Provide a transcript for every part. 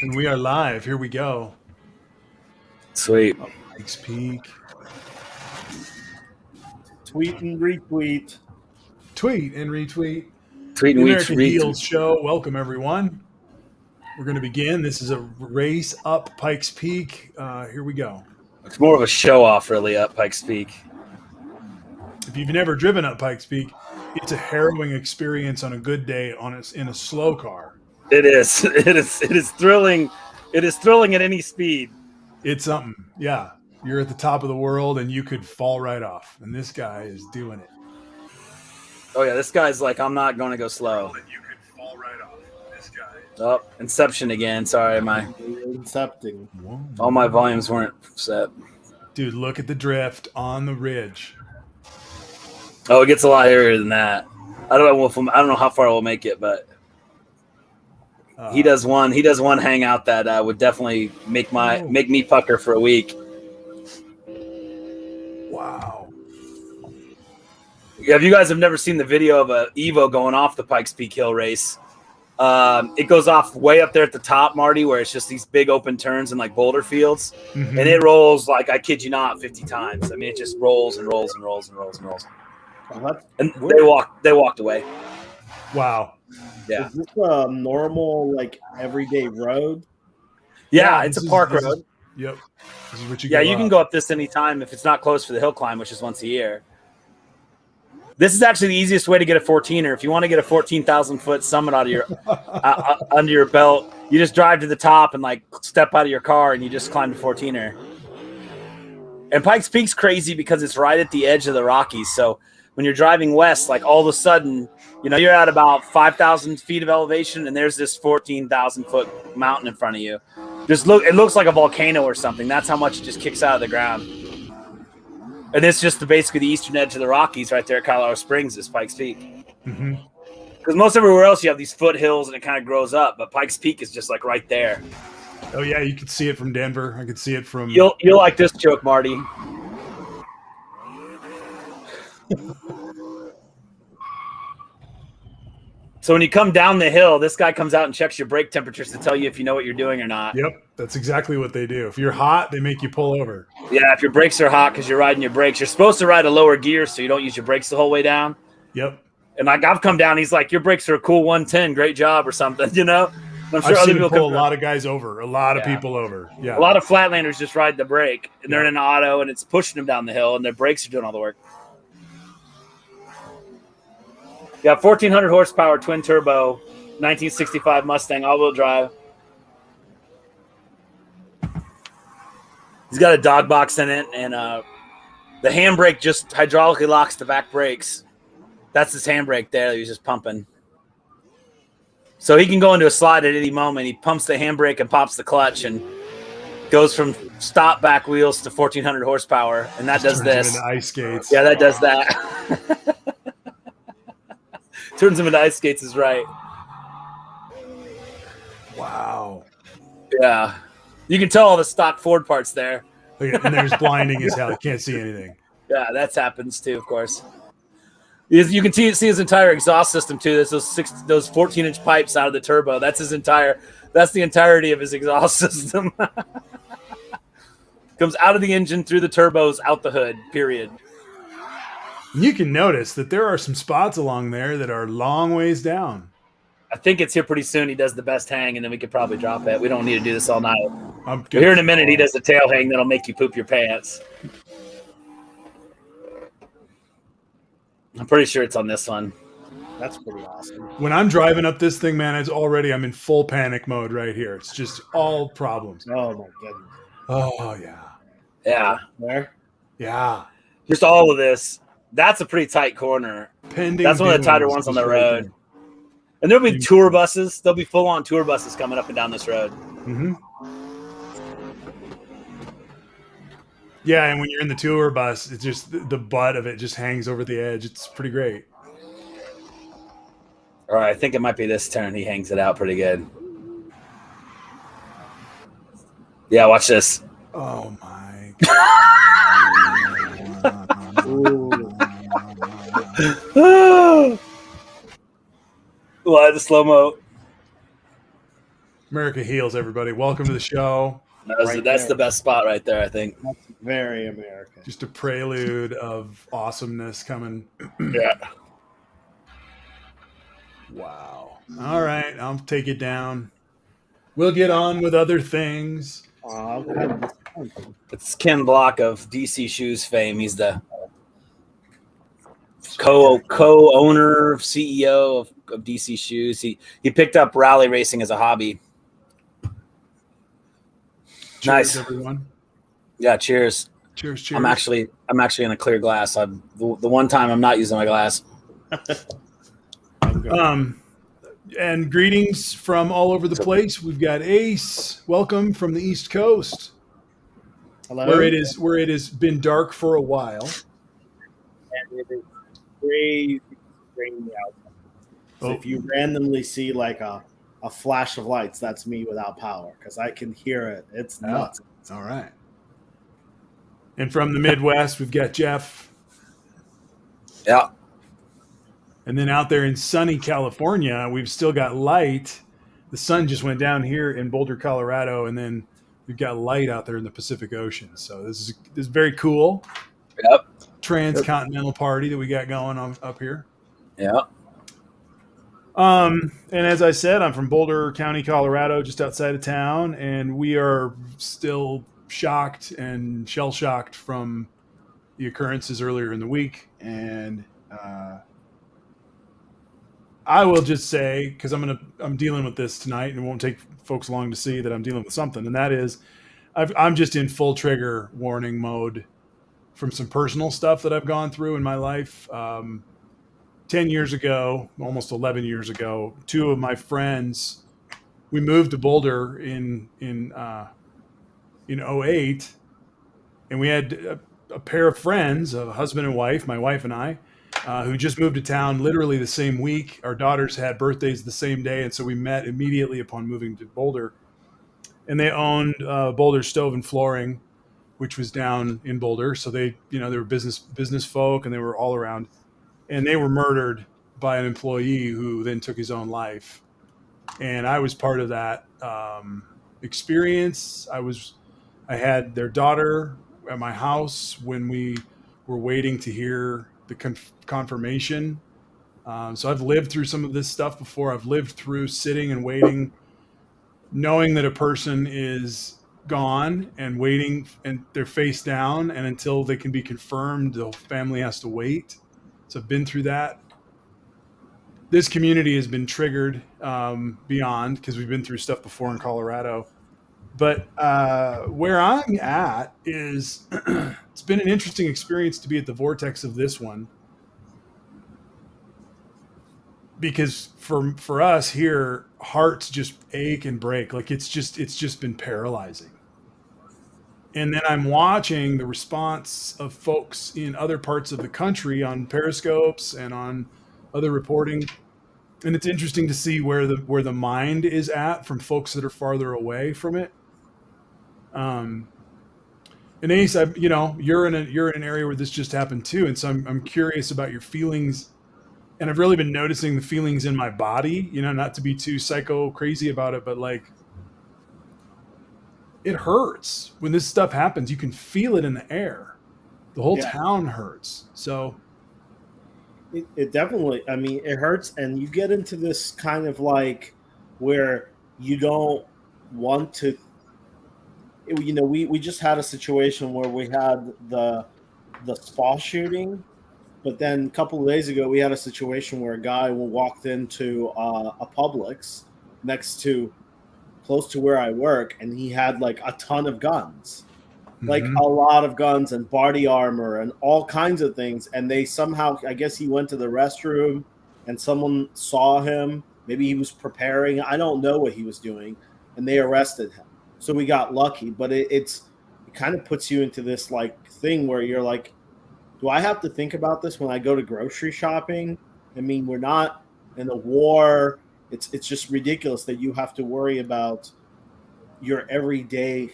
And we are live. Here we go. Sweet. Pikes Peak. Tweet and retweet. Tweet and retweet. Tweet The and American retweet. Heels Show. Welcome, everyone. We're going to begin. This is a race up Pikes Peak. Here we go. It's more of a show off, really, up Pikes Peak. If you've never driven up Pikes Peak, it's a harrowing experience on a good day in a slow car. It is. It is thrilling. It is thrilling at any speed. It's something. Yeah. You're at the top of the world and you could fall right off. And this guy is doing it. Oh, yeah. This guy's like, I'm not going to go slow. You could fall right off. This guy. Oh, Inception again. Sorry, Incepting. all my volumes weren't set. Dude, look at the drift on the ridge. Oh, it gets a lot airier than that. I don't know how far we'll make it, but he does one hangout that would definitely make me pucker for a week. Wow. If you guys have never seen the video of a Evo going off the Pikes Peak Hill race, it goes off way up there at the top, Marty, where it's just these big open turns and like boulder fields, and it rolls like, I kid you not, 50 times. I mean, it just rolls and rolls and rolls and rolls and rolls. And they walked away. Wow. Yeah. Is this a normal, like, everyday road? Yeah, it's a park road. Yep. This is what you You can go up this anytime if it's not close for the hill climb, which is once a year. This is actually the easiest way to get a 14er. If you want to get a 14,000-foot summit out of your under your belt, you just drive to the top and like step out of your car and you just climb the 14er. And Pikes Peak's crazy because it's right at the edge of the Rockies. So when you're driving west, like all of a sudden, you're at about 5,000 feet of elevation and there's this 14,000-foot mountain in front of you. It looks like a volcano or something. That's how much it just kicks out of the ground. And it's just basically the eastern edge of the Rockies right there at Colorado Springs is Pikes Peak. Because most everywhere else you have these foothills and it kind of grows up, but Pikes Peak is just like right there. Oh yeah, you could see it from Denver. I could see it from. You'll like this joke, Marty. So when you come down the hill, this guy comes out and checks your brake temperatures to tell you if you know what you're doing or not. Yep, that's exactly what they do. If you're hot, they make you pull over. Yeah, if your brakes are hot because you're riding your brakes, you're supposed to ride a lower gear so you don't use your brakes the whole way down. Yep. And like I've come down, he's like, "Your brakes are a cool 110, great job," or something. I'm sure I've other seen people him pull a lot of guys over, a lot of people over. Yeah, a lot of flatlanders just ride the brake, and they're in an auto, and it's pushing them down the hill, and their brakes are doing all the work. Yeah, 1,400 horsepower, twin turbo, 1965 Mustang, all-wheel drive. He's got a dog box in it, and the handbrake just hydraulically locks the back brakes. That's his handbrake there that he's just pumping. So he can go into a slide at any moment. He pumps the handbrake and pops the clutch and goes from stop back wheels to 1,400 horsepower, and that does this. Ice skates. Yeah, that does that. Turns him into ice skates is right. Wow. Yeah. You can tell all the stock Ford parts there. And there's blinding as hell. You can't see anything. Yeah, that happens too, of course. You can see his entire exhaust system too. There's those 14-inch pipes out of the turbo. That's the entirety of his exhaust system. Comes out of the engine, through the turbos, out the hood, period. You can notice that there are some spots along there that are long ways down. I think it's here pretty soon. He does the best hang, and then we could probably drop it. We don't need to do this all night. Here in a minute, he does the tail hang that'll make you poop your pants. I'm pretty sure it's on this one. That's pretty awesome. When I'm driving up this thing, man, I'm in full panic mode right here. It's just all problems. Oh, my goodness. Oh, yeah. Yeah. There? Yeah. Just all of this. That's a pretty tight corner. That's one of the tighter ones on the road. And there'll be tour buses. There'll be full-on tour buses coming up and down this road. Mm-hmm. Yeah, and when you're in the tour bus, it's just the butt of it just hangs over the edge. It's pretty great. All right, I think it might be this turn. He hangs it out pretty good. Yeah, watch this. Oh, my God. Well, the slow-mo. America Heals, everybody. Welcome to the show. Right That's there. the best spot right there, I think. That's very American. Just a prelude of awesomeness coming. Yeah. Wow. All right, I'll take it down. We'll get on with other things. I'm kind of disappointed. It's Ken Block of DC Shoes fame. He's the co-owner, CEO of DC Shoes. He picked up rally racing as a hobby. Cheers, Nice. everyone. Yeah, cheers. Cheers, cheers. I'm actually in a clear glass. I'm the one time I'm not using my glass. And greetings from all over the place. We've got Ace. Welcome from the East Coast, Hello. where it has been dark for a while. And it is crazy rainy outside. So if you randomly see like a flash of lights, that's me without power because I can hear it. It's nuts. All right. And from the Midwest, we've got Jeff. Yeah. And then out there in sunny California, we've still got light. The sun just went down here in Boulder, Colorado, and then we've got light out there in the Pacific Ocean. So this is very cool. Yep. Transcontinental party that we got going on up here. Yeah. And as I said, I'm from Boulder County, Colorado, just outside of town, and we are still shocked and shell-shocked from the occurrences earlier in the week. And I will just say, because I'm dealing with this tonight, and it won't take folks long to see that I'm dealing with something, and that is I'm just in full trigger warning mode from some personal stuff that I've gone through in my life. 10 years ago, almost 11 years ago, two of my friends, we moved to Boulder in 08, and we had a pair of friends, a husband and wife, my wife and I, who just moved to town literally the same week. Our daughters had birthdays the same day, and so we met immediately upon moving to Boulder. And they owned Boulder Stove and Flooring, which was down in Boulder. So they were business folk, and they were all around. And they were murdered by an employee who then took his own life. And I was part of that experience. I had their daughter at my house when we were waiting to hear the confirmation. So I've lived through some of this stuff before. I've lived through sitting and waiting, knowing that a person is gone and waiting and they're face down, and until they can be confirmed, the family has to wait. So I've been through that. This community has been triggered beyond, because we've been through stuff before in Colorado. But where I'm at is it's been an interesting experience to be at the vortex of this one, because for us here, hearts just ache and break. Like it's just been paralyzing. And then I'm watching the response of folks in other parts of the country on periscopes and on other reporting. And it's interesting to see where the mind is at from folks that are farther away from it. And Ace, you're in an area where this just happened too, and so I'm curious about your feelings. And I've really been noticing the feelings in my body. Not to be too psycho crazy about it, but like, it hurts when this stuff happens. You can feel it in the air. The whole town hurts. So It definitely, it hurts, and you get into this kind of like where you don't want to. We just had a situation where we had the spa shooting, but then a couple of days ago we had a situation where a guy walked into a Publix close to where I work, and he had like a ton of guns. Like a lot of guns and body armor and all kinds of things. And they somehow, I guess he went to the restroom and someone saw him. Maybe he was preparing. I don't know what he was doing. And they arrested him. So we got lucky. But it kind of puts you into this like thing where you're like, do I have to think about this when I go to grocery shopping? We're not in a war. It's just ridiculous that you have to worry about your everyday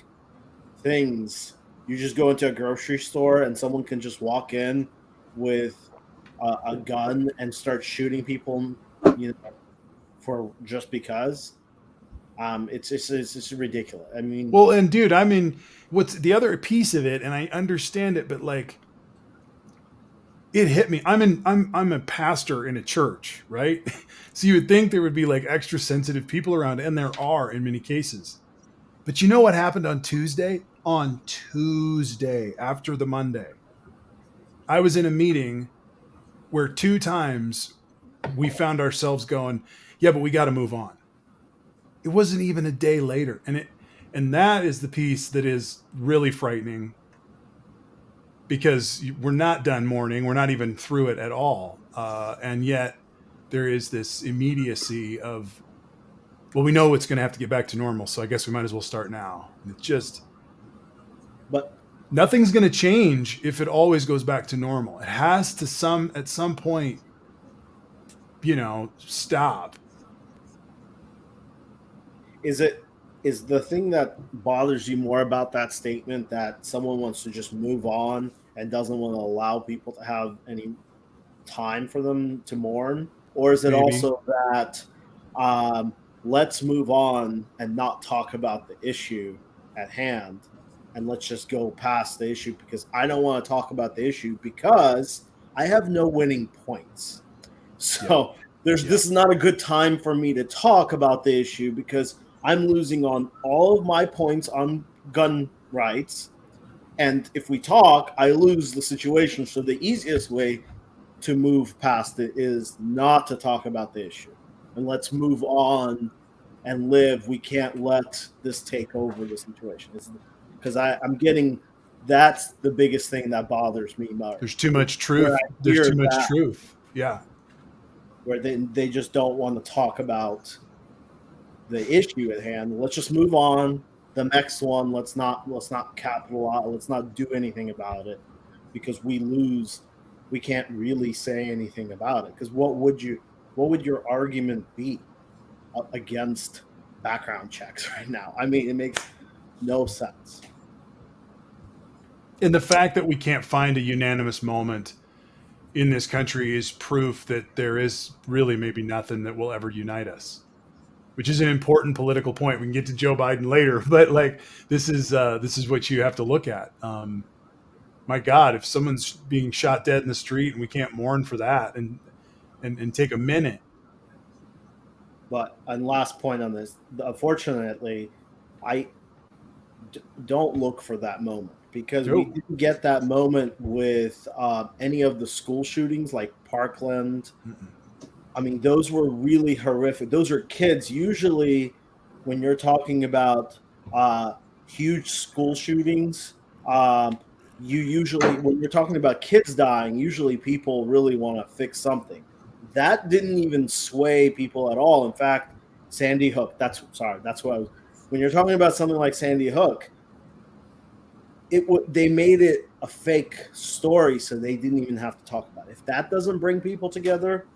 things. You just go into a grocery store and someone can just walk in with a gun and start shooting people, for just because. It's ridiculous. I mean, Well, and dude, I mean, what's the other piece of it? And I understand it, but like, it hit me. I'm a pastor in a church, right? So you would think there would be like extra sensitive people around, and there are in many cases. But you know what happened on Tuesday? On Tuesday after the Monday, I was in a meeting where 2 times we found ourselves going, "Yeah, but we got to move on." It wasn't even a day later, and that is the piece that is really frightening, because we're not done mourning, we're not even through it at all, and yet there is this immediacy of, well, we know it's going to have to get back to normal, so I guess we might as well start now. And it's just, but nothing's going to change if it always goes back to normal. It has to at some point, stop. is the thing that bothers you more about that statement that someone wants to just move on and doesn't want to allow people to have any time for them to mourn, or is it Maybe. also that let's move on and not talk about the issue at hand, and let's just go past the issue because I don't want to talk about the issue because I have no winning points. So this is not a good time for me to talk about the issue because I'm losing on all of my points on gun rights. And if we talk, I lose the situation. So the easiest way to move past it is not to talk about the issue. And let's move on and live. We can't let this take over the situation. Because I'm getting, that's the biggest thing that bothers me most. There's too much truth. There's too much truth. Yeah. Where they just don't want to talk about the issue at hand. Let's just move on. The next one, let's not capitalize. Let's not do anything about it because we lose. We can't really say anything about it because what would your argument be against background checks right now? I mean, it makes no sense. And the fact that we can't find a unanimous moment in this country is proof that there is really maybe nothing that will ever unite us, which is an important political point. We can get to Joe Biden later, but like this is what you have to look at. My God, if someone's being shot dead in the street and we can't mourn for that and take a minute. But and last point on this, unfortunately, I don't look for that moment because we didn't get that moment with any of the school shootings like Parkland. Mm-mm. I mean, those were really horrific. Those are kids. Usually, when you're talking about huge school shootings, you usually, when you're talking about kids dying, usually people really want to fix something. That didn't even sway people at all. In fact, Sandy Hook. That's what I was. When you're talking about something like Sandy Hook, they made it a fake story, so they didn't even have to talk about it. If that doesn't bring people together,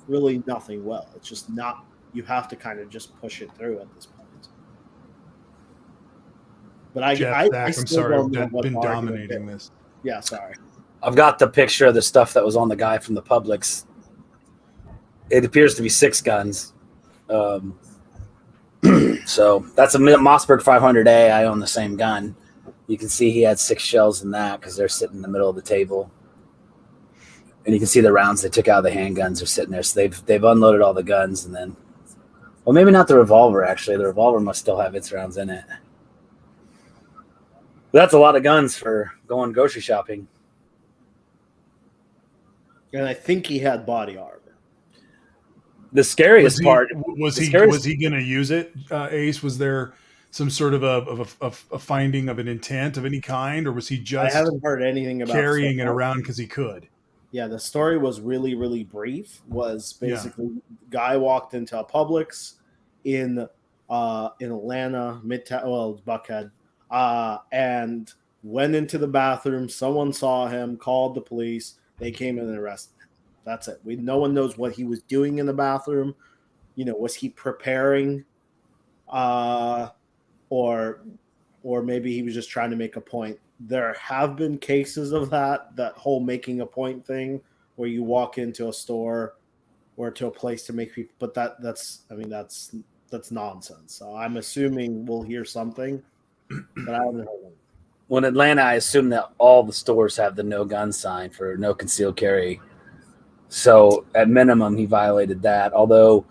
really nothing will. It's just not. You have to kind of just push it through at this point. But Jeff, I'm sorry, I've been dominating this. Yeah, sorry. I've got the picture of the stuff that was on the guy from the Publix. It appears to be 6 guns. So that's a Mossberg 500A. I own the same gun. You can see he had 6 shells in that because they're sitting in the middle of the table. And you can see the rounds they took out of the handguns are sitting there. So they've unloaded all the guns and then, well, maybe not the revolver, actually. The revolver must still have its rounds in it. But that's a lot of guns for going grocery shopping. And I think he had body armor. The scariest part was he going to use it? Ace, was there some sort of a finding of an intent of any kind, or was he just? I haven't heard anything about carrying it around because he could. Yeah, the story was really, really brief. Was basically guy walked into a Publix in Atlanta, Midtown, well, Buckhead, and went into the bathroom. Someone saw him, called the police. They came in and arrested him. That's it. No one knows what he was doing in the bathroom. Was he preparing, or maybe he was just trying to make a point. There have been cases of that whole making a point thing where you walk into a store or to a place to make people, but that's that's nonsense. So I'm assuming we'll hear something, but I haven't heard anything. Well, in Atlanta, I assume that all the stores have the no gun sign for no concealed carry. So at minimum, he violated that. Although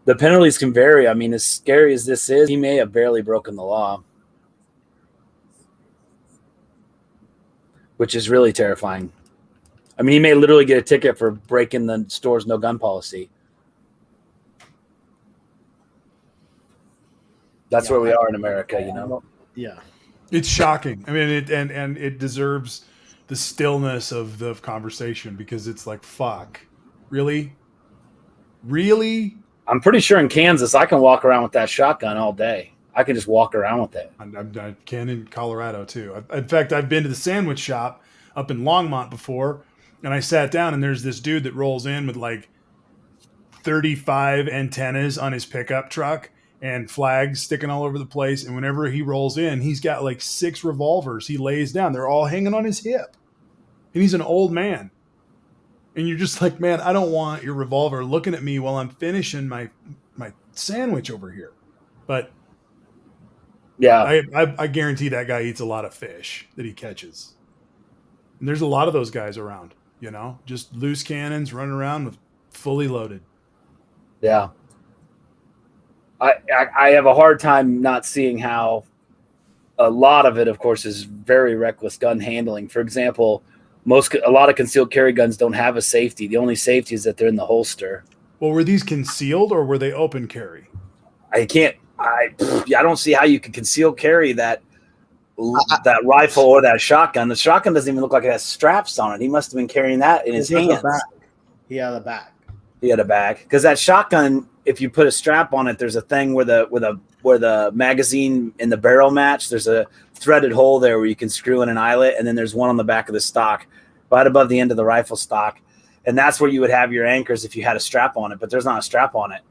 the penalties can vary. I mean, as scary as this is, he may have barely broken the law, which is really terrifying. I mean, he may literally get a ticket for breaking the store's no gun policy. That's where we are in America, you know? Yeah. It's shocking. I mean, and it deserves the stillness of the conversation, because it's like, fuck, really? I'm pretty sure in Kansas, I can walk around with that shotgun all day. I can just walk around with it. I can in Colorado too. In fact, I've been to the sandwich shop up in Longmont before, and I sat down, and there's this dude that rolls in with like 35 antennas on his pickup truck and flags sticking all over the place. And whenever he rolls in, he's got like 6 revolvers he lays down. They're all hanging on his hip. And he's an old man. And you're just like, man, I don't want your revolver looking at me while I'm finishing my sandwich over here. But yeah, I guarantee that guy eats a lot of fish that he catches. And there's a lot of those guys around, you know, just loose cannons running around with fully loaded. Yeah. I have a hard time not seeing how a lot of it, of course, is very reckless gun handling. For example, a lot of concealed carry guns don't have a safety. The only safety is that they're in the holster. Well, were these concealed or were they open carry? I don't see how you could conceal carry that rifle or that shotgun. The shotgun doesn't even look like it has straps on it. He must have been carrying that in his hands. He had a bag. He had a bag, because that shotgun, if you put a strap on it, there's a thing where the magazine and the barrel match. There's a threaded hole there where you can screw in an eyelet, and then there's one on the back of the stock, right above the end of the rifle stock, and that's where you would have your anchors if you had a strap on it. But there's not a strap on it,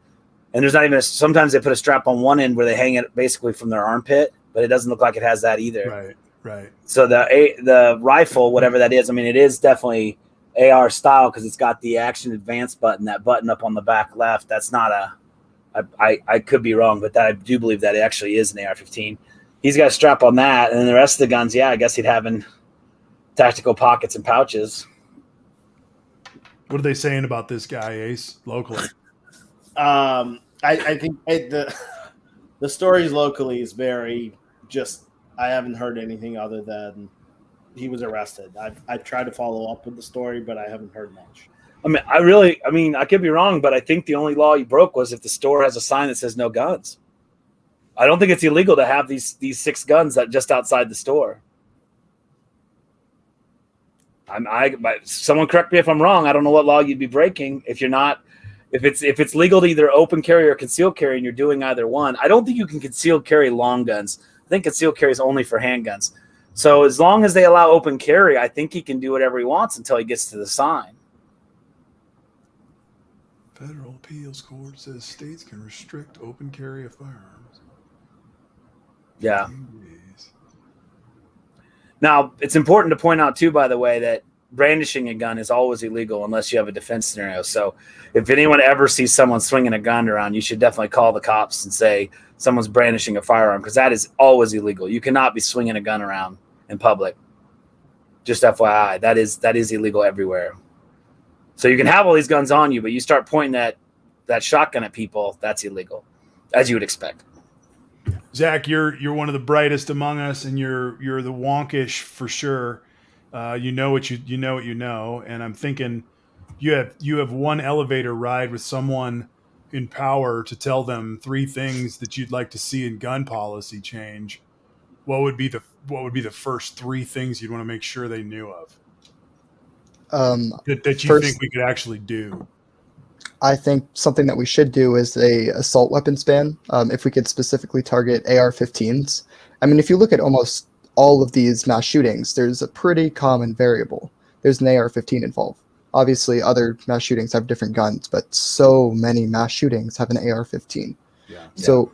and there's not even. Sometimes they put a strap on one end where they hang it basically from their armpit, but it doesn't look like it has that either. Right. So the rifle, whatever that is, I mean, it is definitely AR style, because it's got the action advance button, that button up on the back left. That's not I could be wrong, but I do believe that it actually is an AR-15. He's got a strap on that, and then the rest of the guns, yeah, I guess he'd have in tactical pockets and pouches. What are they saying about this guy, Ace, locally? I think the stories locally is very just. I haven't heard anything other than he was arrested. I've tried to follow up with the story, but I haven't heard much. I mean, I could be wrong, but I think the only law he broke was if the store has a sign that says no guns. I don't think it's illegal to have these 6 guns that just outside the store. Someone correct me if I'm wrong. I don't know what law you'd be breaking if it's legal to either open carry or conceal carry, and you're doing either one. I don't think you can conceal carry long guns. I think concealed carry is only for handguns. So as long as they allow open carry, I think he can do whatever he wants until he gets to the sign. Federal appeals court says states can restrict open carry of firearms. Yeah. Now, it's important to point out, too, by the way, that brandishing a gun is always illegal unless you have a defense scenario. So if anyone ever sees someone swinging a gun around, you should definitely call the cops and say someone's brandishing a firearm, because that is always illegal. You cannot be swinging a gun around in public. Just FYI, that is illegal everywhere. So you can have all these guns on you, but you start pointing that shotgun at people, that's illegal, as you would expect. Zach, you're one of the brightest among us, and you're the wonkish for sure. You know what you know, and I'm thinking you have one elevator ride with someone in power to tell them 3 things that you'd like to see in gun policy change. What would be the first 3 things you'd want to make sure they knew of? That you think we could actually do? I think something that we should do is a assault weapons ban. If we could specifically target AR-15s. I mean, if you look at almost all of these mass shootings, there's a pretty common variable. There's an AR-15 involved. Obviously, other mass shootings have different guns, but so many mass shootings have an AR-15. Yeah. So,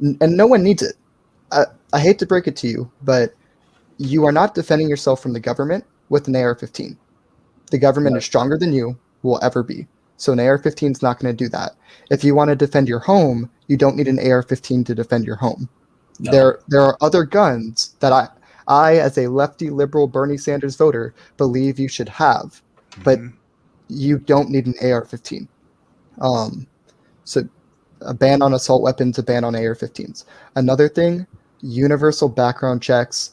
and no one needs it. I hate to break it to you, but you are not defending yourself from the government with an AR-15. The government is stronger than you will ever be. So an AR-15 is not going to do that. If you want to defend your home, you don't need an AR-15 to defend your home. No. There are other guns that I, as a lefty liberal Bernie Sanders voter, believe you should have, but Mhm. you don't need an AR-15. So a ban on assault weapons, a ban on AR-15s. Another thing, universal background checks.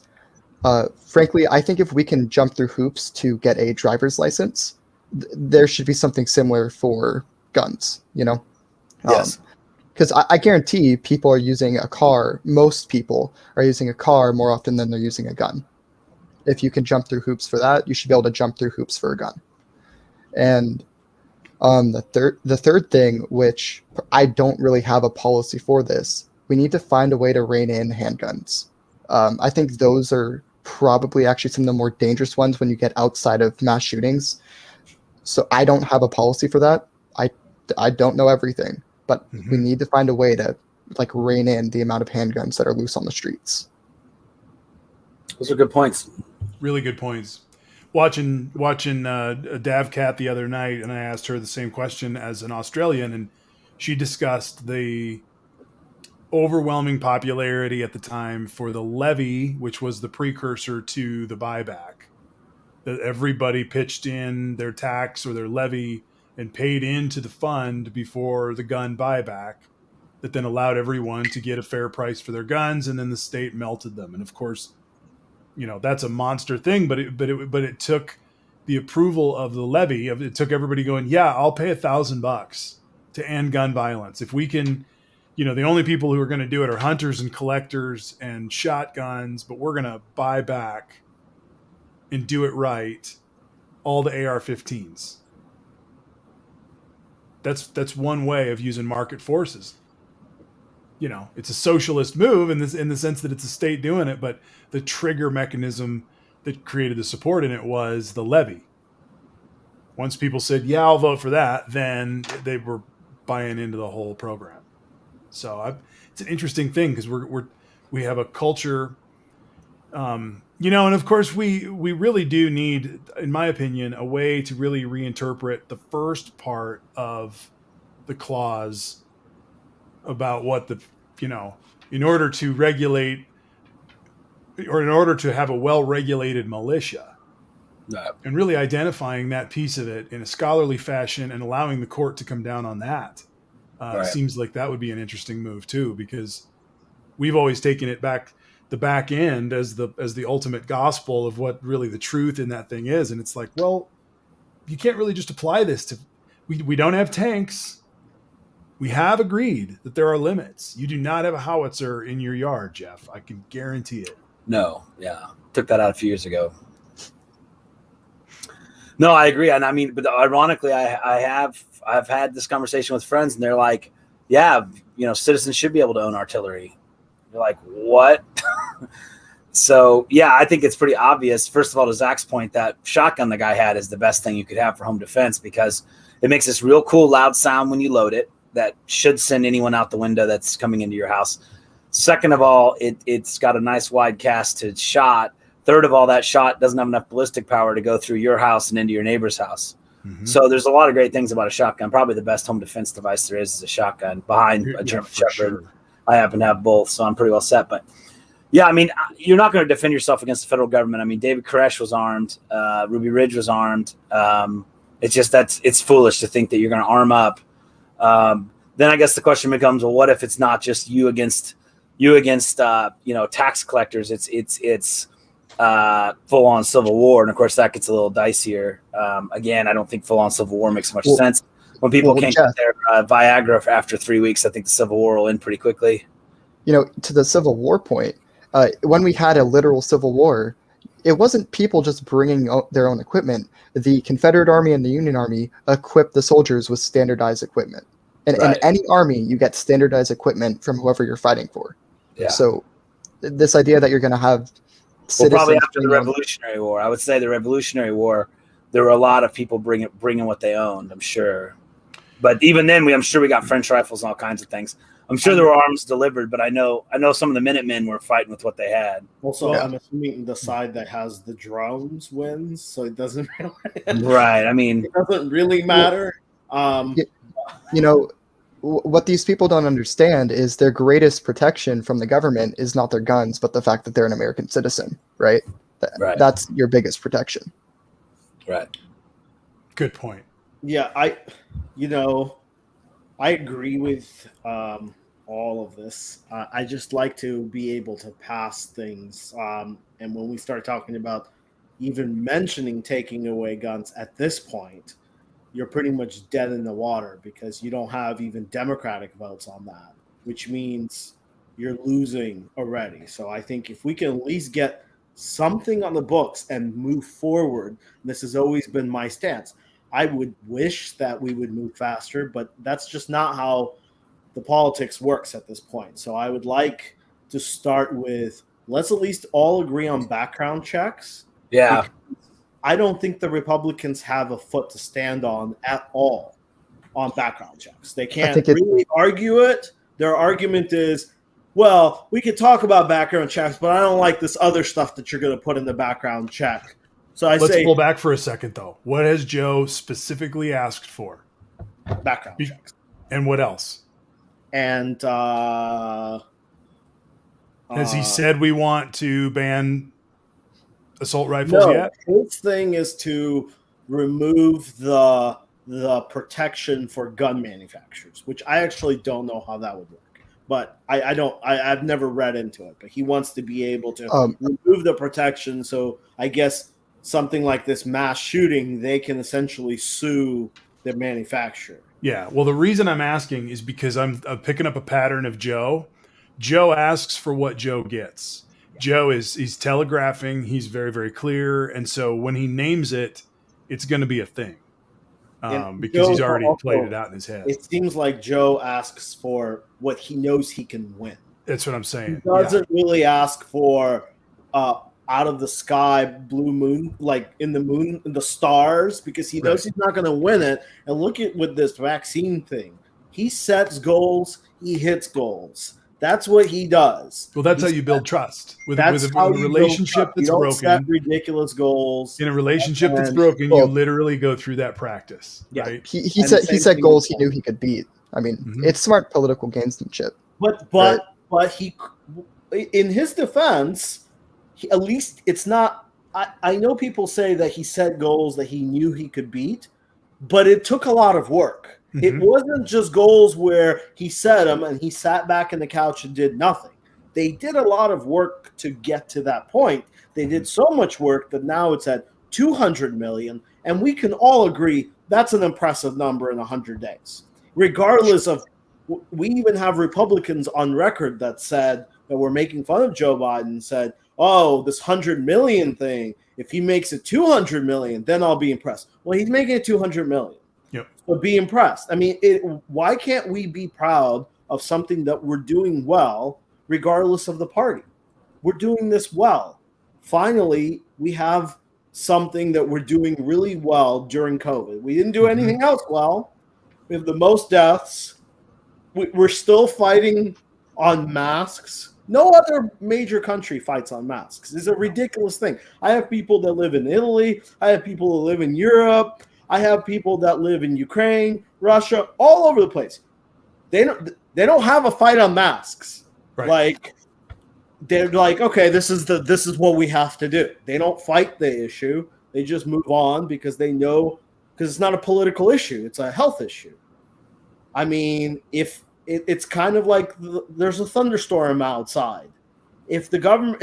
Frankly, I think if we can jump through hoops to get a driver's license, there should be something similar for guns, you know? Yes. Because I guarantee people are using a car, most people are using a car more often than they're using a gun. If you can jump through hoops for that, you should be able to jump through hoops for a gun. And the third thing, which I don't really have a policy for this, we need to find a way to rein in handguns. I think those are probably actually some of the more dangerous ones when you get outside of mass shootings. So I don't have a policy for that. I don't know everything, but we Mhm. need to find a way to like rein in the amount of handguns that are loose on the streets. Those are good points. Really good points. Watching Davcat the other night, and I asked her the same question as an Australian, and she discussed the overwhelming popularity at the time for the levy, which was the precursor to the buyback. That everybody pitched in their tax or their levy and paid into the fund before the gun buyback, that then allowed everyone to get a fair price for their guns, and then the state melted them. And of course, that's a monster thing, but it took the approval of the levy. It took everybody going, yeah, I'll pay $1,000 to end gun violence if we can. The only people who are going to do it are hunters and collectors and shotguns, but we're going to buy back and do it right all the AR-15s. That's one way of using market forces. It's a socialist move in the sense that it's a state doing it, but the trigger mechanism that created the support in it was the levy. Once people said, "Yeah, I'll vote for that," then they were buying into the whole program. So it's an interesting thing because we have a culture, and of course we really do need, in my opinion, a way to really reinterpret the first part of the clause about what in order to regulate or in order to have a well-regulated militia, and really identifying that piece of it in a scholarly fashion and allowing the court to come down on that. Right. Seems like that would be an interesting move too, because we've always taken it back the back end as the ultimate gospel of what really the truth in that thing is. And it's like, well, you can't really just apply this to, we don't have tanks. We have agreed that there are limits. You do not have a howitzer in your yard, Jeff. I can guarantee it. No, yeah. Took that out a few years ago. No, I agree. And I mean, but ironically, I've had this conversation with friends and they're like, yeah, citizens should be able to own artillery. You're like, what? So, yeah, I think it's pretty obvious. First of all, to Zach's point, that shotgun the guy had is the best thing you could have for home defense because it makes this real cool, loud sound when you load it that should send anyone out the window that's coming into your house. Second of all, it's got a nice wide casted shot. Third of all, that shot doesn't have enough ballistic power to go through your house and into your neighbor's house. Mm-hmm. So there's a lot of great things about a shotgun. Probably the best home defense device there is a shotgun behind a German Shepherd. Sure. I happen to have both, so I'm pretty well set. But yeah, I mean, you're not going to defend yourself against the federal government. I mean, David Koresh was armed. Ruby Ridge was armed. It's just it's foolish to think that you're going to arm up. Then I guess the question becomes, well, what if it's not just you against tax collectors? It's full on civil war, and of course that gets a little dicier. Again, I don't think full on civil war makes much sense. When people can't get their Viagra after 3 weeks, I think the Civil War will end pretty quickly. To the Civil War point, when we had a literal Civil War, it wasn't people just bringing their own equipment. The Confederate Army and the Union Army equipped the soldiers with standardized equipment. And in any army, you get standardized equipment from whoever you're fighting for. Yeah. So this idea that you're going to have citizens... Well, probably after the Revolutionary War. I would say the Revolutionary War, there were a lot of people bringing what they owned, I'm sure. But even then, I'm sure we got French rifles and all kinds of things. I'm sure there were arms delivered, but I know some of the Minutemen were fighting with what they had. Also, I'm assuming the side that has the drones wins, so it doesn't really right. I mean, it doesn't really matter. Yeah. You know, what these people don't understand is their greatest protection from the government is not their guns, but the fact that they're an American citizen, right? Right. That's your biggest protection. Right. Good point. Yeah, I agree with all of this. I just like to be able to pass things. And when we start talking about even mentioning taking away guns at this point, you're pretty much dead in the water because you don't have even Democratic votes on that, which means you're losing already. So I think if we can at least get something on the books and move forward, this has always been my stance. I would wish that we would move faster, but that's just not how the politics works at this point. So I would like to start with, let's at least all agree on background checks. Yeah. I don't think the Republicans have a foot to stand on at all on background checks. They can't really argue it. Their argument is, well, we could talk about background checks, but I don't like this other stuff that you're going to put in the background check. So let's pull back for a second, though. What has Joe specifically asked for? Background checks. And what else? And has he said we want to ban assault rifles yet? His thing is to remove the protection for gun manufacturers, which I actually don't know how that would work. But I've never read into it. But he wants to be able to remove the protection. So I guess something like this mass shooting, they can essentially sue the manufacturer. Yeah. Well, the reason I'm asking is because I'm picking up a pattern of Joe. Joe asks for what Joe gets. Joe he's telegraphing. He's very, very clear. And so when he names it, it's going to be a thing because he's already played it out in his head. It seems like Joe asks for what he knows he can win. That's what I'm saying. He doesn't really ask for out of the sky blue moon, like in the stars, because he knows he's not going to win it. And look at with this vaccine thing. He sets goals. He hits goals. That's what he does. Well, that's how you build trust. With a relationship that's broken. Set ridiculous goals. In a relationship that's broken, you literally go through that practice. Yeah. Right? He set goals he knew he could beat. I mean, it's smart political gamesmanship. But he, in his defense, at least it's not. I know people say that he set goals that he knew he could beat, but it took a lot of work. It wasn't just goals where he set them and he sat back in the couch and did nothing. They did a lot of work to get to that point. They did so much work that now it's at 200 million, and we can all agree that's an impressive number in 100 days. Regardless of, we even have Republicans on record that said that were making fun of Joe Biden, said, oh, this 100 million thing, if he makes it 200 million, then I'll be impressed. Well, he's making it 200 million. Yep. So be impressed. I mean, why can't we be proud of something that we're doing well, regardless of the party? We're doing this well. Finally, we have something that we're doing really well during COVID. We didn't do anything else well. We have the most deaths. We're still fighting on masks. No other major country fights on masks. It's a ridiculous thing. I have people that live in Italy. I have people that live in Europe. I have people that live in Ukraine, Russia, all over the place. They don't have a fight on masks. Right. Like, they're like, okay, this is what we have to do. They don't fight the issue. They just move on because they know, because it's not a political issue. It's a health issue. I mean, if it's kind of like there's a thunderstorm outside. If the government,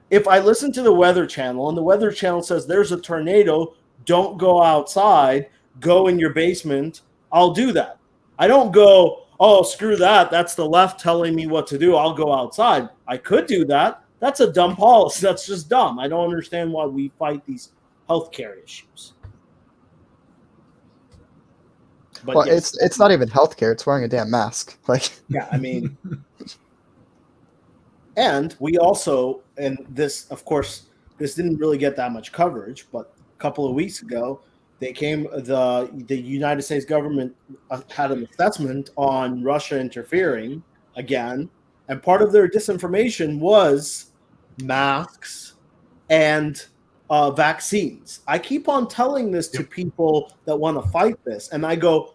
if I listen to the Weather Channel and the Weather Channel says there's a tornado, don't go outside, go in your basement, I'll do that. I don't go, oh, screw that. That's the left telling me what to do. I'll go outside. I could do that. That's a dumb policy. That's just dumb. I don't understand why we fight these healthcare issues. But well, yes. It's not even healthcare. It's wearing a damn mask. Like, yeah, I mean, and we also, and this, of course, this didn't really get that much coverage, but a couple of weeks ago, the United States government had an assessment on Russia interfering again, and part of their disinformation was masks and vaccines. I keep on telling this to people that want to fight this, and I go,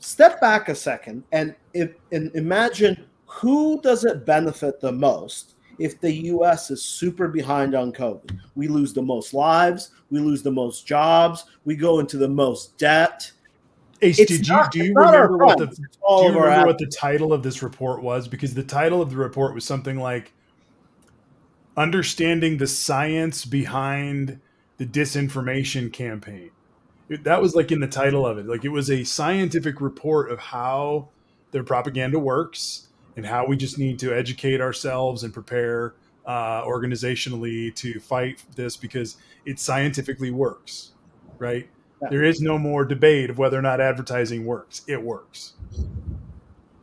step back a second and imagine who does it benefit the most if the U.S. is super behind on COVID. We lose the most lives. We lose the most jobs. We go into the most debt. Ace, do you remember what the title of this report was? Because the title of the report was something like "Understanding the Science Behind the Disinformation Campaign." That was like in the title of it. Like it was a scientific report of how their propaganda works and how we just need to educate ourselves and prepare organizationally to fight this because it scientifically works, right? There is no more debate of whether or not advertising works. It works.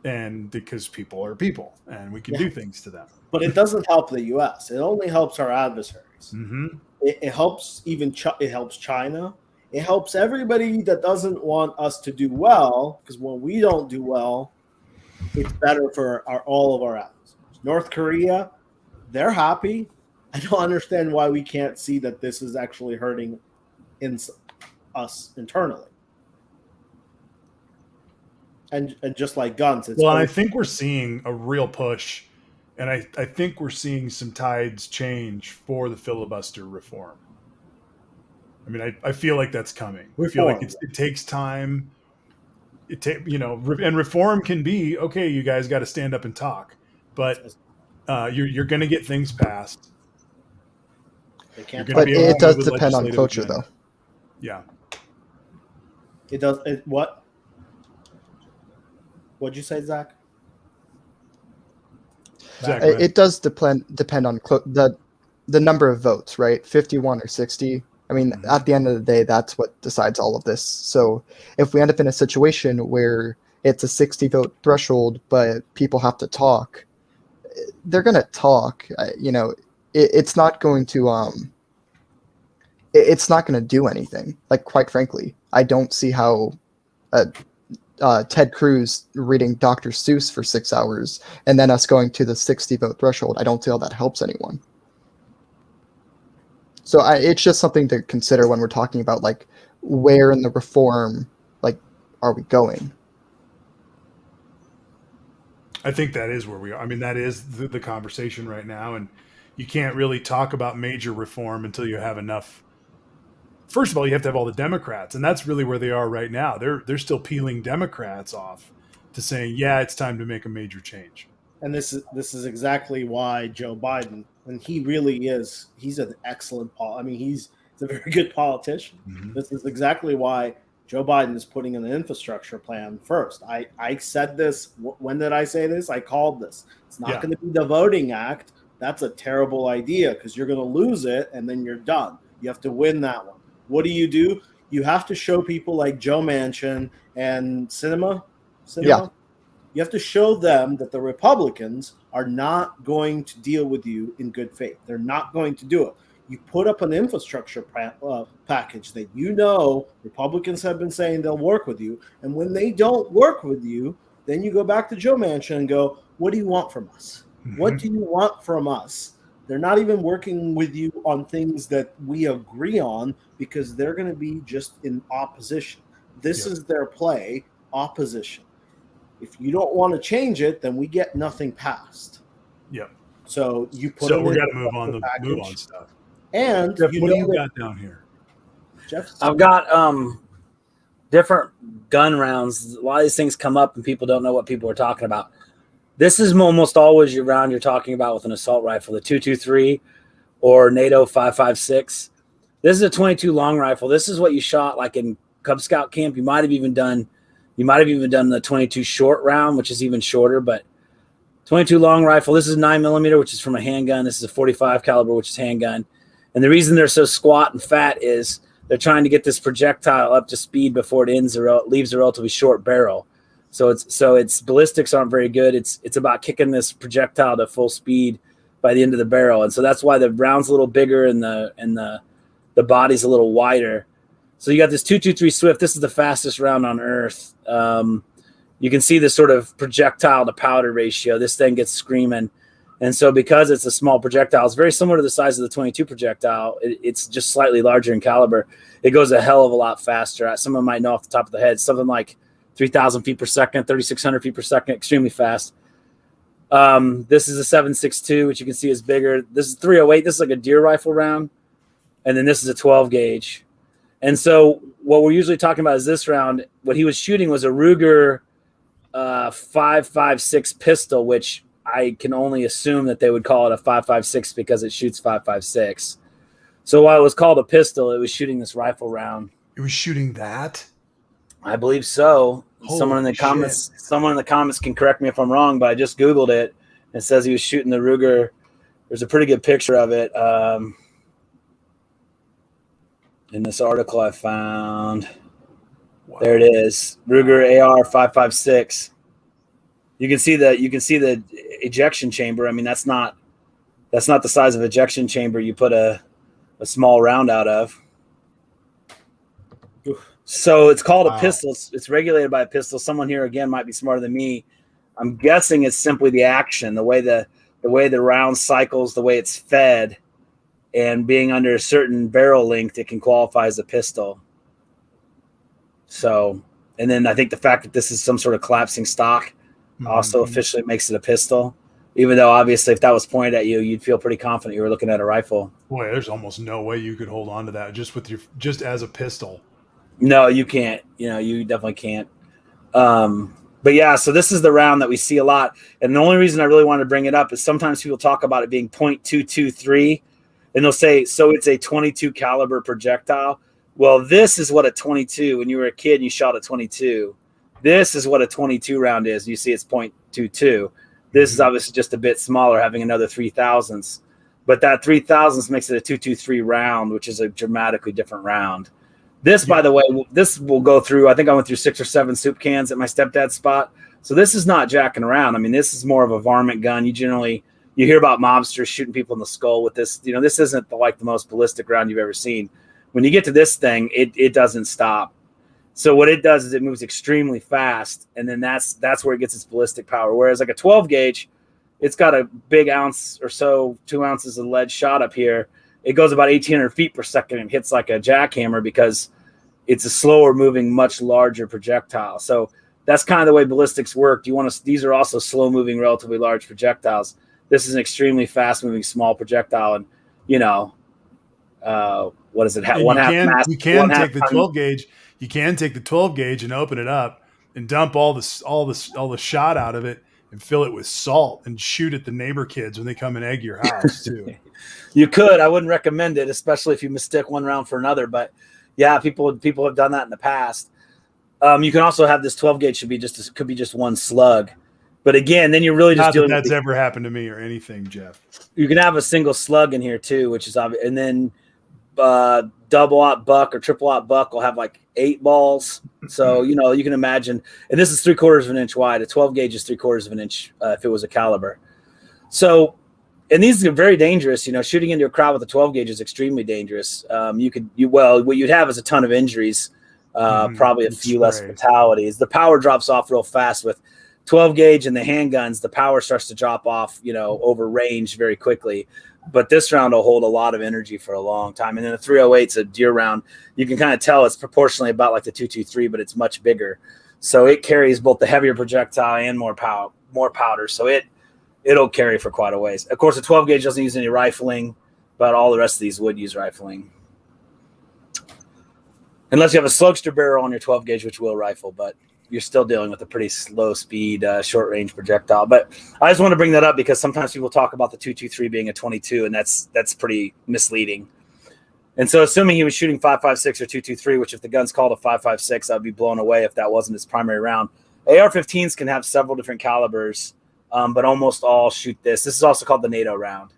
And because people are people and we can do things to them. But it doesn't help the U.S. It only helps our adversaries. Mm-hmm. It helps it helps China. It helps everybody that doesn't want us to do well, because when we don't do well, it's better for all of our adversaries. North Korea, they're happy. I don't understand why we can't see that this is actually hurting us internally. And just like guns, it's well, and I think we're seeing a real push, and I think we're seeing some tides change for the filibuster reform. I mean, I feel like that's coming. I feel like it takes time. And reform can be, okay, you guys got to stand up and talk, but you're going to get things passed. But it does depend on cloture, though. Yeah. It does. What? What'd you say, Zach? It does depend on the number of votes, right? 51 or 60. I mean, at the end of the day, that's what decides all of this. So if we end up in a situation where it's a 60 vote threshold, but people have to talk, they're going to talk. It's not going to it's not going to do anything. Like, quite frankly, I don't see how Ted Cruz reading Dr. Seuss for 6 hours and then us going to the 60 vote threshold. I don't see how that helps anyone. So it's just something to consider when we're talking about, like, where in the reform, like, are we going? I think that is where we are. I mean, that is the conversation right now. And you can't really talk about major reform until you have enough. First of all, you have to have all the Democrats. And that's really where they are right now. They're still peeling Democrats off to saying, yeah, it's time to make a major change. And this is exactly why Joe Biden, and he really is, he's an excellent he's a very good politician. Mm-hmm. This is exactly why Joe Biden is putting in an infrastructure plan first. I said this. When did I say this? I called this. It's not going to be the Voting Act. That's a terrible idea because you're going to lose it and then you're done. You have to win that one. What do? You have to show people like Joe Manchin and Sinema. Yeah. You have to show them that the Republicans are not going to deal with you in good faith. They're not going to do it. You put up an infrastructure package that Republicans have been saying they'll work with you. And when they don't work with you, then you go back to Joe Manchin and go, what do you want from us? Mm-hmm. What do you want from us? They're not even working with you on things that we agree on because they're going to be just in opposition. This is their play, opposition. If you don't want to change it, then we get nothing passed. Yep. So you put. So we got to move on stuff. And Jeff, what do you got down here? Jeff, I've got different gun rounds. A lot of these things come up, and people don't know what people are talking about. This is almost always your round you're talking about with an assault rifle, the 223 or NATO 5.56. This is a 22 long rifle. This is what you shot like in Cub Scout camp. You might have even done the 22 short round, which is even shorter, but 22 long rifle. This is 9mm, which is from a handgun. This is a 45 caliber, which is handgun. And the reason they're so squat and fat is they're trying to get this projectile up to speed before it leaves a relatively short barrel. So its ballistics aren't very good. It's about kicking this projectile to full speed by the end of the barrel. And so that's why the round's a little bigger and the body's a little wider. So you got this 223 Swift. This is the fastest round on Earth. You can see this sort of projectile to powder ratio. This thing gets screaming. And so because it's a small projectile, it's very similar to the size of the 22 projectile. It's just slightly larger in caliber. It goes a hell of a lot faster. Someone might know off the top of the head, something like 3,000 feet per second, 3,600 feet per second, extremely fast. This is a 7.62, which you can see is bigger. This is 308. This is like a deer rifle round. And then this is a 12 gauge. And so what we're usually talking about is this round. What he was shooting was a Ruger 5.56 pistol, which I can only assume that they would call it a 5.56 because it shoots 5.56. So while it was called a pistol, it was shooting this rifle round. It was shooting that? I believe so. Holy someone in the shit. comments can correct me if I'm wrong, but I just Googled it. It says he was shooting the Ruger. There's a pretty good picture of it in this article I found. Wow. There it is, Ruger AR 5.56. You can see the ejection chamber. I mean, that's not the size of ejection chamber you put a small round out of. So it's called a pistol. It's regulated by a pistol. Someone here again might be smarter than me. I'm guessing it's simply the action, the way the round cycles, the way it's fed, and being under a certain barrel length, it can qualify as a pistol. So, and then I think the fact that this is some sort of collapsing stock also officially makes it a pistol. Even though obviously if that was pointed at you, you'd feel pretty confident you were looking at a rifle. Boy, there's almost no way you could hold on to that just as a pistol. No, you can't. You definitely can't. But yeah, so this is the round that we see a lot. And the only reason I really wanted to bring it up is sometimes people talk about it being .223, and they'll say, so it's a 22 caliber projectile. Well, this is what a 22, when you were a kid and you shot a 22, this is what a 22 round is. You see it's .22. This is obviously just a bit smaller, having another 3,000ths. But that 3,000ths makes it a .223 round, which is a dramatically different round. This, by the way, this will go through, I think I went through 6 or 7 soup cans at my stepdad's spot. So this is not jacking around. I mean, this is more of a varmint gun. You hear about mobsters shooting people in the skull with this. This isn't the most ballistic round you've ever seen. When you get to this thing, it doesn't stop. So what it does is it moves extremely fast, and then that's where it gets its ballistic power. Whereas like a 12 gauge, it's got a big ounce or so, 2 ounces of lead shot up here. It goes about 1,800 feet per second and hits like a jackhammer because it's a slower moving, much larger projectile. So that's kind of the way ballistics work. These are also slow moving, relatively large projectiles. This is an extremely fast moving, small projectile. And, what is it? One half mass. You can take the 12 gauge. You can take the 12 gauge and open it up and dump all the shot out of it and fill it with salt and shoot at the neighbor kids when they come and egg your house too. You could. I wouldn't recommend it, especially if you mistake one round for another. But yeah, people have done that in the past. You can also have this 12 gauge could be just one slug. But again, then you're really just dealing. Not that that's ever happened to me or anything, Jeff. You can have a single slug in here too, which is obvious. And then double-aught buck or triple-aught buck will have like 8 balls. So, you can imagine. And this is 3/4 of an inch wide. A 12 gauge is 3/4 of an inch if it was a caliber. So, and these are very dangerous. Shooting into a crowd with a 12 gauge is extremely dangerous. What you'd have is a ton of injuries, probably a few less fatalities. The power drops off real fast with 12 gauge and the handguns. The power starts to drop off, over range very quickly. But this round will hold a lot of energy for a long time. And then the 308's a deer round. You can kind of tell it's proportionally about like the 223, but it's much bigger. So it carries both the heavier projectile and more powder. So it'll carry for quite a ways. Of course, the 12 gauge doesn't use any rifling, but all the rest of these would use rifling. Unless you have a slugster barrel on your 12 gauge, which will rifle, but you're still dealing with a pretty slow speed, short range projectile. But I just want to bring that up because sometimes people talk about the 223 being a 22, and that's pretty misleading. And so assuming he was shooting 5.56 or 223, which if the gun's called a 5.56, I'd be blown away if that wasn't his primary round. AR-15s can have several different calibers, but almost all shoot this. This is also called the NATO round.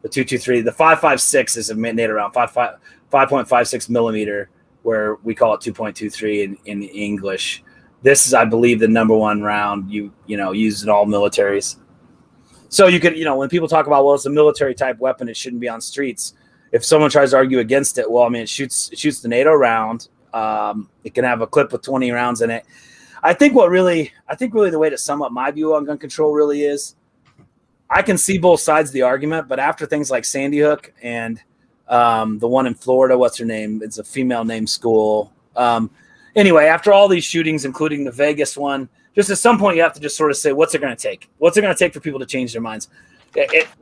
The 223, the 5.56 is a NATO round, 5.56 millimeter, where we call it 2.23 in English. This is, I believe, the number one round used in all militaries. So you could, when people talk about, well, it's a military type weapon, it shouldn't be on streets. If someone tries to argue against it, well, I mean, it shoots the NATO round. It can have a clip with 20 rounds in it. I think really the way to sum up my view on gun control really is, I can see both sides of the argument, but after things like Sandy Hook and the one in Florida, what's her name? It's a female named school. anyway, after all these shootings, including the Vegas one, just at some point you have to just sort of say, what's it going to take? What's it going to take for people to change their minds?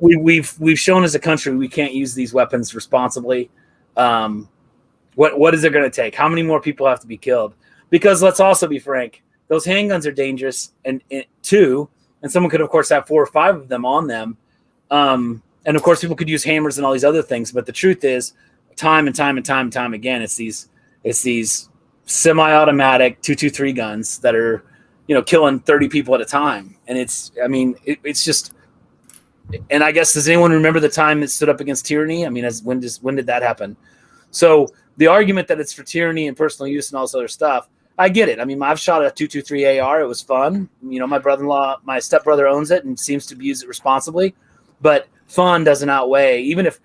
We've shown as a country we can't use these weapons responsibly. What is it going to take? How many more people have to be killed? Because let's also be frank, those handguns are dangerous, and someone could of course have 4 or 5 of them on them, and of course people could use hammers and all these other things. But the truth is, time and time again, it's these semi-automatic 223 guns that are, killing 30 people at a time, and it's just. And I guess, does anyone remember the time it stood up against tyranny? I mean, when did that happen? So the argument that it's for tyranny and personal use and all this other stuff, I get it. I mean, I've shot a 223 AR. It was fun. My stepbrother owns it and seems to use it responsibly. But fun doesn't outweigh, even if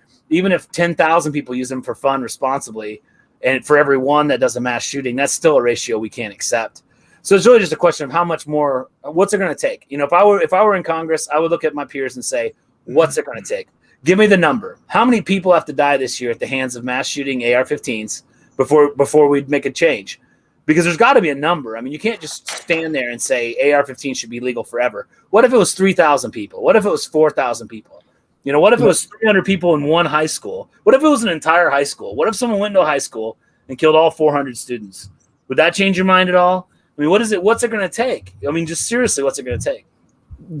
10,000 people use them for fun responsibly, and for every one that does a mass shooting, that's still a ratio we can't accept. So it's really just a question of how much more, what's it going to take? If I were in Congress, I would look at my peers and say, what's it going to take? Give me the number. How many people have to die this year at the hands of mass shooting AR-15s before we'd make a change? Because there's got to be a number. I mean, you can't just stand there and say AR-15 should be legal forever. What if it was 3,000 people? What if it was 4,000 people? What if it was 300 people in one high school? What if it was an entire high school? What if someone went into a high school and killed all 400 students? Would that change your mind at all? I mean, what's it going to take? I mean, just seriously, what's it going to take?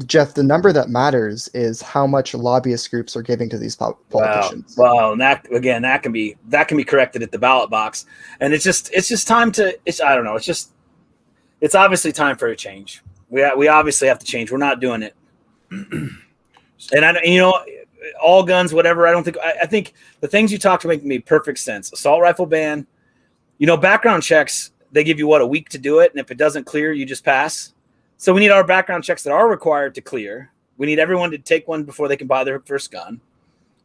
Jeff, the number that matters is how much lobbyist groups are giving to these politicians. Well, and that can be corrected at the ballot box, and it's just time to. I don't know. It's obviously time for a change. We obviously have to change. We're not doing it, and all guns, whatever. I think the things you talked about make perfect sense. Assault rifle ban. Background checks. They give you a week to do it, and if it doesn't clear, you just pass. So we need our background checks that are required to clear. We need everyone to take one before they can buy their first gun.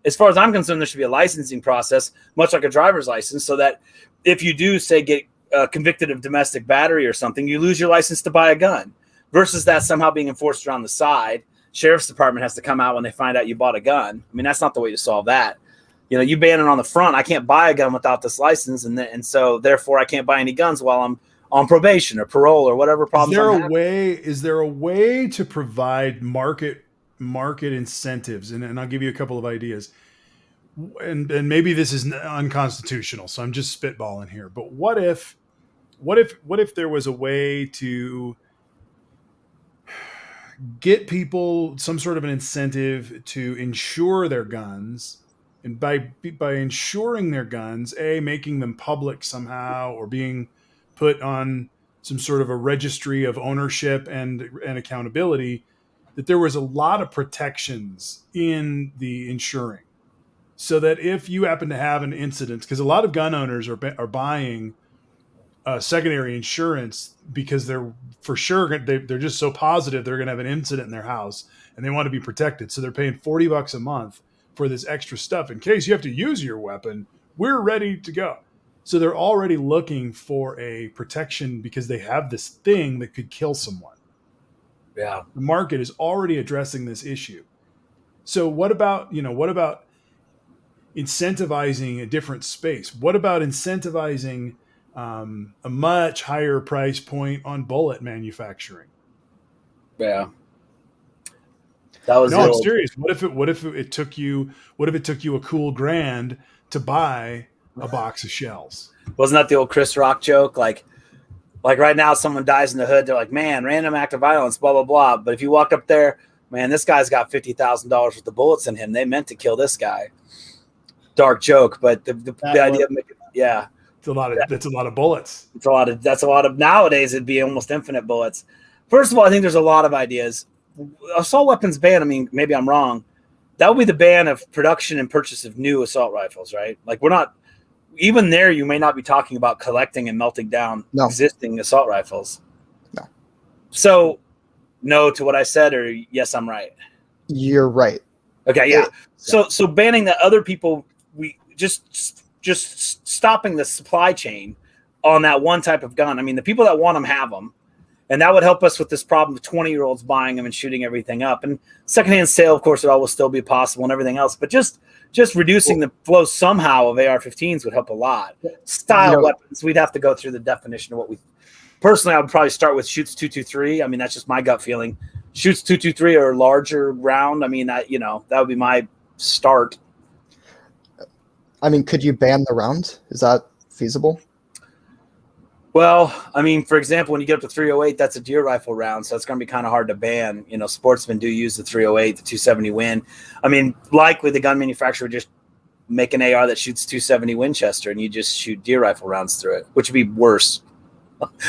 As far as I'm concerned, there should be a licensing process, much like a driver's license, so that if you do, say, get convicted of domestic battery or something, you lose your license to buy a gun, versus that somehow being enforced around the side. Sheriff's department has to come out when they find out you bought a gun. I mean, that's not the way to solve that. You ban it on the front. I can't buy a gun without this license, and so therefore I can't buy any guns while I'm on probation or parole or whatever problems. Is there a way to provide market incentives? And I'll give you a couple of ideas. And maybe this is unconstitutional, so I'm just spitballing here. But what if there was a way to get people some sort of an incentive to insure their guns, and by insuring their guns, making them public somehow, or being put on some sort of a registry of ownership and accountability, that there was a lot of protections in the insuring, so that if you happen to have an incident, because a lot of gun owners are buying secondary insurance because they're just so positive they're going to have an incident in their house and they want to be protected. So they're paying $40 a month for this extra stuff in case you have to use your weapon. We're ready to go. So they're already looking for a protection because they have this thing that could kill someone. Yeah. The market is already addressing this issue. So what about incentivizing a different space? What about incentivizing a much higher price point on bullet manufacturing? Yeah. That was I'm serious. What if it took you a cool grand to buy a box of shells? Wasn't that the old Chris Rock joke? Like right now, someone dies in the hood. They're like, man, random act of violence, blah, blah, blah. But if you walk up there, man, this guy's got $50,000 worth of bullets in him. They meant to kill this guy. Dark joke, but the idea of making, yeah. That's a lot of bullets. That's a lot of nowadays. It'd be almost infinite bullets. First of all, I think there's a lot of ideas. Assault weapons ban. I mean, maybe I'm wrong. That would be the ban of production and purchase of new assault rifles, right? Like, we're not even there. You may not be talking about collecting and melting down existing assault rifles. No. So, no to what I said, or yes, I'm right. You're right. Okay, yeah. So banning the other people, we just stopping the supply chain on that one type of gun. I mean, the people that want them have them, And that would help us with this problem of 20-year-olds buying them and shooting everything up. And secondhand sale, of course, would always still be possible and everything else. But just reducing the flow somehow of AR-15s would help a lot. Style weapons, we'd have to go through the definition of what we – personally, I would probably start with shoots 223. I mean, that's just my gut feeling. Shoots 223 or larger round. I mean, that would be my start. I mean, could you ban the round? Is that feasible? Well, I mean, for example, when you get up to 308, that's a deer rifle round, so it's going to be kind of hard to ban. Sportsmen do use the 308, the 270 Win. I mean, likely the gun manufacturer would just make an AR that shoots 270 Winchester, and you just shoot deer rifle rounds through it, which would be worse,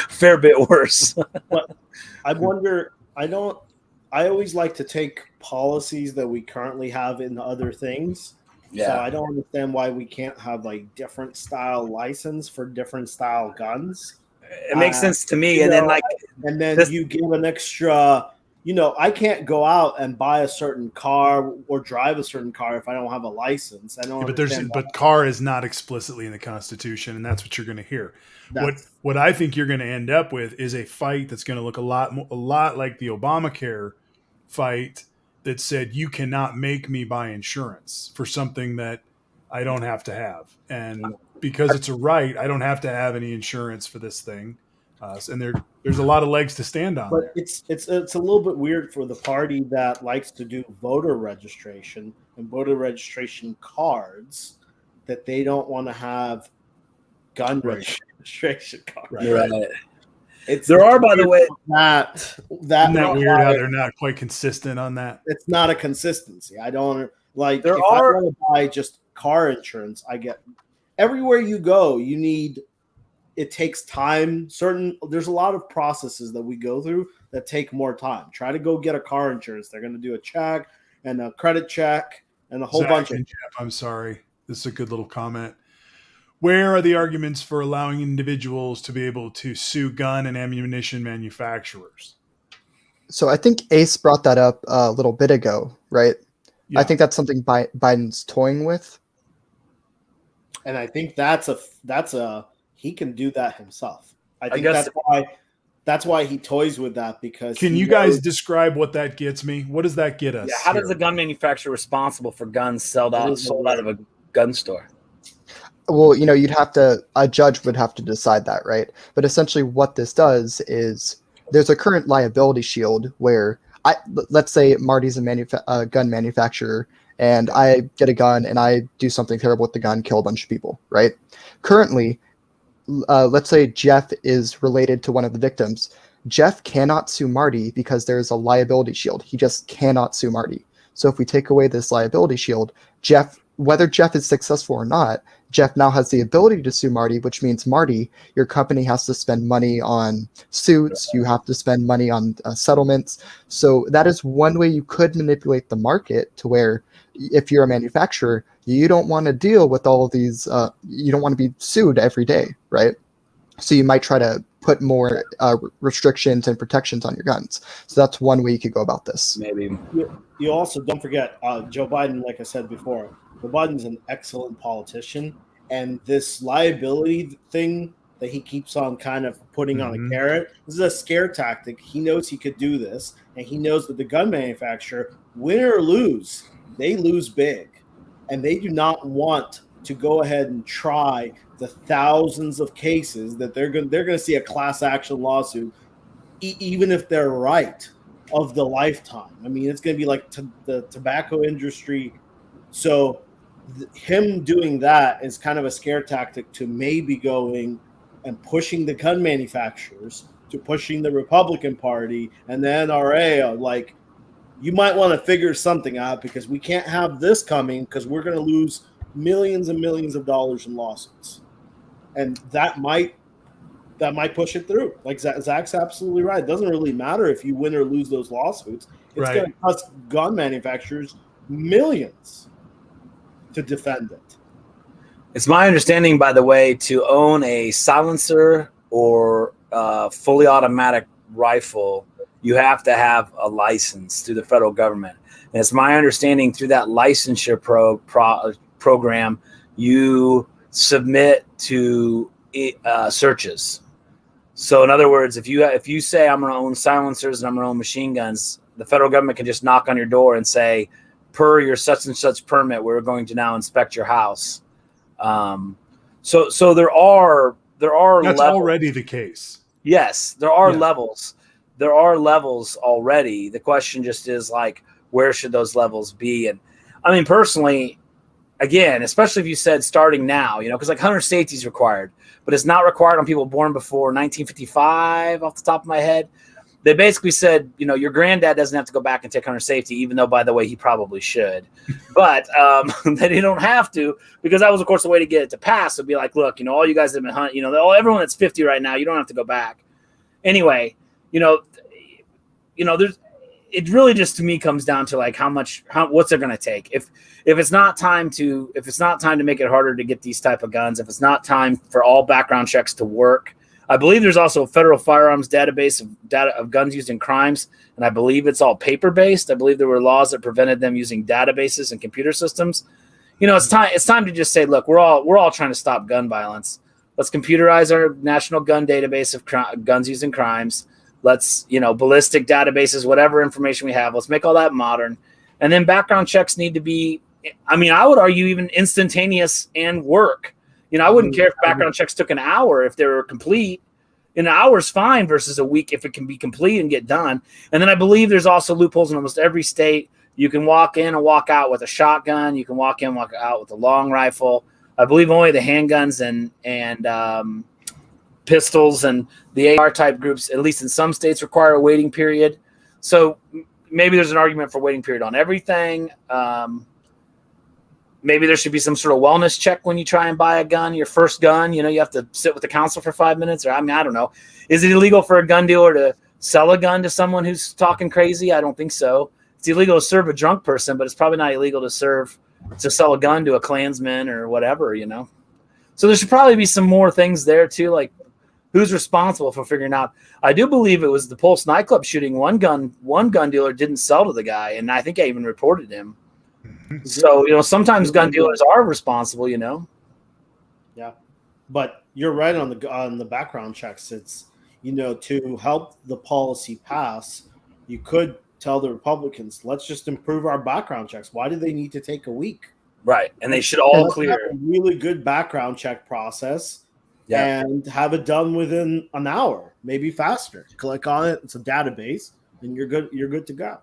fair bit worse. But I wonder. I always like to take policies that we currently have in other things. Yeah. So I don't understand why we can't have like different style license for different style guns. It makes sense to me. And then you give an extra, I can't go out and buy a certain car or drive a certain car if I don't have a license. I don't. Yeah, but car is not explicitly in the Constitution, and that's what you're going to hear. What I think you're going to end up with is a fight that's going to look a lot like the Obamacare fight that said you cannot make me buy insurance for something that I don't have to have. And because it's a right, I don't have to have any insurance for this thing. And there's a lot of legs to stand on. But it's a little bit weird for the party that likes to do voter registration and voter registration cards that they don't want to have gun registration cards. Right. There are, by the way, that isn't that weird how they're not quite consistent on that? It's not a consistency. I don't like. I want to buy just car insurance, I get everywhere you go. It takes time. There's a lot of processes that we go through that take more time. Try to go get a car insurance. They're going to do a check and a credit check and a whole bunch of. Jeff, I'm sorry. This is a good little comment. Where are the arguments for allowing individuals to be able to sue gun and ammunition manufacturers? So I think Ace brought that up a little bit ago, right? Yeah. I think that's something Biden's toying with. And I think that's he can do that himself. I think that's why he toys with that, because can you guys describe what that gets me? What does that get us? Yeah, how does the gun manufacturer responsible for guns sold out of a gun store? Well, a judge would have to decide that, right? But essentially what this does is there's a current liability shield where let's say Marty's a gun manufacturer and I get a gun and I do something terrible with the gun, kill a bunch of people, right? Currently, let's say Jeff is related to one of the victims. Jeff cannot sue Marty because there's a liability shield. He just cannot sue Marty. So if we take away this liability shield, whether Jeff is successful or not, Jeff now has the ability to sue Marty, which means Marty, your company has to spend money on suits. You have to spend money on settlements. So that is one way you could manipulate the market to where if you're a manufacturer, you don't want to deal with all of these. You don't want to be sued every day, right? So you might try to put more restrictions and protections on your guns. So that's one way you could go about this. Maybe. You also don't forget Joe Biden, like I said before. Joe Biden's an excellent politician, and this liability thing that he keeps on kind of putting on a carrot, this is a scare tactic. He knows he could do this, and he knows that the gun manufacturer, win or lose, they lose big, and they do not want to go ahead and try the thousands of cases that they're going to see a class action lawsuit, even if they're right, of the lifetime. I mean, it's going to be like the tobacco industry. So him doing that is kind of a scare tactic to maybe going and pushing the gun manufacturers, to pushing the Republican Party and the NRA. Like, you might want to figure something out, because we can't have this coming, because we're going to lose millions and millions of dollars in lawsuits. And that might push it through. Like Zach's absolutely right. It doesn't really matter if you win or lose those lawsuits. It's going to cost gun manufacturers millions to defend it. It's my understanding, by the way, to own a silencer or fully automatic rifle, you have to have a license through the federal government. And it's my understanding through that licensure program, you submit to searches. So in other words, if you say I'm going to own silencers and I'm going to own machine guns, the federal government can just knock on your door and say, per your such and such permit, we're going to now inspect your house. So there are That's levels. already the case. Yes, there are Yeah. levels. There are levels already. The question just is like, where should those levels be? And I mean, personally, again, especially if you said starting now, because like hunter safety is required, but it's not required on people born before 1955 off the top of my head. They basically said, your granddad doesn't have to go back and take hunter safety, even though, by the way, he probably should. But that he don't have to, because that was, of course, the way to get it to pass. Would be like, look, all you guys that have been hunting, everyone that's 50 right now, you don't have to go back. Anyway, there's, it really just to me comes down to like what's it going to take if it's not time to make it harder to get these type of guns, if it's not time for all background checks to work. I believe there's also a federal firearms database of data of guns used in crimes, and I believe it's all paper based. I believe there were laws that prevented them using databases and computer systems. It's time to just say, look, we're all trying to stop gun violence. Let's computerize our national gun database of guns used in crimes. Let's, ballistic databases, whatever information we have, let's make all that modern. And then background checks need to be, I would argue even instantaneous and work. I wouldn't care if background checks took an hour if they were complete. An hour's fine versus a week if it can be complete and get done. And then I believe there's also loopholes in almost every state. You can walk in and walk out with a shotgun. You can walk in and walk out with a long rifle. I believe only the handguns and pistols and the AR type groups, at least in some states, require a waiting period. So maybe there's an argument for waiting period on everything. Maybe there should be some sort of wellness check when you try and buy a gun, your first gun. You have to sit with the counsel for 5 minutes. Or I don't know. Is it illegal for a gun dealer to sell a gun to someone who's talking crazy? I don't think so. It's illegal to serve a drunk person, but it's probably not illegal to sell a gun to a Klansman or whatever, So there should probably be some more things there too, like who's responsible for figuring out. I do believe it was the Pulse nightclub shooting. One gun dealer didn't sell to the guy, and I think I even reported him. So, sometimes gun dealers are responsible, Yeah, but you're right on the background checks. It's, to help the policy pass, you could tell the Republicans, let's just improve our background checks. Why do they need to take a week? Right, and they should all Let's clear. have a really good background check process. Yeah. And have it done within an hour, maybe faster. Click on it; it's a database, and you're good. You're good to go.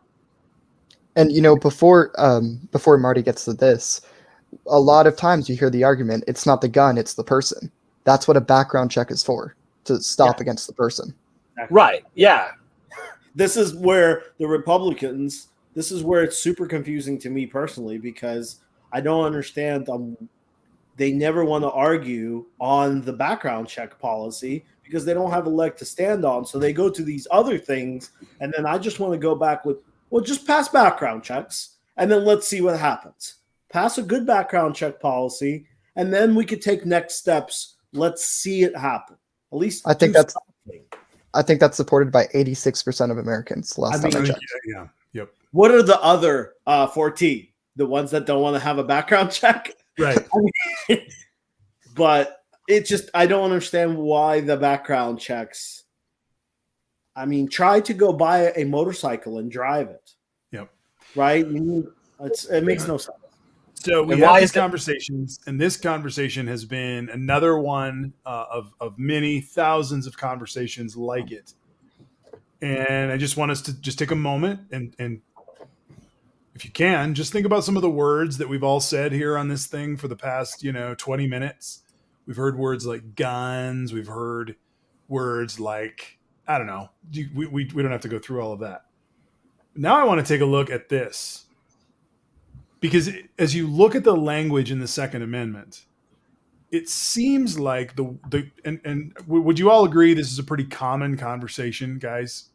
And before Marty gets to this, a lot of times you hear the argument, it's not the gun, it's the person. That's what a background check is for, to stop against the person. Right. Yeah. This is where the Republicans. This is where it's super confusing to me personally, because I don't understand. They never want to argue on the background check policy because they don't have a leg to stand on. So they go to these other things, and then I just want to go back with, well, just pass background checks, and then let's see what happens. Pass a good background check policy, and then we could take next steps. Let's see it happen. At least I think that's supported by 86% of Americans. Last time I checked. Yeah. Yep. What are the other 14? The ones that don't want to have a background check? Right. But it just, I don't understand why the background checks. Try to go buy a motorcycle and drive it. Yep. Right? It makes no sense. So we have these conversations, and this conversation has been another one of many thousands of conversations like it. And I just want us to just take a moment and if you can, just think about some of the words that we've all said here on this thing for the past, 20 minutes. We've heard words like guns. We've heard words like, I don't know. We don't have to go through all of that. Now I want to take a look at this. Because as you look at the language in the Second Amendment, it seems like and would you all agree this is a pretty common conversation, guys?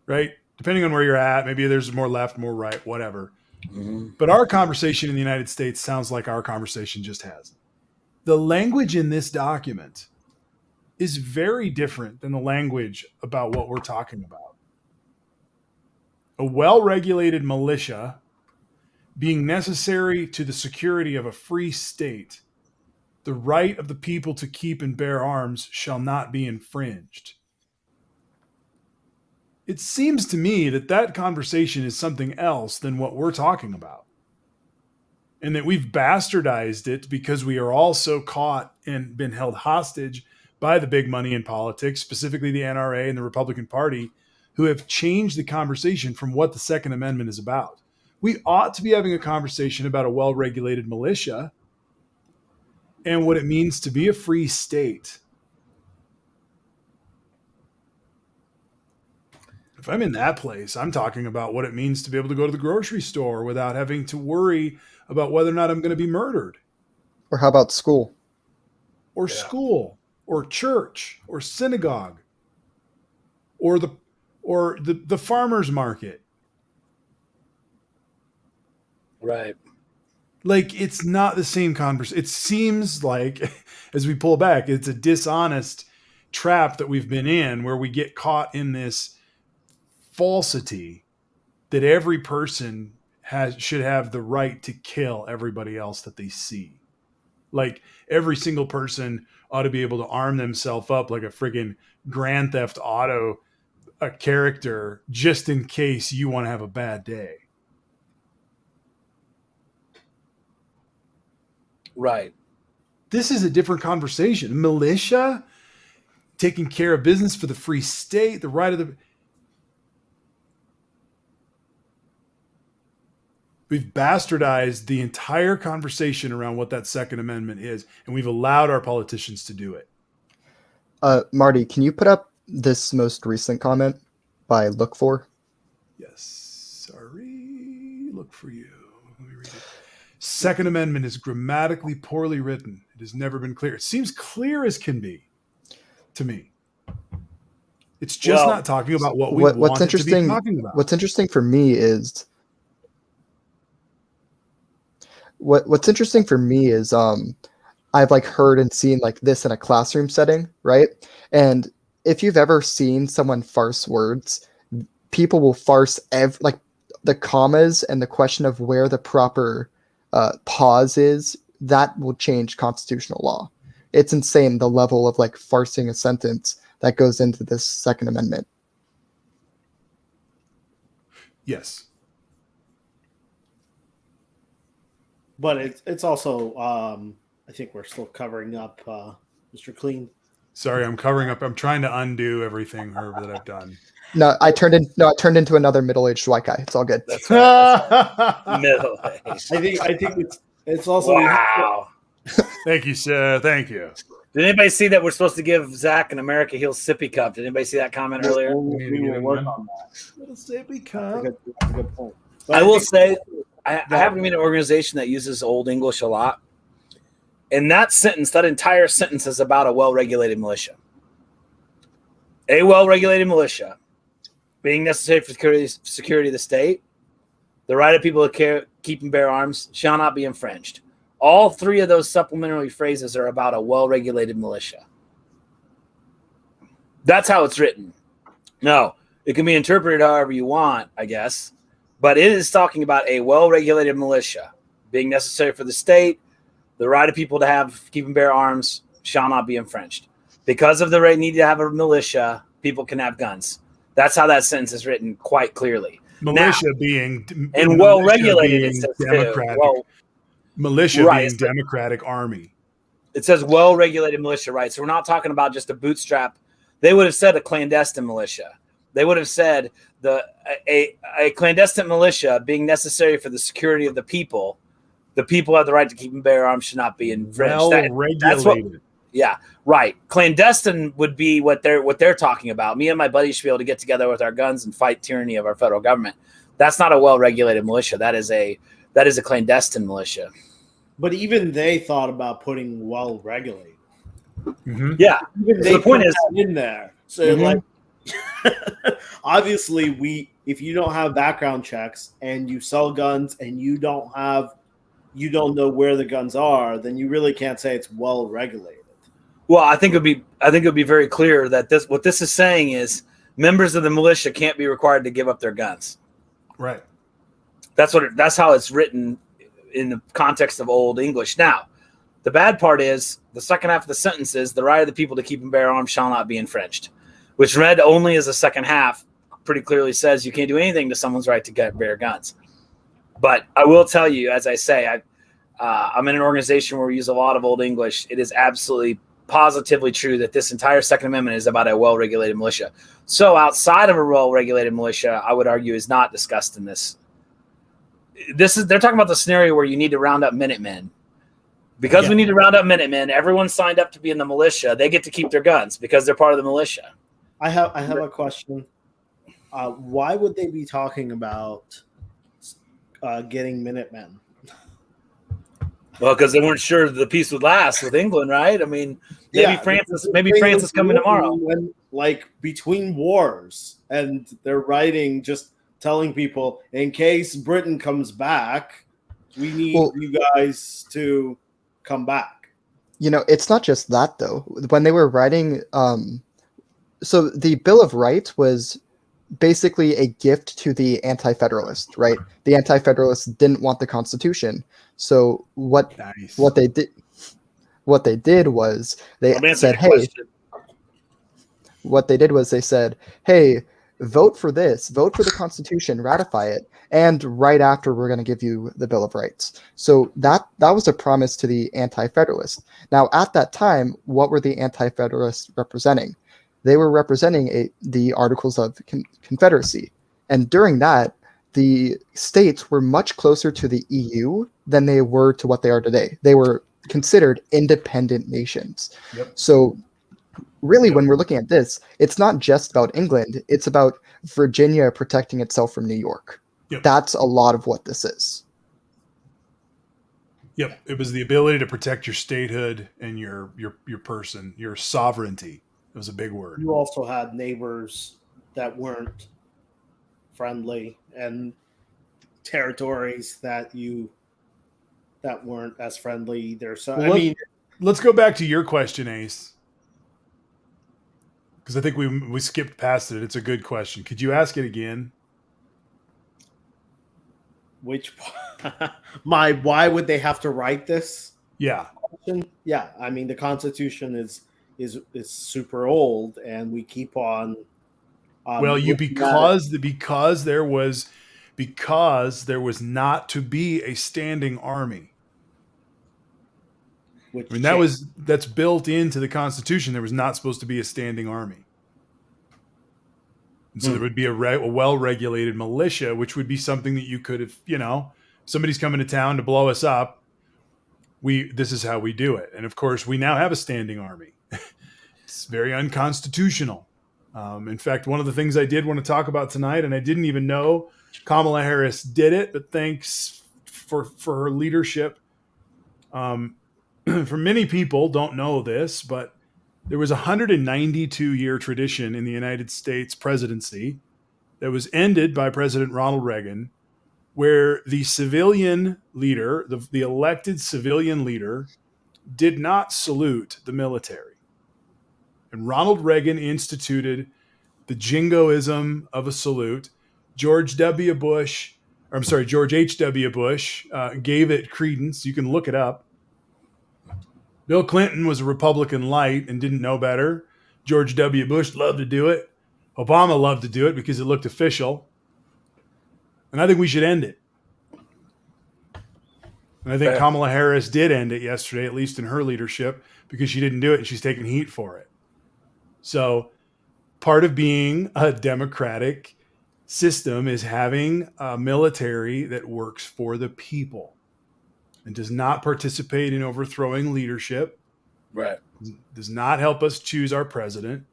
Right? Depending on where you're at, maybe there's more left, more right, whatever. Mm-hmm. But our conversation in the United States sounds like our conversation just has. The language in this document is very different than the language about what we're talking about. A well-regulated militia being necessary to the security of a free state, the right of the people to keep and bear arms shall not be infringed. It seems to me that that conversation is something else than what we're talking about. And that we've bastardized it because we are all so caught and been held hostage by the big money in politics, specifically the NRA and the Republican Party, who have changed the conversation from what the Second Amendment is about. We ought to be having a conversation about a well-regulated militia and what it means to be a free state. If I'm in that place, I'm talking about what it means to be able to go to the grocery store without having to worry about whether or not I'm going to be murdered. Or how about school? Or school, or church, or synagogue, or the farmer's market. Right. Like, it's not the same conversation. It seems like, as we pull back, it's a dishonest trap that we've been in, where we get caught in this falsity that every person should have the right to kill everybody else that they see. Like, every single person ought to be able to arm themselves up like a friggin' Grand Theft Auto a character just in case you want to have a bad day. Right. This is a different conversation. Militia, taking care of business for the free state, the right of the... We've bastardized the entire conversation around what that Second Amendment is, and we've allowed our politicians to do it. Marty, can you put up this most recent comment by Look For? Yes. Sorry. Look for you. Let me read it. Second Amendment is grammatically poorly written. It has never been clear. It seems clear as can be to me. It's just not talking about what we want it to be talking about. What's interesting for me is I've like heard and seen like this in a classroom setting, right? And if you've ever seen someone farce words, people will farce like the commas and the question of where the proper pause is. That will change constitutional law. It's insane the level of like farsing a sentence that goes into this Second Amendment. Yes. But it's also I think we're still covering up Mr. Clean. Sorry, I'm covering up. I'm trying to undo everything, Herb, that I've done. No, I turned into another middle-aged white guy. It's all good. That's right. Middle-aged. I think it's also Wow. Thank you, sir. Thank you. Did anybody see that we're supposed to give Zach an America Heal sippy cup? Did anybody see that comment earlier? We will work on that. Little sippy cup. That's a good point. But I will say, I happen to be in an organization that uses Old English a lot. And that sentence, that entire sentence is about a well-regulated militia. A well-regulated militia being necessary for security of the state, the right of people to keep and bear arms shall not be infringed. All three of those supplementary phrases are about a well-regulated militia. That's how it's written. No, it can be interpreted however you want, I guess. But it is talking about a well-regulated militia being necessary for the state. The right of people to keep and bear arms shall not be infringed. Because of the need to have a militia, people can have guns. That's how that sentence is written quite clearly. Militia now, being and well-regulated, it says democratic. Militia being democratic army. It says well-regulated militia, right? So we're not talking about just a bootstrap. They would have said a clandestine militia. They would have said a clandestine militia being necessary for the security of the people. The people have the right to keep and bear arms should not be infringed. Well-regulated. Yeah, right. Clandestine would be what they're talking about. Me and my buddies should be able to get together with our guns and fight tyranny of our federal government. That's not a well-regulated militia. That is a clandestine militia. But even they thought about putting well-regulated. Mm-hmm. Yeah. Even so the point is in there. So like, obviously, if you don't have background checks and you sell guns and you don't know where the guns are, then you really can't say it's well-regulated. Well, I think it would be very clear that what this is saying is members of the militia can't be required to give up their guns. Right. That's how it's written in the context of Old English. Now, The bad part is the second half of the sentence is the right of the people to keep and bear arms shall not be infringed, which read only as the second half pretty clearly says you can't do anything to someone's right to bear guns. But I will tell you, as I say, I'm in an organization where we use a lot of Old English. It is absolutely positively true that this entire Second Amendment is about a well-regulated militia. So outside of a well-regulated militia, I would argue is not discussed in this. They're talking about the scenario where you need to round up Minutemen. Because we need to round up Minutemen, everyone signed up to be in the militia. They get to keep their guns because they're part of the militia. I have a question. Why would they be talking about getting Minutemen? Well, because they weren't sure the peace would last with England, right? I mean, maybe France is coming tomorrow. When, like, between wars, and they're writing, just telling people, in case Britain comes back, we need you guys to come back. You know, it's not just that, though. When they were writing, so the Bill of Rights was basically a gift to the anti-federalist, right? The anti-federalists didn't want the Constitution. So what they did was they said, hey, vote for this, vote for the Constitution, ratify it, and right after we're going to give you the Bill of Rights. So that was a promise to the anti-federalists. Now, at that time, what were the anti-federalists representing? They were representing the Articles of Confederacy. And during that, the states were much closer to the EU than they were to what they are today. They were considered independent nations. Yep. So really, when we're looking at this, it's not just about England. It's about Virginia protecting itself from New York. Yep. That's a lot of what this is. Yep. It was the ability to protect your statehood and your person, your sovereignty. It was a big word. You also had neighbors that weren't friendly and territories that weren't as friendly either. So well, let's go back to your question, Ace, because I think we skipped past it. It's a good question. Could you ask it again? Why would they have to write this? Yeah. Yeah, I mean, the Constitution is super old, and we keep on. Because there was not to be a standing army. That's built into the Constitution. There was not supposed to be a standing army. And so there would be a well-regulated militia, which would be something that you could have, somebody's coming to town to blow us up. This is how we do it. And of course, we now have a standing army. It's very unconstitutional. In fact, one of the things I did want to talk about tonight, and I didn't even know Kamala Harris did it, but thanks for her leadership. For many people don't know this, but there was a 192-year tradition in the United States presidency that was ended by President Ronald Reagan, where the civilian leader, the elected civilian leader, did not salute the military. And Ronald Reagan instituted the jingoism of a salute. George H.W. Bush gave it credence. You can look it up. Bill Clinton was a Republican light and didn't know better. George W. Bush loved to do it. Obama loved to do it because it looked official. And I think we should end it. And I think Kamala Harris did end it yesterday, at least in her leadership, because she didn't do it and she's taking heat for it. So part of being a democratic system is having a military that works for the people and does not participate in overthrowing leadership. Right. Does not help us choose our president.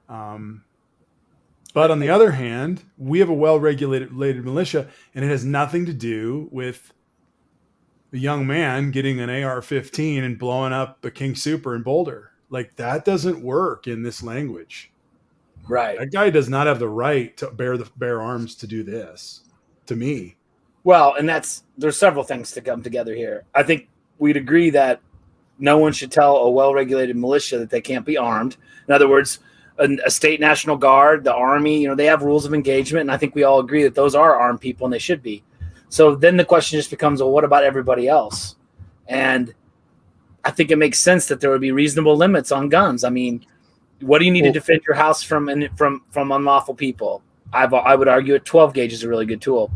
But on the other hand, we have a well-regulated militia, and it has nothing to do with a young man getting an AR-15 and blowing up a King Super in Boulder. Like, that doesn't work in this language. Right. That guy does not have the right to bear arms to do this, to me. Well, and there's several things to come together here. I think we'd agree that no one should tell a well-regulated militia that they can't be armed. In other words, a state National Guard, the Army, they have rules of engagement, and I think we all agree that those are armed people, and they should be. So then the question just becomes, well, what about everybody else? And I think it makes sense that there would be reasonable limits on guns. I mean, what do you need to defend your house from unlawful people? I would argue a 12 gauge is a really good tool.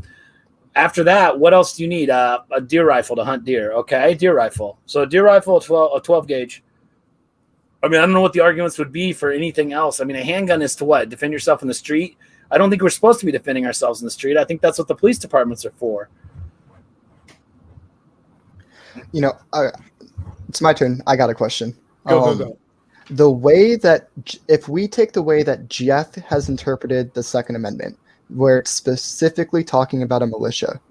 After that, what else do you need? A deer rifle to hunt deer. Okay, deer rifle. So a deer rifle, a 12 gauge. I mean, I don't know what the arguments would be for anything else. I mean, a handgun is to what? Defend yourself in the street? I don't think we're supposed to be defending ourselves in the street. I think that's what the police departments are for. You know, it's my turn. I got a question. Go. The way that, if we take the way that Jeff has interpreted the Second Amendment, where it's specifically talking about a militia,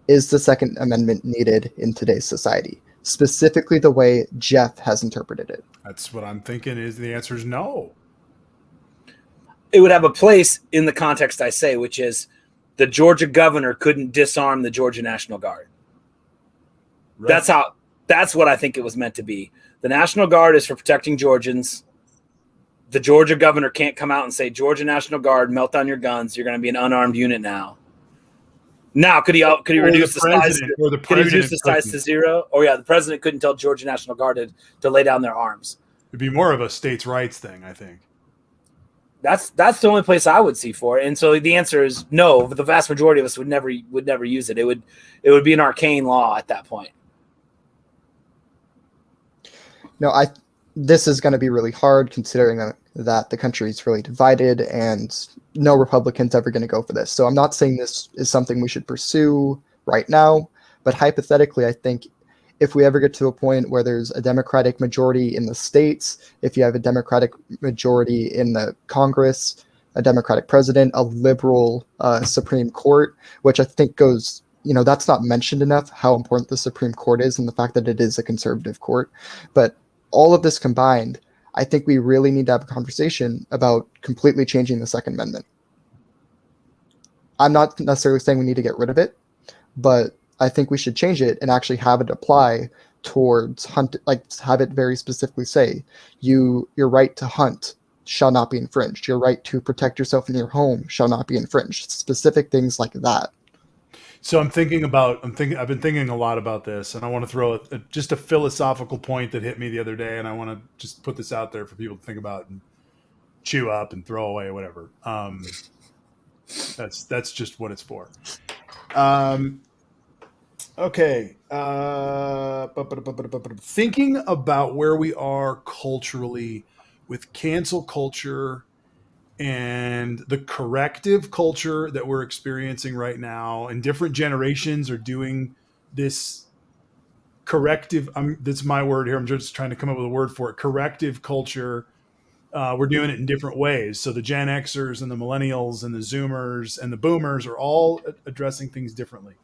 is the Second Amendment needed in today's society? Specifically the way Jeff has interpreted it. That's what I'm thinking. Is the answer is no. It would have a place in the context I say, which is the Georgia governor couldn't disarm the Georgia National Guard. Right. That's what I think it was meant to be. The National Guard is for protecting Georgians. The Georgia governor can't come out and say, Georgia National Guard, melt down your guns. You're going to be an unarmed unit now. Now, could he reduce the size? Could he reduce the size to zero? Oh yeah, the president couldn't tell Georgia National Guard to lay down their arms. It'd be more of a states' rights thing, I think. That's the only place I would see for it. And so the answer is no. The vast majority of us would never use it. It would be an arcane law at that point. No, this is going to be really hard considering that the country is really divided and no Republican's ever going to go for this. So I'm not saying this is something we should pursue right now, but hypothetically, I think if we ever get to a point where there's a Democratic majority in the states, if you have a Democratic majority in the Congress, a Democratic president, a liberal Supreme Court, which I think goes, that's not mentioned enough, how important the Supreme Court is and the fact that it is a conservative court. But all of this combined, I think we really need to have a conversation about completely changing the Second Amendment. I'm not necessarily saying we need to get rid of it, but I think we should change it and actually have it apply towards hunt, like have it very specifically say, your right to hunt shall not be infringed. Your right to protect yourself in your home shall not be infringed. Specific things like that. So I've been thinking a lot about this, and I want to throw just a philosophical point that hit me the other day, and I want to just put this out there for people to think about and chew up and throw away, whatever. That's just what it's for. Okay. Thinking about where we are culturally with cancel culture and the corrective culture that we're experiencing right now, and different generations are doing this corrective. That's my word here. I'm just trying to come up with a word for it. Corrective culture. We're doing it in different ways. So the Gen Xers and the millennials and the Zoomers and the boomers are all addressing things differently.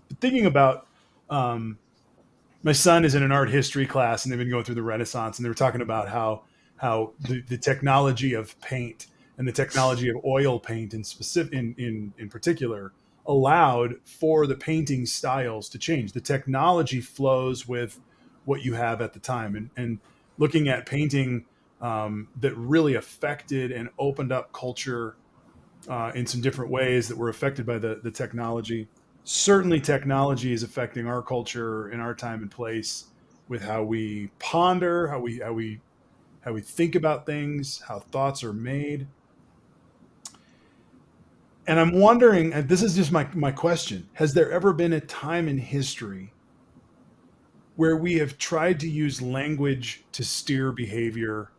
But thinking about, my son is in an art history class and they've been going through the Renaissance, and they were talking about how the technology of paint and the technology of oil paint in particular allowed for the painting styles to change. The technology flows with what you have at the time, and looking at painting that really affected and opened up culture in some different ways that were affected by the technology. Certainly technology is affecting our culture in our time and place with how we ponder, how we think about things, how thoughts are made. And I'm wondering, and this is just my question, has there ever been a time in history where we have tried to use language to steer behavior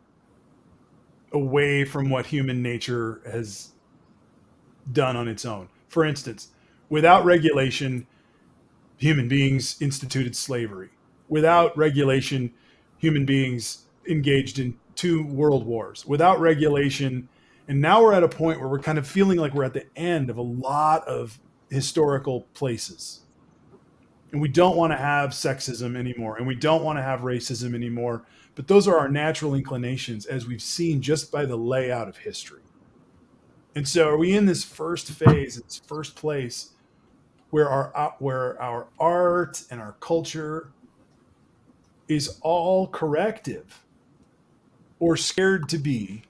away from what human nature has done on its own? For instance, without regulation, human beings instituted slavery. Without regulation, human beings engaged in 2 world wars. Without regulation, and now we're at a point where we're kind of feeling like we're at the end of a lot of historical places. And we don't want to have sexism anymore, and we don't want to have racism anymore. But those are our natural inclinations, as we've seen just by the layout of history. And so are we in this first phase, this first place, where our art and our culture is all corrective or scared to be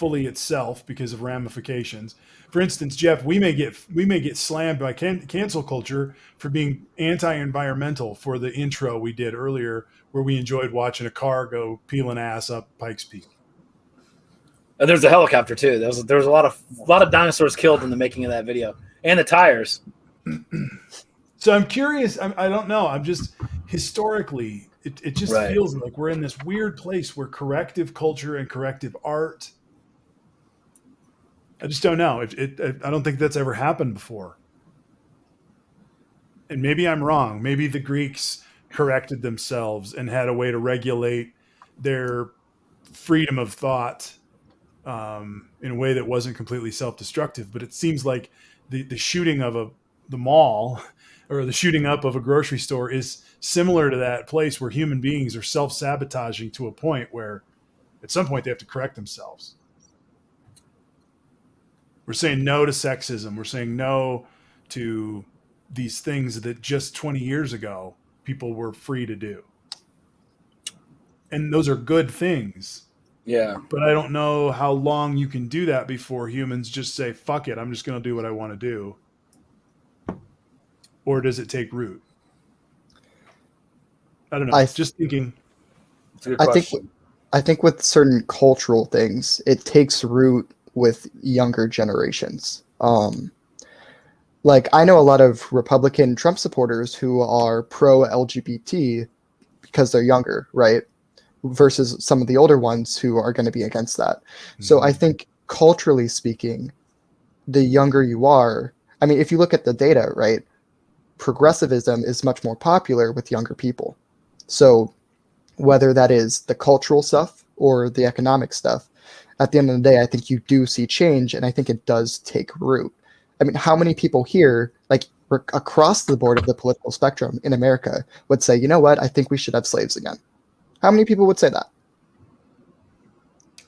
fully itself because of ramifications. For instance, Jeff, we may get slammed by cancel culture for being anti-environmental for the intro we did earlier, where we enjoyed watching a car go peeling ass up Pikes Peak. And there's a helicopter too. There was a lot of dinosaurs killed in the making of that video, and the tires. So I'm curious. I don't know. I'm just historically, it just feels like we're in this weird place where corrective culture and corrective art. I just don't know. I don't think that's ever happened before. And maybe I'm wrong. Maybe the Greeks corrected themselves and had a way to regulate their freedom of thought in a way that wasn't completely self-destructive. But it seems like the shooting of the mall or the shooting up of a grocery store is similar to that place where human beings are self-sabotaging to a point where at some point they have to correct themselves. We're saying no to sexism. We're saying no to these things that just 20 years ago people were free to do. And those are good things. Yeah. But I don't know how long you can do that before humans just say, fuck it, I'm just going to do what I want to do. Or does it take root? I don't know. Just thinking. I think with certain cultural things, it takes root with younger generations. Like I know a lot of Republican Trump supporters who are pro LGBT because they're younger, right? Versus some of the older ones who are going to be against that. Mm-hmm. So I think culturally speaking, the younger you are, I mean, if you look at the data, right, progressivism is much more popular with younger people. So whether that is the cultural stuff or the economic stuff, at the end of the day, I think you do see change, and I think it does take root. I mean, how many people here, like across the board of the political spectrum in America, would say, you know what, I think we should have slaves again? How many people would say that?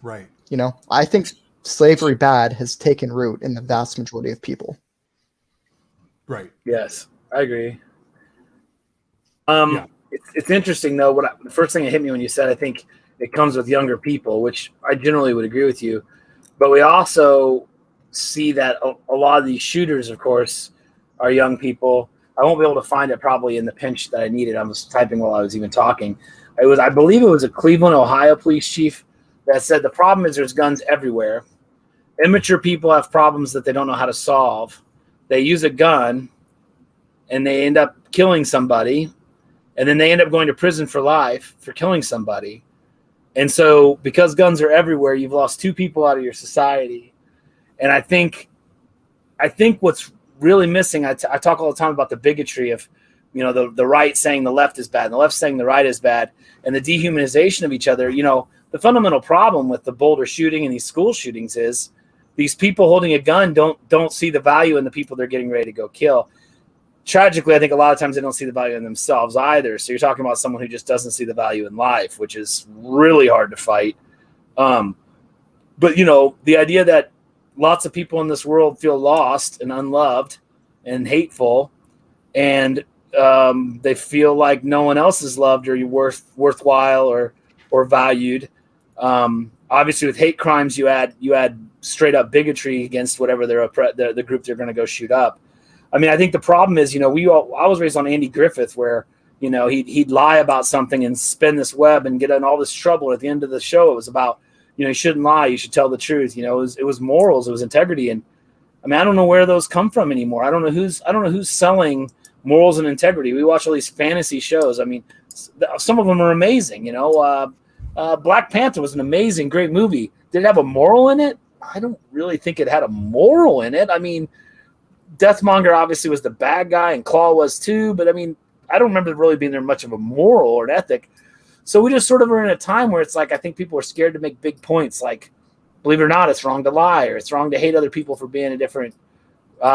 Right. You know, I think slavery bad has taken root in the vast majority of people. Right. Yes, I agree. It's interesting though. The first thing that hit me when you said, I think it comes with younger people, which I generally would agree with you. But we also see that a lot of these shooters, of course, are young people. I won't be able to find it probably in the pinch that I needed. I was typing while I was even talking. I believe it was a Cleveland, Ohio police chief that said the problem is there's guns everywhere. Immature people have problems that they don't know how to solve. They use a gun and they end up killing somebody, and then they end up going to prison for life for killing somebody. And so because guns are everywhere, you've lost two people out of your society. And I think what's really missing, I talk all the time about the bigotry of, you know, the right saying the left is bad and the left saying the right is bad, and the dehumanization of each other. You know, the fundamental problem with the Boulder shooting and these school shootings is these people holding a gun don't see the value in the people they're getting ready to go kill. Tragically, I think a lot of times they don't see the value in themselves either. So you're talking about someone who just doesn't see the value in life, which is really hard to fight. But, you know, the idea that lots of people in this world feel lost and unloved and hateful, and they feel like no one else is loved or worthwhile or valued. Obviously, with hate crimes, you add straight up bigotry against whatever the group they're going to go shoot up. I mean, I think the problem is, you know, I was raised on Andy Griffith, where, you know, he'd lie about something and spin this web and get in all this trouble. At the end of the show, it was about, you know, you shouldn't lie, you should tell the truth. You know, it was morals, it was integrity, and I mean, I don't know where those come from anymore. I don't know who's selling morals and integrity. We watch all these fantasy shows. I mean, some of them are amazing. You know, Black Panther was an amazing, great movie. Did it have a moral in it? I don't really think it had a moral in it. I mean, Deathmonger obviously was the bad guy, and Claw was too. But I mean, I don't remember really being there much of a moral or an ethic. So we just sort of are in a time where it's like, I think people are scared to make big points. Like, believe it or not, it's wrong to lie, or it's wrong to hate other people for being a different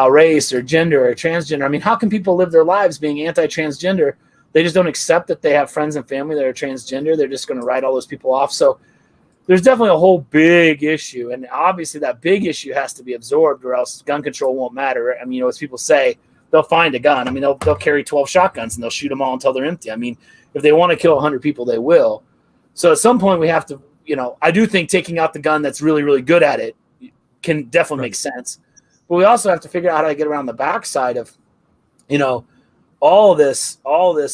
race or gender or transgender. I mean, how can people live their lives being anti-transgender? They just don't accept that they have friends and family that are transgender. They're just going to write all those people off. So there's definitely a whole big issue. And obviously that big issue has to be absorbed, or else gun control won't matter. I mean, you know, as people say, they'll find a gun. I mean, they'll carry 12 shotguns and they'll shoot them all until they're empty. I mean, if they want to kill 100 people, they will. So at some point we have to, I do think taking out the gun that's really, really good at it can definitely make sense. But we also have to figure out how to get around the backside of, all this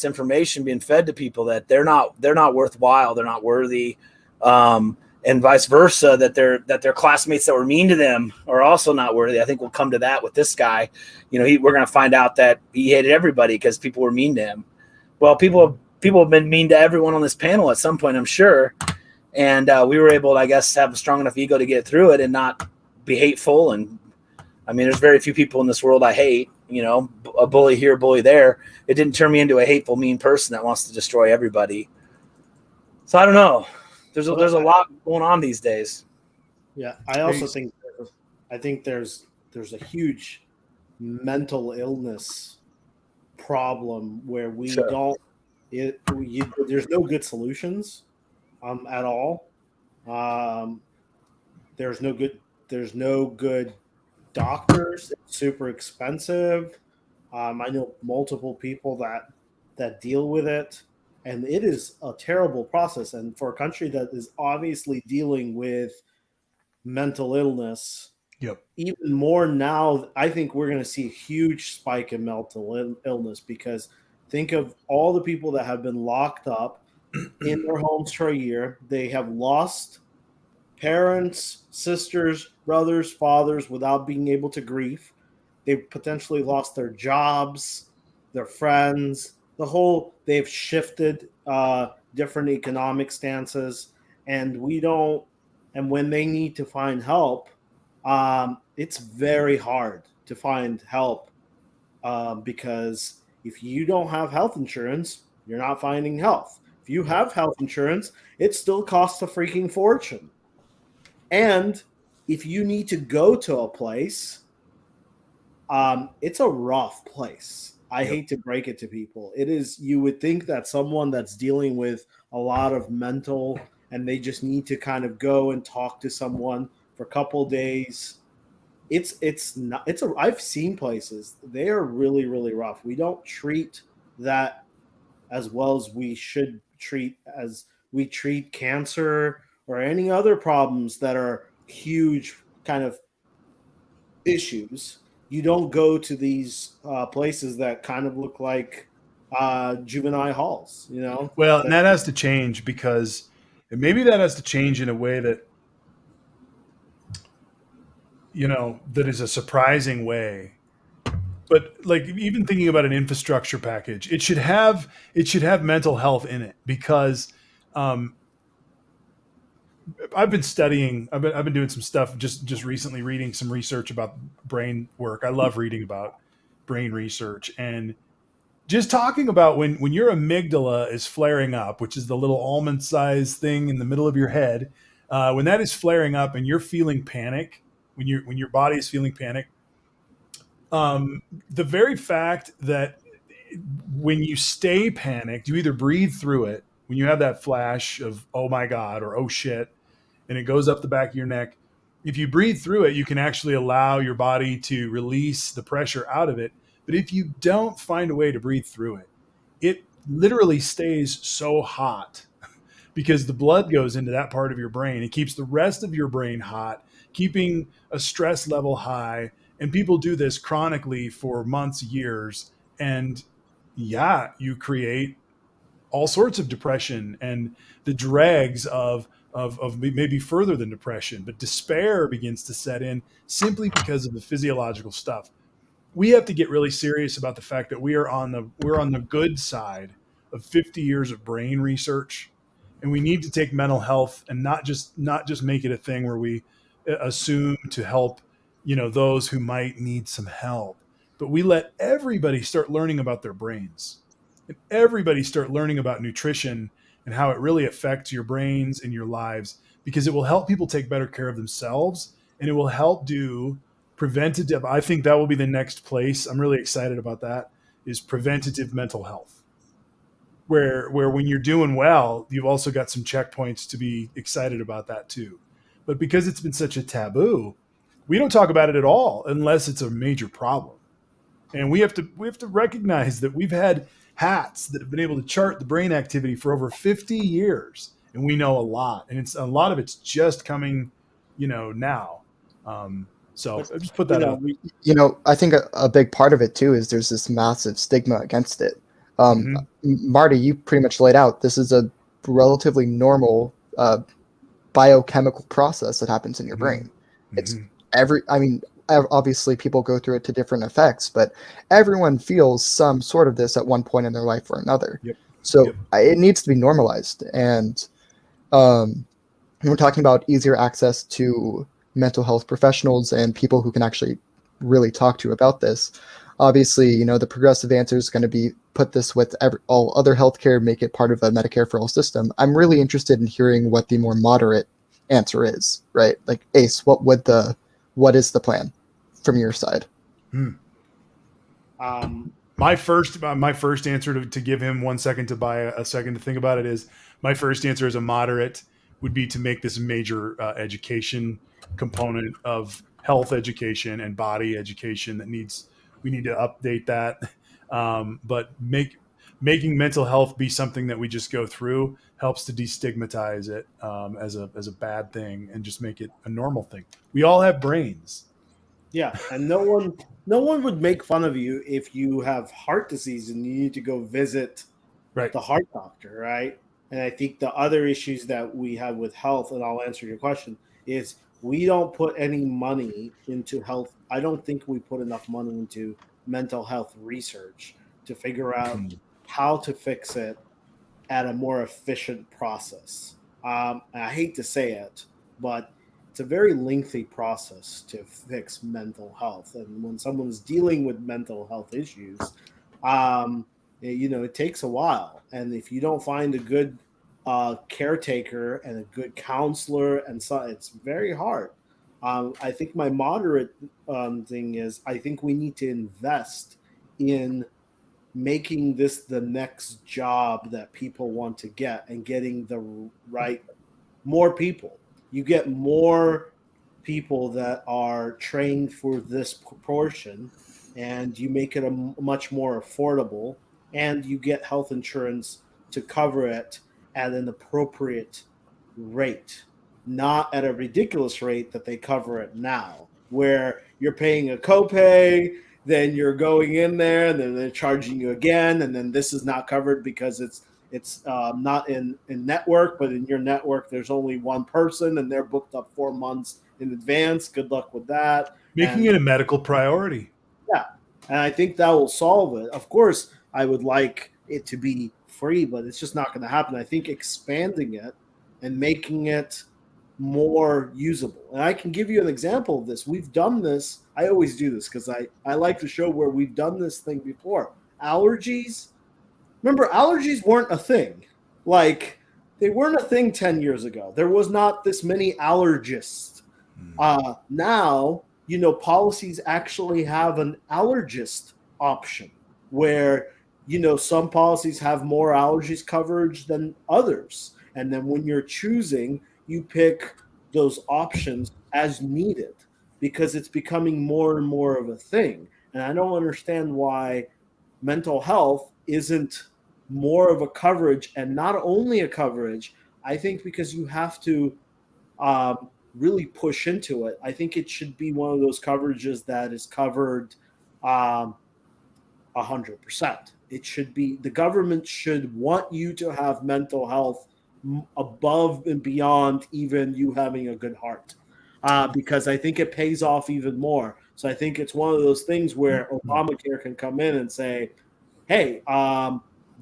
information being fed to people that they're not worthwhile, they're not worthy, and vice versa, that their classmates that were mean to them are also not worthy. I think we'll come to that with this guy. We're going to find out that he hated everybody because people were mean to him. Well, people have been mean to everyone on this panel at some point, I'm sure. And we were able to, I guess, have a strong enough ego to get through it and not be hateful. And I mean, there's very few people in this world I hate, a bully here, bully there. It didn't turn me into a hateful, mean person that wants to destroy everybody. So I don't know. There's a lot going on these days. Yeah, I also think there's a huge mental illness problem where we don't. There's no good solutions at all. There's no good doctors. It's super expensive. I know multiple people that deal with it. And it is a terrible process. And for a country that is obviously dealing with mental illness, even more now, I think we're going to see a huge spike in mental illness, because think of all the people that have been locked up in their homes for a year. They have lost parents, sisters, brothers, fathers without being able to grieve. They've potentially lost their jobs, their friends. They've shifted different economic stances, and when they need to find help, it's very hard to find help because if you don't have health insurance, you're not finding health. If you have health insurance, it still costs a freaking fortune. And if you need to go to a place, it's a rough place. I hate to break it to people. It is. You would think that someone that's dealing with a lot of mental, and they just need to kind of go and talk to someone for a couple days. It's not. I've seen places, they are really, really rough. We don't treat that as well as we should treat cancer or any other problems that are huge kind of issues. You don't go to these places that kind of look like juvenile halls, Well, and that has to change, because maybe that has to change in a way that, that is a surprising way. But like, even thinking about an infrastructure package, it should have mental health in it, because I've been studying. I've been doing some stuff just recently, reading some research about brain work. I love reading about brain research, and just talking about when your amygdala is flaring up, which is the little almond-sized thing in the middle of your head, when that is flaring up and you're feeling panic, when your body is feeling panic, the very fact that when you stay panicked, you either breathe through it. When you have that flash of, oh my God, or oh shit, and it goes up the back of your neck, if you breathe through it, you can actually allow your body to release the pressure out of it. But if you don't find a way to breathe through it, it literally stays so hot because the blood goes into that part of your brain. It keeps the rest of your brain hot, keeping a stress level high. And people do this chronically for months, years. And you create all sorts of depression and the dregs of maybe further than depression, but despair begins to set in simply because of the physiological stuff. We have to get really serious about the fact that we're on the good side of 50 years of brain research, and we need to take mental health and not just make it a thing where we assume to help, those who might need some help, but we let everybody start learning about their brains. And everybody start learning about nutrition and how it really affects your brains and your lives, because it will help people take better care of themselves, and it will help do preventative. I think that will be the next place. I'm really excited about that, is preventative mental health, where when you're doing well, you've also got some checkpoints to be excited about that too. But because it's been such a taboo, we don't talk about it at all unless it's a major problem. And we have to recognize that we've had hats that have been able to chart the brain activity for over 50 years, and we know a lot, and it's a lot of it's just coming, now. So I just put You that know, out. I think a big part of it too is there's this massive stigma against it. Mhm. Marty, you pretty much laid out this is a relatively normal biochemical process that happens in your brain. It's Mhm. obviously people go through it to different effects, but everyone feels some sort of this at one point in their life or another. Yep. So Yep. it needs to be normalized. And um, we're talking about easier access to mental health professionals and people who can actually really talk to you about this. Obviously, the progressive answer is going to be put this with all other healthcare, make it part of a Medicare for all system. I'm really interested in hearing what the more moderate answer is, right? Like Ace, what is the plan from your side? Hmm. um, My first answer to give him 1 second to buy a second to think about it is my first answer as a moderate would be to make this a major education component of health education and body education we need to update that. But making mental health be something that we just go through helps to destigmatize it as a bad thing and just make it a normal thing. We all have brains. Yeah, and no one would make fun of you if you have heart disease and you need to go visit Right. the heart doctor, right? And I think the other issues that we have with health, and I'll answer your question, is we don't put any money into health. I don't think we put enough money into mental health research to figure out Mm. how to fix it at a more efficient process. I hate to say it, but it's a very lengthy process to fix mental health. And when someone's dealing with mental health issues, um, it takes a while. And if you don't find a good caretaker and a good counselor, and so it's very hard. I think my moderate thing is I think we need to invest in making this the next job that people want to get and getting the right more people. You get more people that are trained for this proportion and you make it much more affordable and you get health insurance to cover it at an appropriate rate, not at a ridiculous rate that they cover it now, where you're paying a copay, then you're going in there, and then they're charging you again, and then this is not covered because it's not in network, but in your network there's only one person, and they're booked up 4 months in advance. Good luck with that. Making And it a medical priority. yeah, and I think that will solve it. Of course, I would like it to be free, but it's just not going to happen. I think expanding it and making it more usable. And I can give you an example of this. We've done this. I always do this because I like to show where we've done this thing before. Allergies. Remember, allergies weren't a thing. Like, they weren't a thing 10 years ago. There was not this many allergists. Now, policies actually have an allergist option where, some policies have more allergies coverage than others. And then when you're choosing, you pick those options as needed because it's becoming more and more of a thing. And I don't understand why mental health isn't more of a coverage, and not only a coverage. I think because you have to really push into it. I think it should be one of those coverages that is covered 100%. It should be, the government should want you to have mental health above and beyond even you having a good heart, because I think it pays off even more. So I think it's one of those things where Obamacare can come in and say, hey,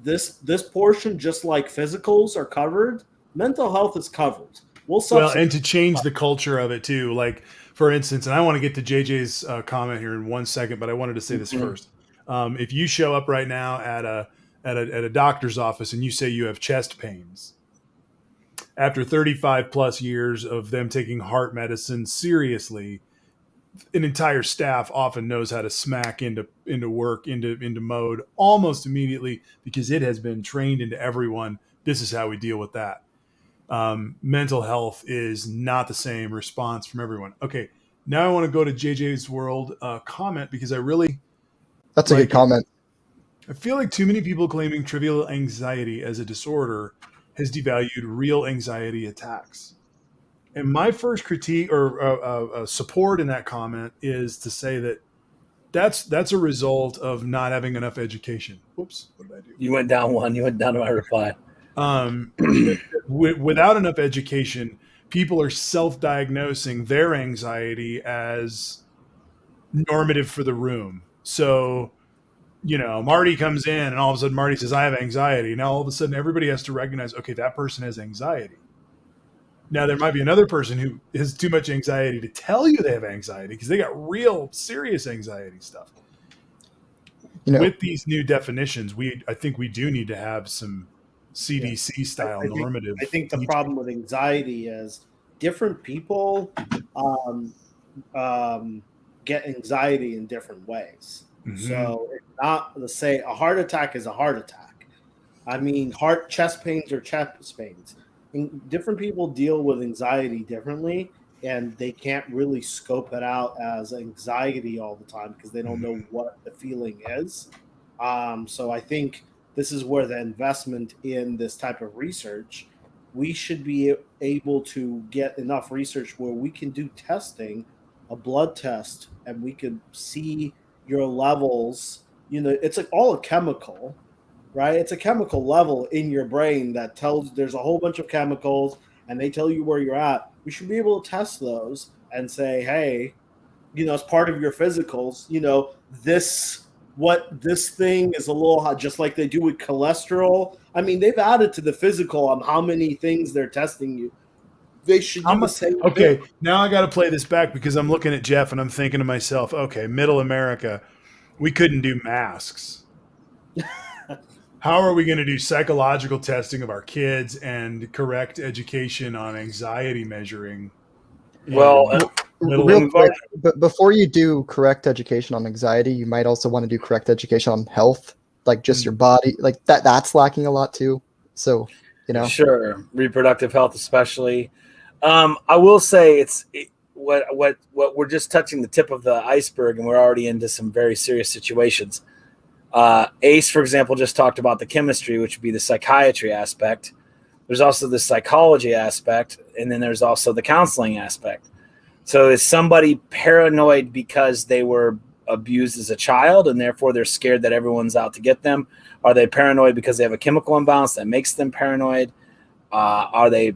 this portion, just like physicals are covered, mental health is covered. We'll Well, subsidize. and to change the culture of it too. Like, for instance, and I want to get to JJ's comment here in 1 second, but I wanted to say this first. If you show up right now at a doctor's office and you say you have chest pains, after 35 plus years of them taking heart medicine seriously, an entire staff often knows how to smack into work, into mode almost immediately because it has been trained into everyone. This is how we deal with that. Mental health is not the same response from everyone. Okay, now I want to go to JJ's world comment because I really That's a good like it. comment. I feel like too many people claiming trivial anxiety as a disorder has devalued real anxiety attacks. And my first critique or support in that comment is to say that that's a result of not having enough education. Whoops, what did I do? You went down one. You went down to my reply. Without enough education, people are self-diagnosing their anxiety as normative for the room. So, Marty comes in and all of a sudden Marty says, I have anxiety. Now all of a sudden everybody has to recognize, okay, that person has anxiety. Now there might be another person who has too much anxiety to tell you they have anxiety because they got real serious anxiety stuff. With these new definitions, I think we do need to have some CDC style normative. I think the problem with anxiety is different people get anxiety in different ways. Mm-hmm. So it's not to say a heart attack is a heart attack. I mean, chest pains or chest pains. And different people deal with anxiety differently, and they can't really scope it out as anxiety all the time because they don't know what the feeling is. So I think this is where the investment in this type of research, we should be able to get enough research where we can do testing, a blood test, and we could see your levels. It's like all a chemical, right? It's a chemical level in your brain that tells there's a whole bunch of chemicals and they tell you where you're at. We should be able to test those and say, hey, as part of your physicals, this thing is a little hot, just like they do with cholesterol. I mean, they've added to the physical on how many things they're testing you. They should do the same thing. Okay, now I got to play this back because I'm looking at Jeff and I'm thinking to myself, okay, middle America, we couldn't do masks. How are we going to do psychological testing of our kids and correct education on anxiety measuring? Well, real quick, but before you do correct education on anxiety, you might also want to do correct education on health, like just your body, like that's lacking a lot too. So, Sure. Reproductive health, especially. I will say what we're just touching the tip of the iceberg, and we're already into some very serious situations. Ace, for example, just talked about the chemistry, which would be the psychiatry aspect. There's also the psychology aspect, and then there's also the counseling aspect. So is somebody paranoid because they were abused as a child and therefore they're scared that everyone's out to get them? Are they paranoid because they have a chemical imbalance that makes them paranoid? Are they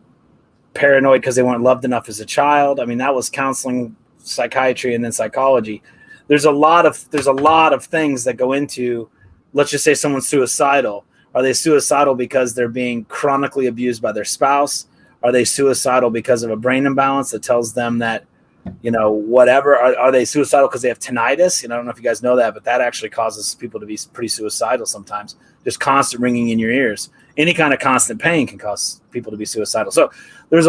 paranoid because they weren't loved enough as a child? I mean, that was counseling, psychiatry, and then psychology. There's a lot of things that go into, let's just say someone's suicidal. Are they suicidal because they're being chronically abused by their spouse? Are they suicidal because of a brain imbalance that tells them that, whatever? Are they suicidal because they have tinnitus? I don't know if you guys know that, but that actually causes people to be pretty suicidal sometimes. Just constant ringing in your ears. Any kind of constant pain can cause people to be suicidal. So it's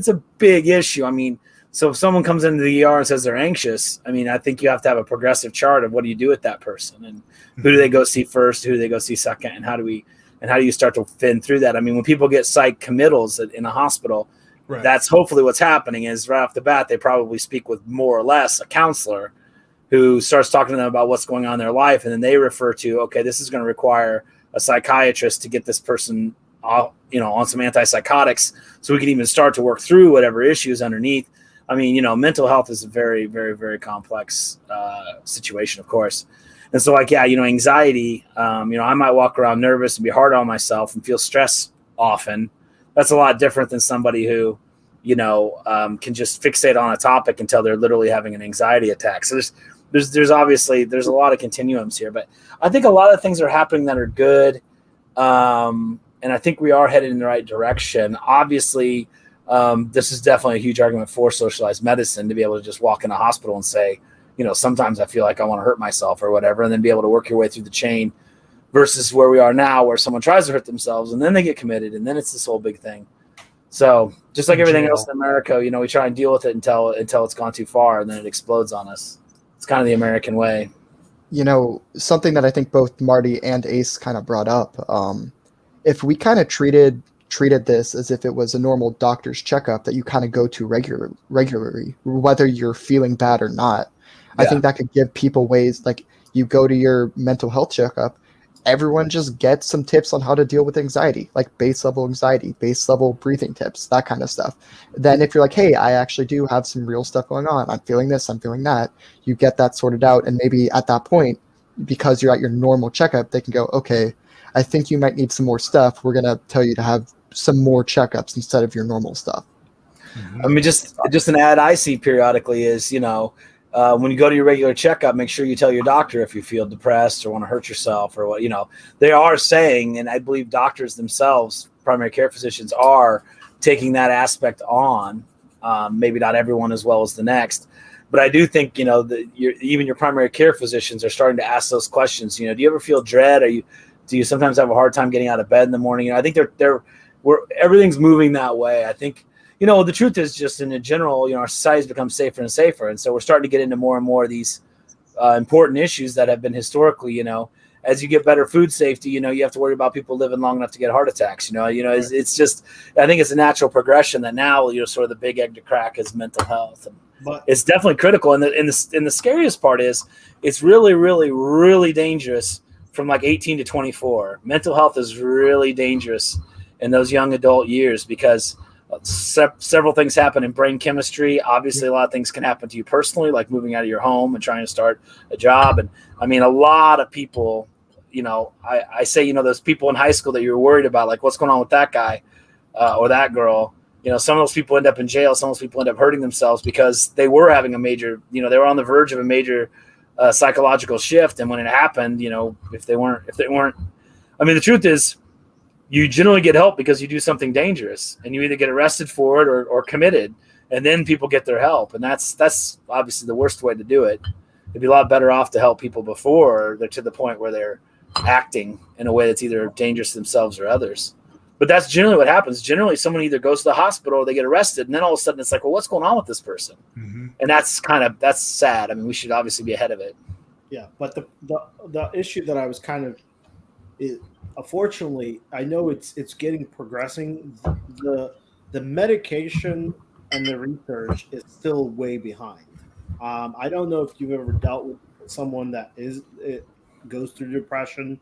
a big issue. I mean, so if someone comes into the ER and says they're anxious, I mean, I think you have to have a progressive chart of what do you do with that person and who do they go see first, who do they go see second, and how do you start to fin through that? I mean, when people get psych committals in a hospital, right, that's hopefully what's happening is right off the bat, they probably speak with more or less a counselor who starts talking to them about what's going on in their life. And then they refer to, okay, this is going to require a psychiatrist to get this person, on some antipsychotics so we can even start to work through whatever issues underneath. I mean, mental health is a very, very, very complex situation, of course. And so anxiety, I might walk around nervous and be hard on myself and feel stress often. That's a lot different than somebody who, can just fixate on a topic until they're literally having an anxiety attack. So there's obviously, there's a lot of continuums here, but I think a lot of things are happening that are good. And I think we are headed in the right direction. Obviously, this is definitely a huge argument for socialized medicine to be able to just walk in a hospital and say, sometimes I feel like I want to hurt myself or whatever, and then be able to work your way through the chain versus where we are now, where someone tries to hurt themselves and then they get committed and then it's this whole big thing. So just like everything else in America, we try and deal with it until it's gone too far and then it explodes on us. It's kind of the American way. Something that I think both Marty and Ace kind of brought up, if we kind of treated this as if it was a normal doctor's checkup that you kind of go to regularly, whether you're feeling bad or not, I think that could give people ways, like you go to your mental health checkup everyone just gets some tips on how to deal with anxiety, like base level anxiety, base level breathing tips, that kind of stuff. Then if you're like, hey, I actually do have some real stuff going on, I'm feeling this, I'm feeling that, you get that sorted out. And maybe at that point, because you're at your normal checkup, they can go, okay, I think you might need some more stuff. We're going to tell you to have some more checkups instead of your normal stuff. I mean, just an ad I see periodically is, when you go to your regular checkup, make sure you tell your doctor if you feel depressed or want to hurt yourself or what, they are saying, and I believe doctors themselves, primary care physicians, are taking that aspect on. Maybe not everyone as well as the next, but I do think, even your primary care physicians are starting to ask those questions. Do you ever feel dread? Do you sometimes have a hard time getting out of bed in the morning? I think everything's moving that way. I think, the truth is just in general, our society's become safer and safer. And so we're starting to get into more and more of these important issues that have been historically, as you get better food safety, you have to worry about people living long enough to get heart attacks. It's just, I think it's a natural progression that now, sort of the big egg to crack is mental health. And it's definitely critical. And the scariest part is it's really, really, really dangerous from like 18 to 24. Mental health is really dangerous in those young adult years because several things happen in brain chemistry. Obviously, a lot of things can happen to you personally, like moving out of your home and trying to start a job. And I mean, a lot of people, I say, those people in high school that you were worried about, like what's going on with that guy or that girl. Some of those people end up in jail. Some of those people end up hurting themselves because they were having a major, they were on the verge of a major psychological shift. And when it happened, if they weren't, I mean, the truth is, you generally get help because you do something dangerous and you either get arrested for it or committed, and then people get their help. And that's obviously the worst way to do it. It'd be a lot better off to help people before they're to the point where they're acting in a way that's either dangerous to themselves or others. But that's generally what happens. Generally, someone either goes to the hospital or they get arrested, and then all of a sudden it's like, well, what's going on with this person? Mm-hmm. And that's sad. I mean, we should obviously be ahead of it. Yeah, but the issue that I was unfortunately, I know it's progressing. The medication and the research is still way behind. I don't know if you've ever dealt with someone that goes through depression.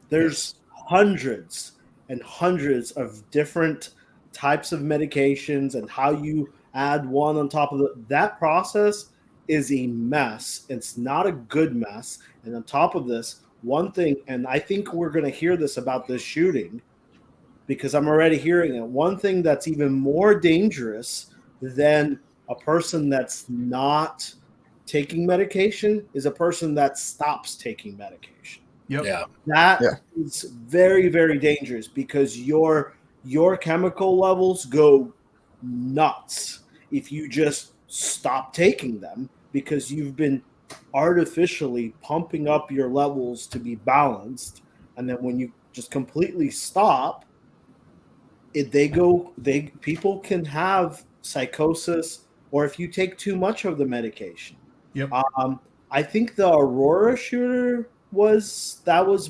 There's hundreds and hundreds of different types of medications and how you add one on top of that process is a mess. It's not a good mess. And on top of this, one thing, and I think we're going to hear this about this shooting because I'm already hearing it. One thing that's even more dangerous than a person that's not taking medication is a person that stops taking medication. Yep. Yeah. That is very, very dangerous because your chemical levels go nuts if you just stop taking them because you've been artificially pumping up your levels to be balanced, and then when you just completely stop, people can have psychosis, or if you take too much of the medication. Yep. I think the Aurora shooter was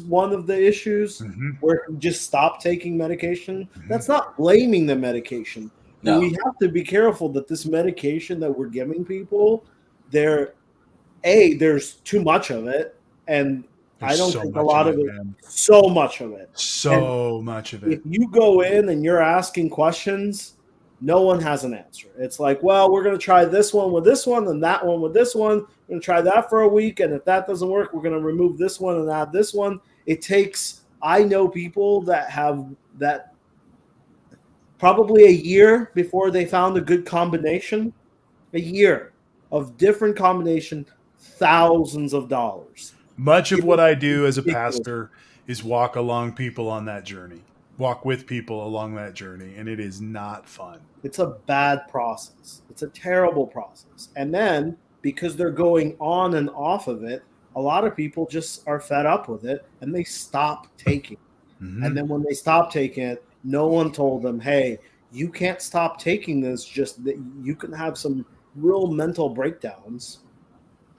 one of the issues where he just stopped taking medication. That's not blaming the medication. No. We have to be careful that this medication that we're giving people, there's too much of it, and I don't think a lot of it. So much of it. So much of it. If you go in and you're asking questions, no one has an answer. It's like, well, we're going to try this one with this one and that one with this one. We're going to try that for a week, and if that doesn't work, we're going to remove this one and add this one. I know people that have that probably a year before they found a good combination, a year of different combination, thousands of dollars. Much of what I do as a pastor is walk along people on that journey, walk with people along that journey, and it is not fun. It's a bad process. It's a terrible process. And then because they're going on and off of it, a lot of people just are fed up with it and they stop taking it. Mm-hmm. And then when they stop taking it, no one told them, hey, you can't stop taking this, just that you can have some real mental breakdowns.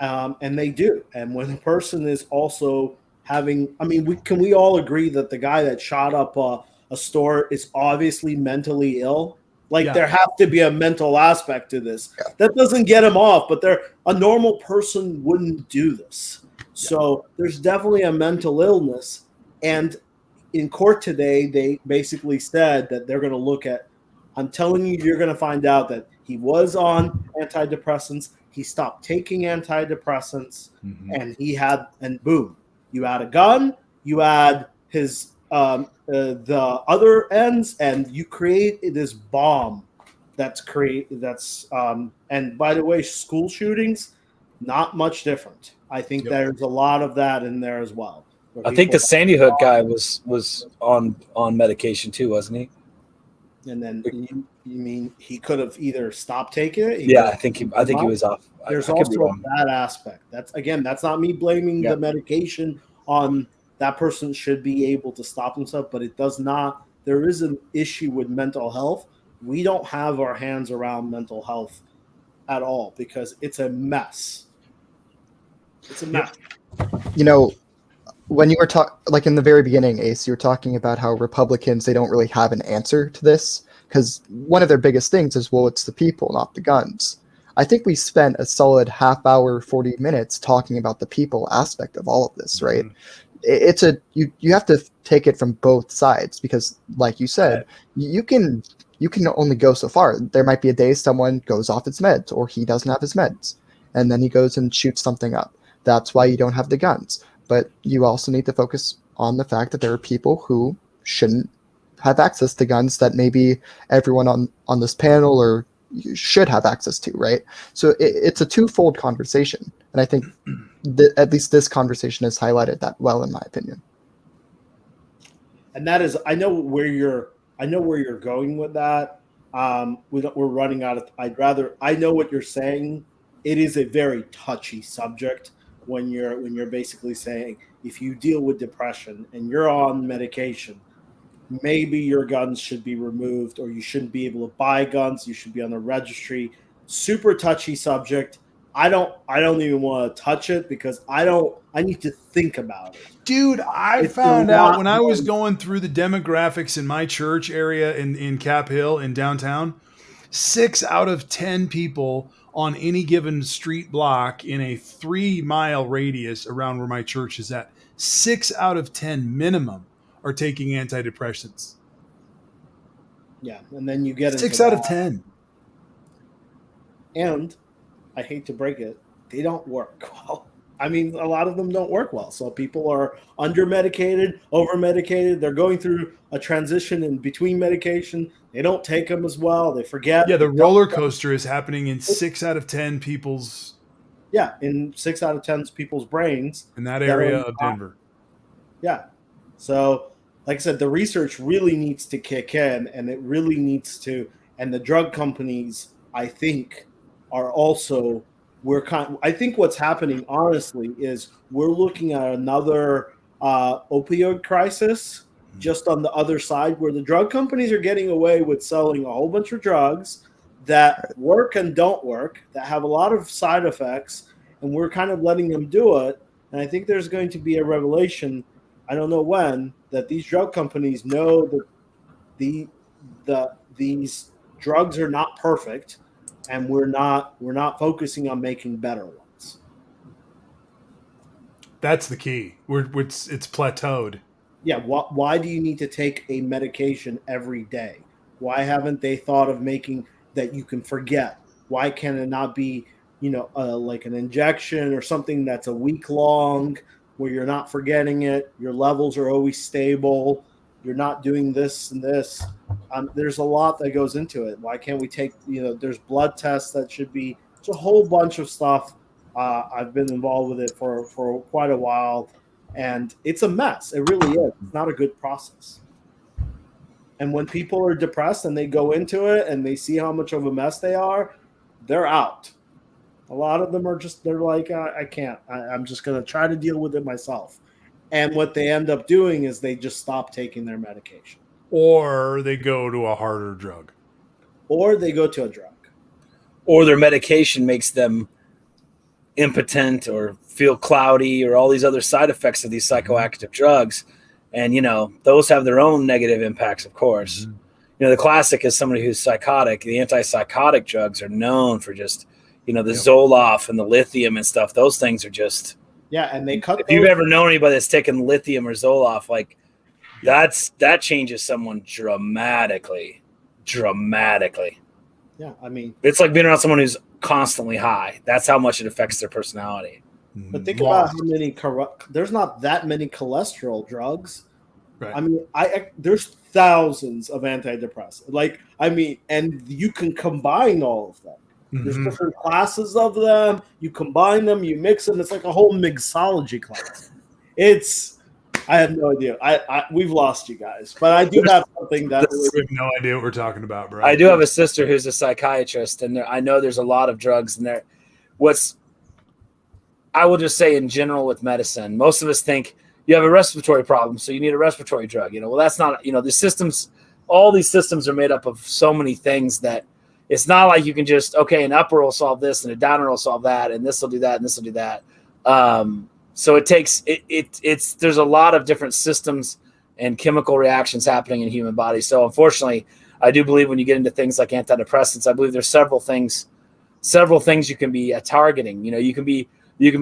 And they do. And when a person is also having, can we all agree that the guy that shot up a store is obviously mentally ill? There has to be a mental aspect to this. Yeah. That doesn't get him off, but a normal person wouldn't do this. Yeah. So there's definitely a mental illness. And in court today, they basically said that they're going to look at. I'm telling you, you're going to find out that he was on antidepressants. He stopped taking antidepressants, and boom, you add a gun, you add his the other ends, and you create this bomb and by the way, school shootings, not much different. I think there's a lot of that in there as well. I think the Sandy Hook guy was on medication too, wasn't he? And then you mean he could have either stopped taking it? I think he was off. There's also that aspect. That's not me blaming the medication on that person. Should be able to stop himself, but it does not. There is an issue with mental health. We don't have our hands around mental health at all because it's a mess. It's a mess. You know, when you were like in the very beginning, Ace, you were talking about how Republicans, they don't really have an answer to this because one of their biggest things is, well, it's the people, not the guns. I think we spent a solid half hour, 40 minutes talking about the people aspect of all of this, right? It's you have to take it from both sides because, like you said, you can only go so far. There might be a day someone goes off his meds or he doesn't have his meds, and then he goes and shoots something up. That's why you don't have the guns. But you also need to focus on the fact that there are people who shouldn't have access to guns that maybe everyone on this panel or should have access to, right? So it's a twofold conversation. And I think at least this conversation has highlighted that well, in my opinion. And that is, I know where you're going with that. We're running out of, I know what you're saying. It is a very touchy subject. When you're basically saying if you deal with depression and you're on medication, maybe your guns should be removed or you shouldn't be able to buy guns. You should be on the registry. Super touchy subject. I don't even want to touch it because I need to think about it. Dude, I found out when I was going through the demographics in my church area in Cap Hill in downtown, 6 out of 10 people on any given street block in a 3-mile radius around where my church is at, 6 out of 10 minimum are taking antidepressants. Yeah, and then you get 6 out of 10. And I hate to break it, they don't work well. I mean, a lot of them don't work well. So people are under-medicated, over-medicated. They're going through a transition in between medication. They don't take them as well. They forget. Yeah, the roller coaster is happening in 6 out of 10 people's. Yeah, in 6 out of 10 people's brains. In that area of Denver. Yeah. So, like I said, the research really needs to kick in, and it really needs to. And the drug companies, I think, are also. I think what's happening, honestly, is we're looking at another opioid crisis just on the other side where the drug companies are getting away with selling a whole bunch of drugs that work and don't work, that have a lot of side effects, and we're kind of letting them do it. And I think there's going to be a revelation, I don't know when, that these drug companies know that these drugs are not perfect. And we're not focusing on making better ones. That's the key. It's plateaued. Yeah. Why do you need to take a medication every day? Why haven't they thought of making that you can forget? Why can it not be, like an injection or something that's a week long where you're not forgetting it? Your levels are always stable. You're not doing this and this. There's a lot that goes into it. Why can't we take, there's blood tests that should be, it's a whole bunch of stuff. I've been involved with it for quite a while, and it's a mess. It really is. It's not a good process. And when people are depressed and they go into it and they see how much of a mess they are, they're out. A lot of them are they're like, I can't. I'm just going to try to deal with it myself. And what they end up doing is they just stop taking their medication. Or they go to a harder drug. Or they go to a drug. Or their medication makes them impotent or feel cloudy or all these other side effects of these psychoactive drugs. And, those have their own negative impacts, of course. Mm-hmm. The classic is somebody who's psychotic. The antipsychotic drugs are known for just, the Zoloft and the lithium and stuff. Those things are just Yeah, and they cut. If you've ever known anybody that's taken lithium or Zoloft, like that changes someone dramatically. Yeah, I mean, It's like being around someone who's constantly high. That's how much it affects their personality. but think about how many there's not that many cholesterol drugs. Right. I mean, there's thousands of antidepressants. Like, I mean, and you can combine all of them. There's Mhm. different classes of them. You combine them, you mix them. It's like a whole mixology class. I have no idea. We've lost you guys, but I do have something that We have no idea what we're talking about, bro. I do have a sister who's a psychiatrist, and I know there's a lot of drugs in there. I will just say in general with medicine, most of us think you have a respiratory problem, so you need a respiratory drug. Well, that's not, the systems, all these systems are made up of so many things that it's not like you can just, okay, an upper will solve this and a downer will solve that, and this will do that, and this will do that. So it takes, there's a lot of different systems and chemical reactions happening in human bodies. So unfortunately, I do believe when you get into things like antidepressants, I believe there's several things you can be targeting. You can be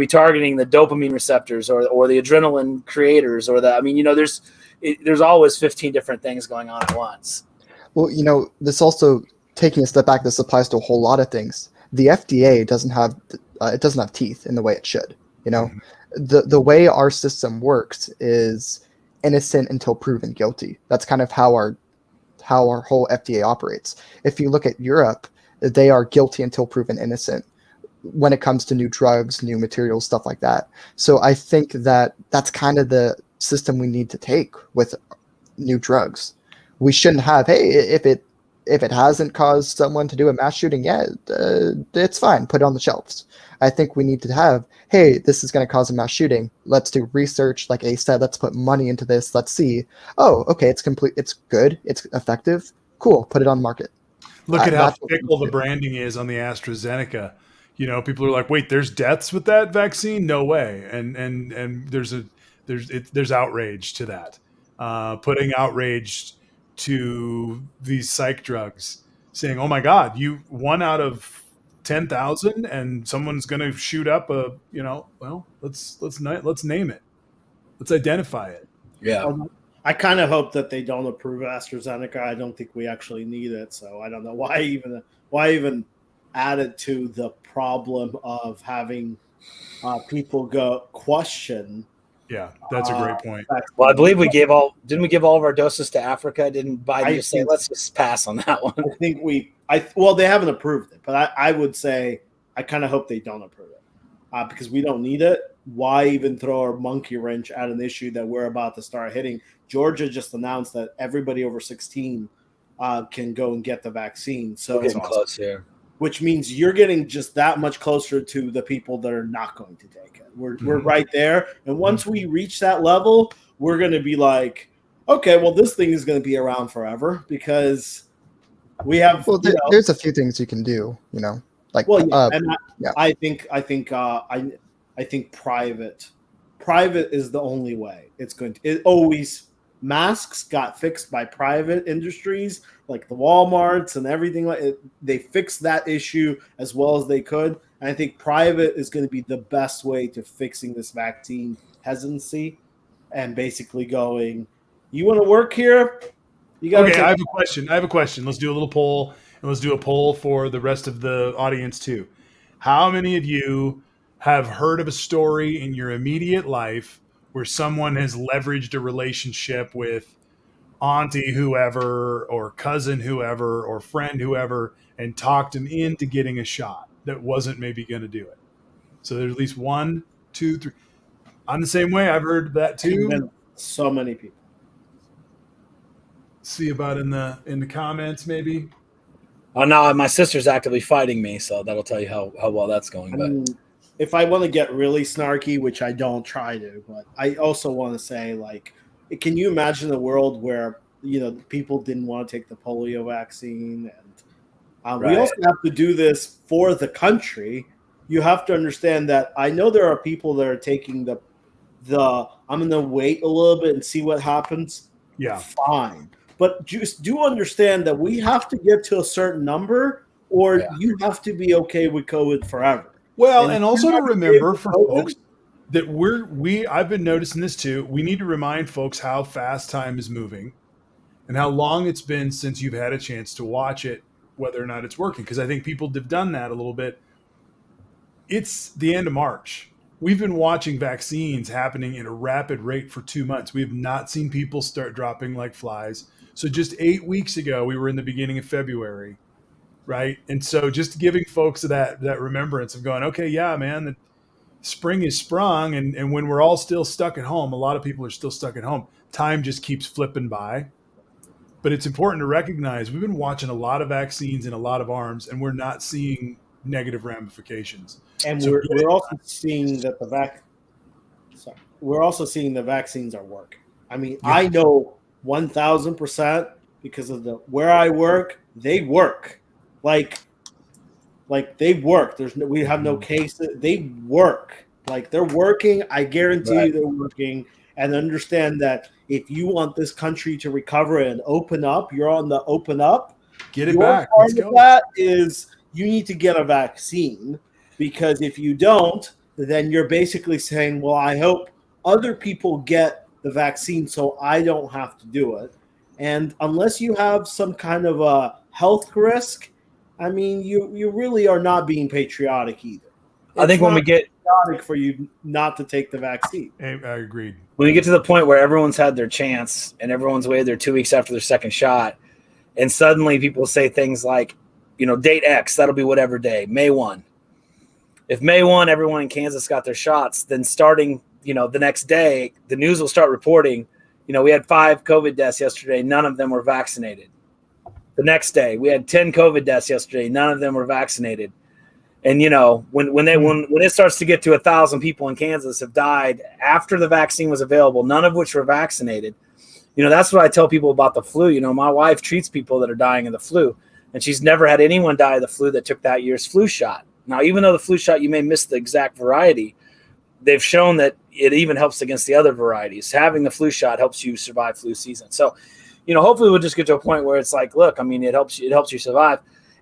targeting the dopamine receptors or the adrenaline creators there's always 15 different things going on at once. Well, this also, taking a step back, this applies to a whole lot of things. The FDA doesn't have teeth in the way it should. The way our system works is innocent until proven guilty. That's kind of how our whole FDA operates. If you look at Europe, they are guilty until proven innocent when it comes to new drugs, new materials, stuff like that. So I think that that's kind of the system we need to take with new drugs. We shouldn't have, hey, if it hasn't caused someone to do a mass shooting yet, it's fine, put it on the shelves. I think we need to have, hey, this is going to cause a mass shooting. Let's do research, like Ace said, let's put money into this. Let's see. Oh, okay, it's complete. It's good. It's effective. Cool. Put it on the market. Look at how fickle the branding is on the AstraZeneca. People are like, wait, there's deaths with that vaccine? No way. And there's outrage to that. Putting outrage to these psych drugs, saying, "Oh my God, you 1 out of 10,000, and someone's going to shoot up a, well, let's name it, let's identify it." Yeah, I kind of hope that they don't approve AstraZeneca. I don't think we actually need it, so I don't know why even add it to the problem of having people go question. Yeah, that's a great point. Well, I believe didn't we give all of our doses to Africa? Didn't Biden just say, let's just pass on that one? I think they haven't approved it, but I would say I kind of hope they don't approve it because we don't need it. Why even throw a monkey wrench at an issue that we're about to start hitting? Georgia just announced that everybody over 16 can go and get the vaccine. So we're getting close here. Which means you're getting just that much closer to the people that are not going to take it. We're right there. And once we reach that level, we're going to be like, okay, well, this thing is going to be around forever because we have. Well, there's a few things you can do, like. Well, yeah, yeah. I think private is the only way it's going to. It always masks got fixed by private industries like the Walmarts and everything like it. They fixed that issue as well as they could. And I think private is going to be the best way to fixing this vaccine hesitancy and basically going, you want to work here? You got Okay, I have a question. Let's do a little poll, and let's do a poll for the rest of the audience too. How many of you have heard of a story in your immediate life where someone has leveraged a relationship with auntie whoever or cousin whoever or friend whoever and talked them into getting a shot that wasn't maybe going to do it? So there's at least 1, 2, 3. I'm the same way. I've heard that too. So many people. See about in the comments maybe. Oh no, my sister's actively fighting me, so that'll tell you how well that's going. But if I want to get really snarky, which I don't try to, but I also want to say, like, can you imagine a world where people didn't want to take the polio vaccine, and we also have to do this for the country. You have to understand that I know there are people that are taking the I'm going to wait a little bit and see what happens. Yeah, fine. But just do understand that we have to get to a certain number, or you have to be okay with COVID forever. Well, and also to remember for folks, that I've been noticing this too. We need to remind folks how fast time is moving and how long it's been since you've had a chance to watch it, whether or not it's working. Because I think people have done that a little bit. It's the end of March. We've been watching vaccines happening at a rapid rate for 2 months. We have not seen people start dropping like flies. So just 8 weeks ago, we were in the beginning of February, right? And so just giving folks that remembrance of going, okay, yeah, man, the spring is sprung. And when we're all still stuck at home, a lot of people are still stuck at home. Time just keeps flipping by. But it's important to recognize we've been watching a lot of vaccines in a lot of arms, and we're not seeing negative ramifications. And So we're also seeing that we're also seeing the vaccines are working. I mean, Yeah. I know 1,000% because of where I work, they work. Like they work. We have no cases. They work. Like they're working. I guarantee you they're working. And understand that if you want this country to recover and open up, you're on the open up. Get it Your back. part Let's of go. that is you need to get a vaccine, because if you don't, then you're basically saying, well, I hope other people get the vaccine so I don't have to do it. And unless you have some kind of a health risk, I mean, you really are not being patriotic either. I think when we get patriotic for you not to take the vaccine. I agreed. when we get to the point where everyone's had their chance and everyone's waited their 2 weeks after their second shot, and suddenly people say things like, date X, that'll be whatever day, May 1. If May 1, everyone in Kansas got their shots, then starting, the next day, the news will start reporting, we had 5 COVID deaths yesterday. None of them were vaccinated. The next day, we had 10 COVID deaths yesterday. None of them were vaccinated. And, when it starts to get to 1,000 people in Kansas have died after the vaccine was available, none of which were vaccinated. That's what I tell people about the flu. My wife treats people that are dying of the flu, and she's never had anyone die of the flu that took that year's flu shot. Now, even though the flu shot, you may miss the exact variety, they've shown that it even helps against the other varieties. Having the flu shot helps you survive flu season. So, hopefully we'll just get to a point where it's like, look, I mean, it helps you survive.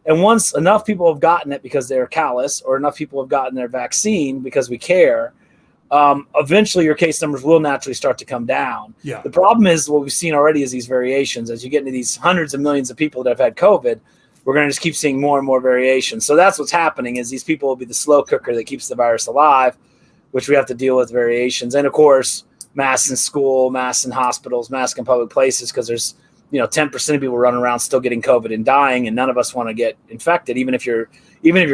And once enough people have gotten it because they're callous, or enough people have gotten their vaccine because we care, eventually your case numbers will naturally start to come down. Yeah. The problem is what we've seen already is these variations. As you get into these hundreds of millions of people that have had COVID, we're going to just keep seeing more and more variations. So that's what's happening is these people will be the slow cooker that keeps the virus alive, which we have to deal with variations. And of course, masks in school, masks in hospitals, masks in public places, because there's 10% of people running around still getting COVID and dying, and none of us want to get infected. Even if you're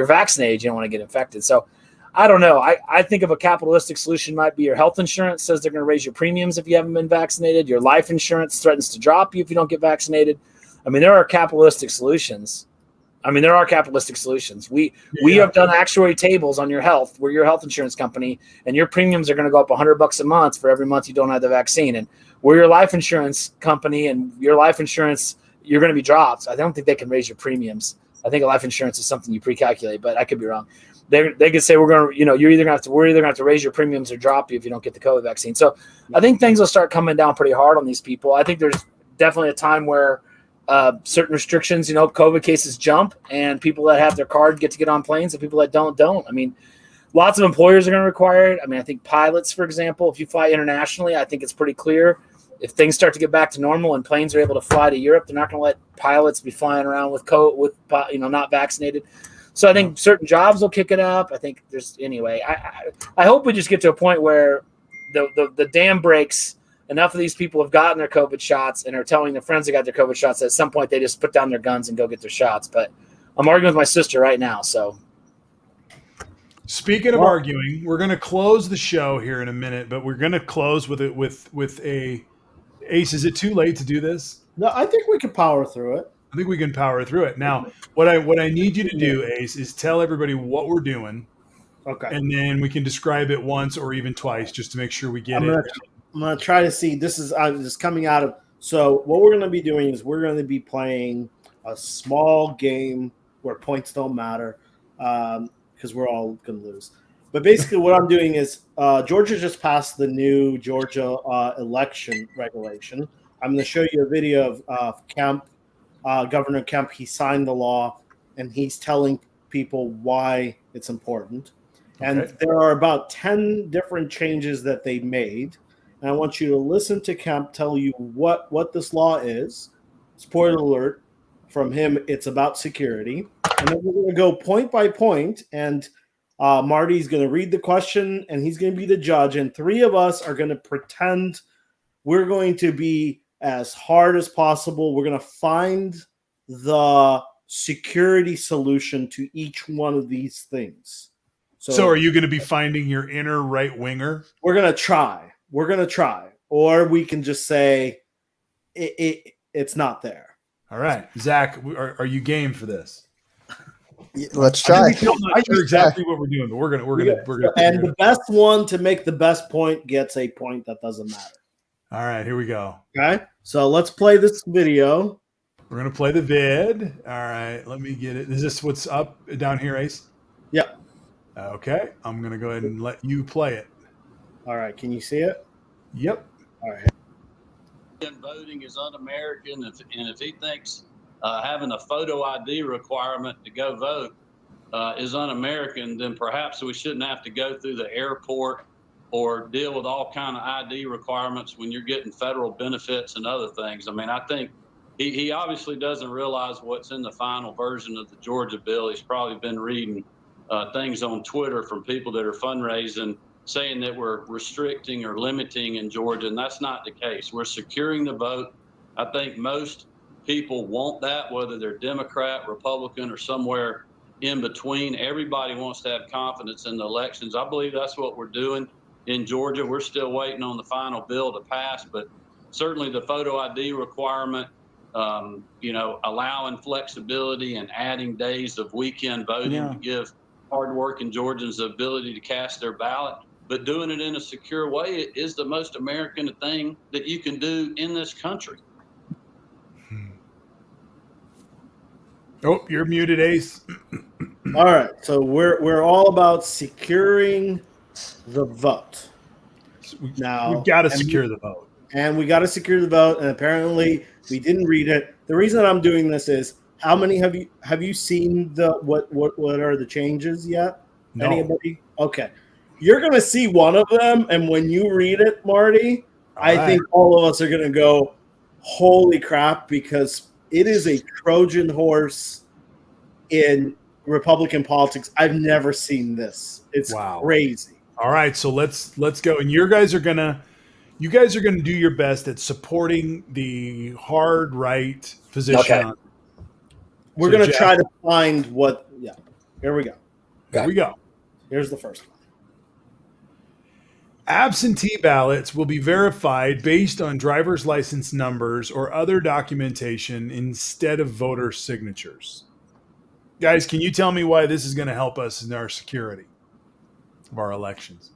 vaccinated, you don't want to get infected. So I don't know. I think of a capitalistic solution might be your health insurance says they're going to raise your premiums if you haven't been vaccinated. Your life insurance threatens to drop you if you don't get vaccinated. I mean, there are capitalistic solutions. We have done actuary tables on your health. We're your health insurance company, and your premiums are going to go up $100 a month for every month you don't have the vaccine. And we're your life insurance company, and your life insurance, you're going to be dropped. I don't think they can raise your premiums. I think a life insurance is something you pre-calculate, but I could be wrong. They could say we're going to, we're either going to have to raise your premiums or drop you if you don't get the COVID vaccine. So I think things will start coming down pretty hard on these people. I think there's definitely a time where certain restrictions, COVID cases jump, and people that have their card get to get on planes, and people that don't. I mean, lots of employers are going to require it. I mean, I think pilots, for example, if you fly internationally, I think it's pretty clear if things start to get back to normal and planes are able to fly to Europe, they're not going to let pilots be flying around with not vaccinated. So I think certain jobs will kick it up. I think I hope we just get to a point where the dam breaks. Enough of these people have gotten their COVID shots and are telling their friends they got their COVID shots. At some point, they just put down their guns and go get their shots. But I'm arguing with my sister right now. So, speaking of arguing, we're going to close the show here in a minute, but we're going to close with a Ace. Is it too late to do this? No, I think we can power through it. I think we can power through it. Now, what I need you to do, Ace, is tell everybody what we're doing. Okay. And then we can describe it once or even twice just to make sure we get it. I'm going to try to see. This is coming out of. So what we're going to be doing is we're going to be playing a small game where points don't matter because we're all going to lose. But basically what I'm doing is Georgia just passed the new Georgia election regulation. I'm going to show you a video of Kemp, Governor Kemp. He signed the law, and he's telling people why it's important. And Okay. there are about 10 different changes that they made. And I want you to listen to Kemp tell you what this law is. Spoiler alert from him, it's about security. And then we're going to go point by point. And Marty's going to read the question, and he's going to be the judge. And three of us are going to pretend we're going to be as hard as possible. We're going to find the security solution to each one of these things. So are you going to be finding your inner right winger? We're going to try. We're going to try. Or we can just say it's not there. All right. Zach, are you game for this? Let's try. I'm not sure exactly what we're doing, but we're gonna. And the best one to make the best point gets a point that doesn't matter. All right, here we go. Okay, so let's play this video. We're gonna play the vid. All right, let me get it. Is this what's up down here, Ace? Yep. Okay, I'm gonna go ahead and let you play it. All right, can you see it? Yep. All right. Voting is un-American, and if he thinks having a photo ID requirement to go vote is un-American, then perhaps we shouldn't have to go through the airport or deal with all kind of ID requirements when you're getting federal benefits and other things. I mean, I think he obviously doesn't realize what's in the final version of the Georgia bill. He's probably been reading things on Twitter from people that are fundraising, saying that we're restricting or limiting in Georgia, and that's not the case. We're securing the vote. I think most people want that, whether they're Democrat, Republican, or somewhere in between. Everybody wants to have confidence in the elections. I believe that's what we're doing in Georgia. We're still waiting on the final bill to pass, but certainly the photo ID requirement, allowing flexibility and adding days of weekend voting to give hardworking Georgians the ability to cast their ballot, but doing it in a secure way is the most American thing that you can do in this country. Oh, you're muted, Ace. All right, so we're all about securing the vote. Now We've got to secure the vote. And we got to secure the vote. And apparently, we didn't read it. The reason I'm doing this is, how many have you seen the what are the changes yet? No. Anybody? Okay, you're gonna see one of them, and when you read it, Marty, I think all of us are gonna go, "Holy crap!" Because it is a Trojan horse in Republican politics. I've never seen this. It's crazy. All right, so let's go. And you guys are gonna do your best at supporting the hard right position. Okay. We're going to try to find what. Yeah, here we go. Here we go. Here's the first one. Absentee ballots will be verified based on driver's license numbers or other documentation instead of voter signatures. Guys, can you tell me why this is going to help us in our security of our elections?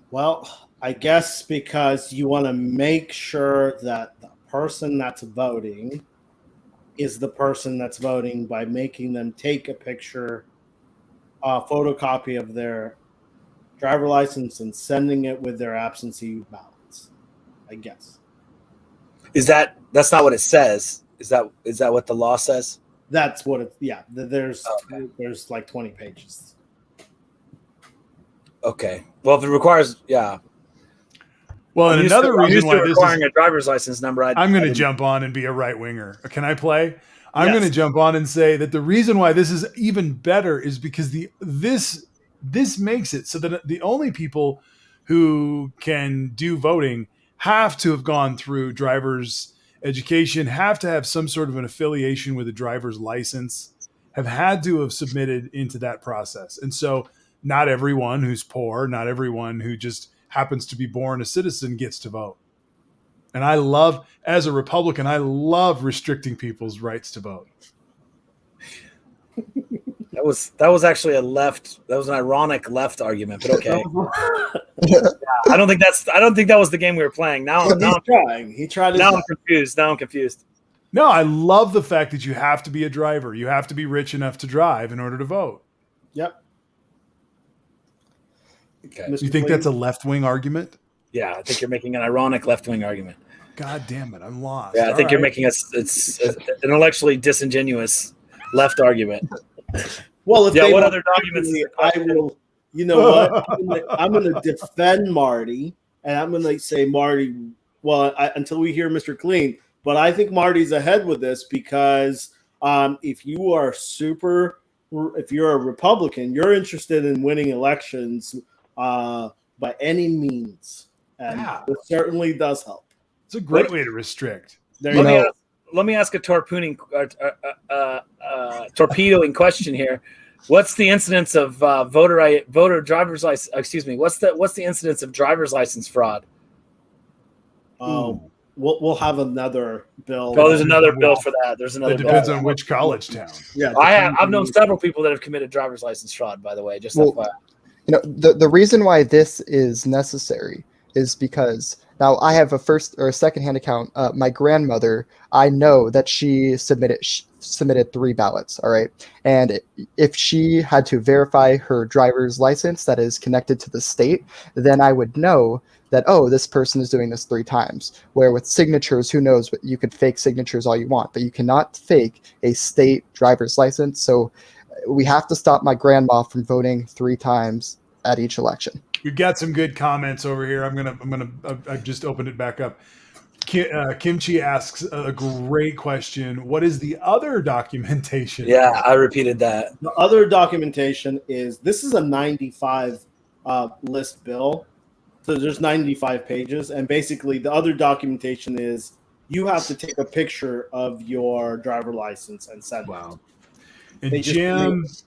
Well, I guess because you want to make sure that the person that's voting is the person that's voting by making them take a picture, a photocopy of their driver license and sending it with their absentee ballots, I guess. That's not what it says? Is that what the law says? That's what it. Yeah, there's like 20 pages. Okay. Well, if it requires, yeah. Well, and another reason why this requiring a driver's license number, I'm going to jump on and be a right winger. Can I play? I'm going to jump on and say that the reason why this is even better is because this makes it so that the only people who can do voting have to have gone through driver's education, have to have some sort of an affiliation with a driver's license, have had to have submitted into that process. And so not everyone who's poor, not everyone who just happens to be born a citizen gets to vote. And as a Republican, I love restricting people's rights to vote. That was actually that was an ironic left argument, but okay. I don't think that was the game we were playing. Now I'm trying. He tried to. Now I'm confused. No, I love the fact that you have to be a driver. You have to be rich enough to drive in order to vote. Yep. Okay. You think that's a left-wing argument? Yeah, I think you're making an ironic left-wing argument. God damn it, I'm lost. Yeah, I think you're making it's an intellectually disingenuous left argument. Well, if what other documents? You know what? I'm gonna defend Marty, and I'm gonna say Marty. Well, until we hear Mr. Clean, but I think Marty's ahead with this because if you're a Republican, you're interested in winning elections by any means, and Yeah. it certainly does help. It's a great way to restrict. There You you know- go. Let me ask a torpedoing question here. What's the incidence of voter driver's license? Excuse me. What's the incidence of driver's license fraud? Ooh. We'll have another bill. Oh, there's another bill for that. There's another It bill. depends on which college town. Yeah, I've known several people that have committed driver's license fraud. By the way, just Well, FYI. You know, the reason why this is necessary is because now I have a first or a second-hand account. My grandmother, I know that she submitted 3 ballots. All right, and if she had to verify her driver's license that is connected to the state, then I would know that, oh, this person is doing this 3 times. Where with signatures, who knows? But you could fake signatures all you want, but you cannot fake a state driver's license. So we have to stop my grandma from voting 3 times at each election. We've got some good comments over here. I've just opened it back up. Kimchi asks a great question. What is the other documentation? Yeah, I repeated that. The other documentation is this is a 95 list bill. So there's 95 pages. And basically, the other documentation is you have to take a picture of your driver license and send it. Wow. They And just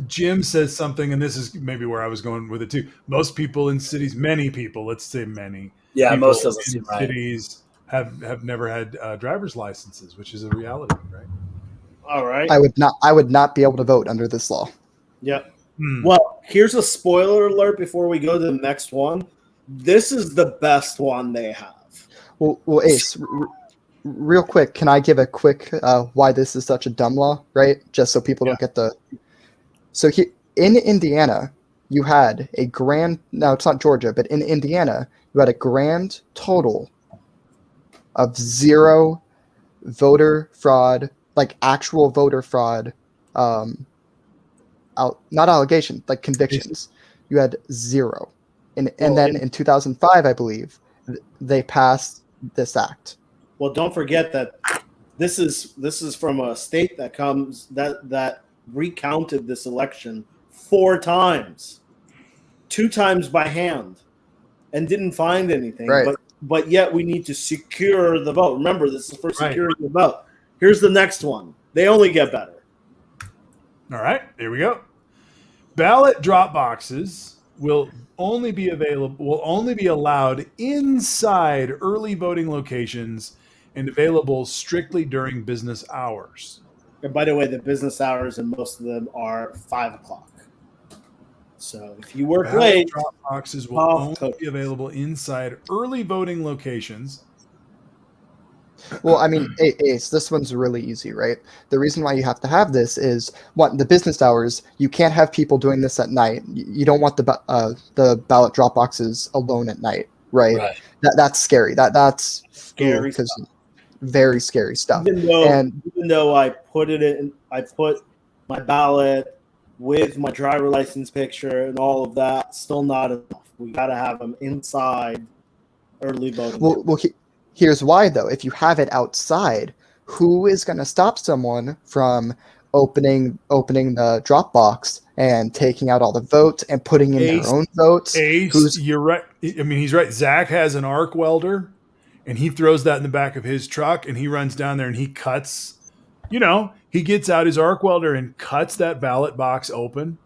Jim says something, and this is maybe where I was going with it too. Most people in cities, many people, let's say many, Yeah, people most doesn't in seem right. cities have never had driver's licenses, which is a reality, right? All right. I would not be able to vote under this law. Yeah. Hmm. Well, here's a spoiler alert before we go to the next one. This is the best one they have. Well, Ace, real quick, can I give a quick why this is such a dumb law, right? Just so people don't get the. So in Indiana, you had a grand. Now it's not Georgia, but in Indiana, you had a grand total of 0 voter fraud, like actual voter fraud, not allegation, like convictions. You had 0, and then in 2005, I believe, they passed this act. Well, don't forget that this is from a state that comes that recounted this election 4 times, 2 times by hand, and didn't find anything. Right. But yet we need to secure the vote. Remember, this is for Right. securing the vote. Here's the next one. They only get better. All right, here we go. Ballot drop boxes will only be allowed inside early voting locations and available strictly during business hours. And by the way, the business hours and most of them are 5 o'clock. So if you work Ballot late, drop boxes will Oh, only coach. be available inside early voting locations. Well, I mean, Ace, this one's really easy, right? The reason why you have to have this is, one, the business hours. You can't have people doing this at night. You don't want the ballot drop boxes alone at night, right? Right. That's scary. That's Scary because very scary stuff. even though I put my ballot with my driver license picture and all of that, still not enough. We got to have them inside early voting. Well, here's why though. If you have it outside, who is going to stop someone from opening the drop box and taking out all the votes and putting in Ace. their own votes? Ace, you're right. I mean, he's right. Zach has an arc welder, and he throws that in the back of his truck, and he runs down there and he cuts. He gets out his arc welder and cuts that ballot box open.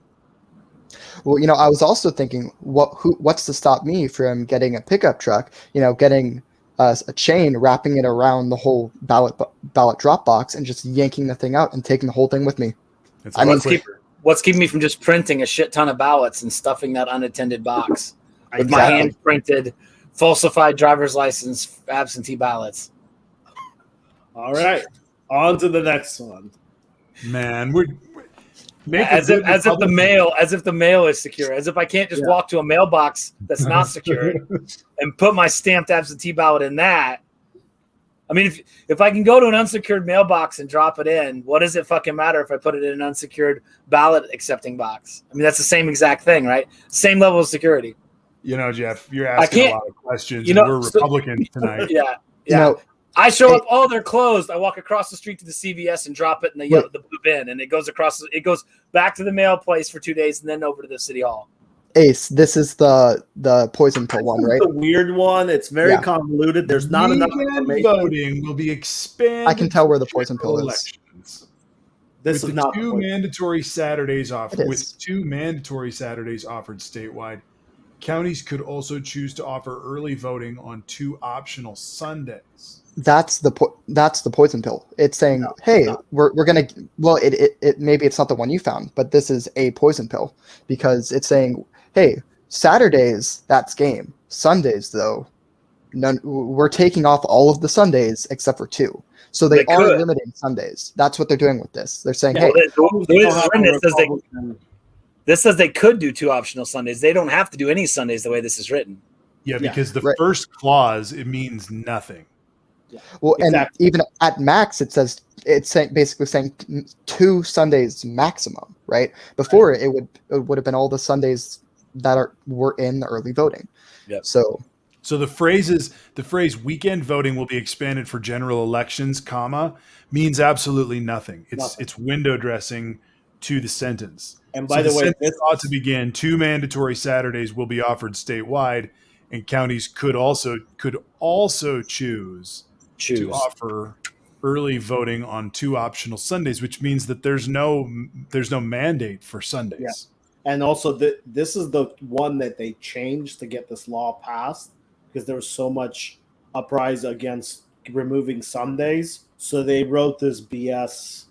Well, I was also thinking, what's to stop me from getting a pickup truck? Getting a chain, wrapping it around the whole ballot drop box, and just yanking the thing out and taking the whole thing with me. It's I mean, What's keeping me from just printing a shit ton of ballots and stuffing that unattended box with my Exactly. hand printed, falsified driver's license absentee ballots? All right, on to the next one. Man, we're As if the mail is secure, as if I can't just walk to a mailbox that's not secured and put my stamped absentee ballot in that. I mean, if I can go to an unsecured mailbox and drop it in, what does it fucking matter if I put it in an unsecured ballot accepting box? I mean, that's the same exact thing, right? Same level of security. You know, Jeff, you're asking a lot of questions. You know, and we're Republicans tonight. Yeah. You know, I show up. Oh, they're closed. I walk across the street to the CVS and drop it in the blue bin, and it goes across. It goes back to the mail place for 2 days, and then over to the city hall. Ace, this is the poison pill one, right? It's a weird one. It's very convoluted. There's not enough Weekend information. voting will be expanded. I can tell where the poison pill is. elections. This With is the not two mandatory Saturdays offered. It is. With 2 mandatory Saturdays offered statewide, counties could also choose to offer early voting on 2 optional Sundays. That's the poison pill. It's saying, hey, we're gonna. Well, it maybe it's not the one you found, but this is a poison pill because it's saying, hey, Saturdays that's game. Sundays though, none. We're taking off all of the Sundays except for 2. So they are could. limiting Sundays. That's what they're doing with this. They're saying, Yeah, hey, This says they could do 2 optional Sundays. They don't have to do any Sundays the way this is written. Yeah, Yeah, because the right. first clause, it means nothing. well, Exactly. and even at max, it's basically saying 2 Sundays maximum, right? Before it would have been all the Sundays that were in the early voting. Yep. So the phrase weekend voting will be expanded for general elections, comma, means absolutely nothing. It's window dressing to the sentence. And by the way, sentence this ought to begin 2 mandatory Saturdays will be offered statewide, and counties could also choose to offer early voting on 2 optional Sundays, which means that there's no mandate for Sundays. Yeah. And also, this is the one that they changed to get this law passed because there was so much uprising against removing Sundays. So they wrote this BS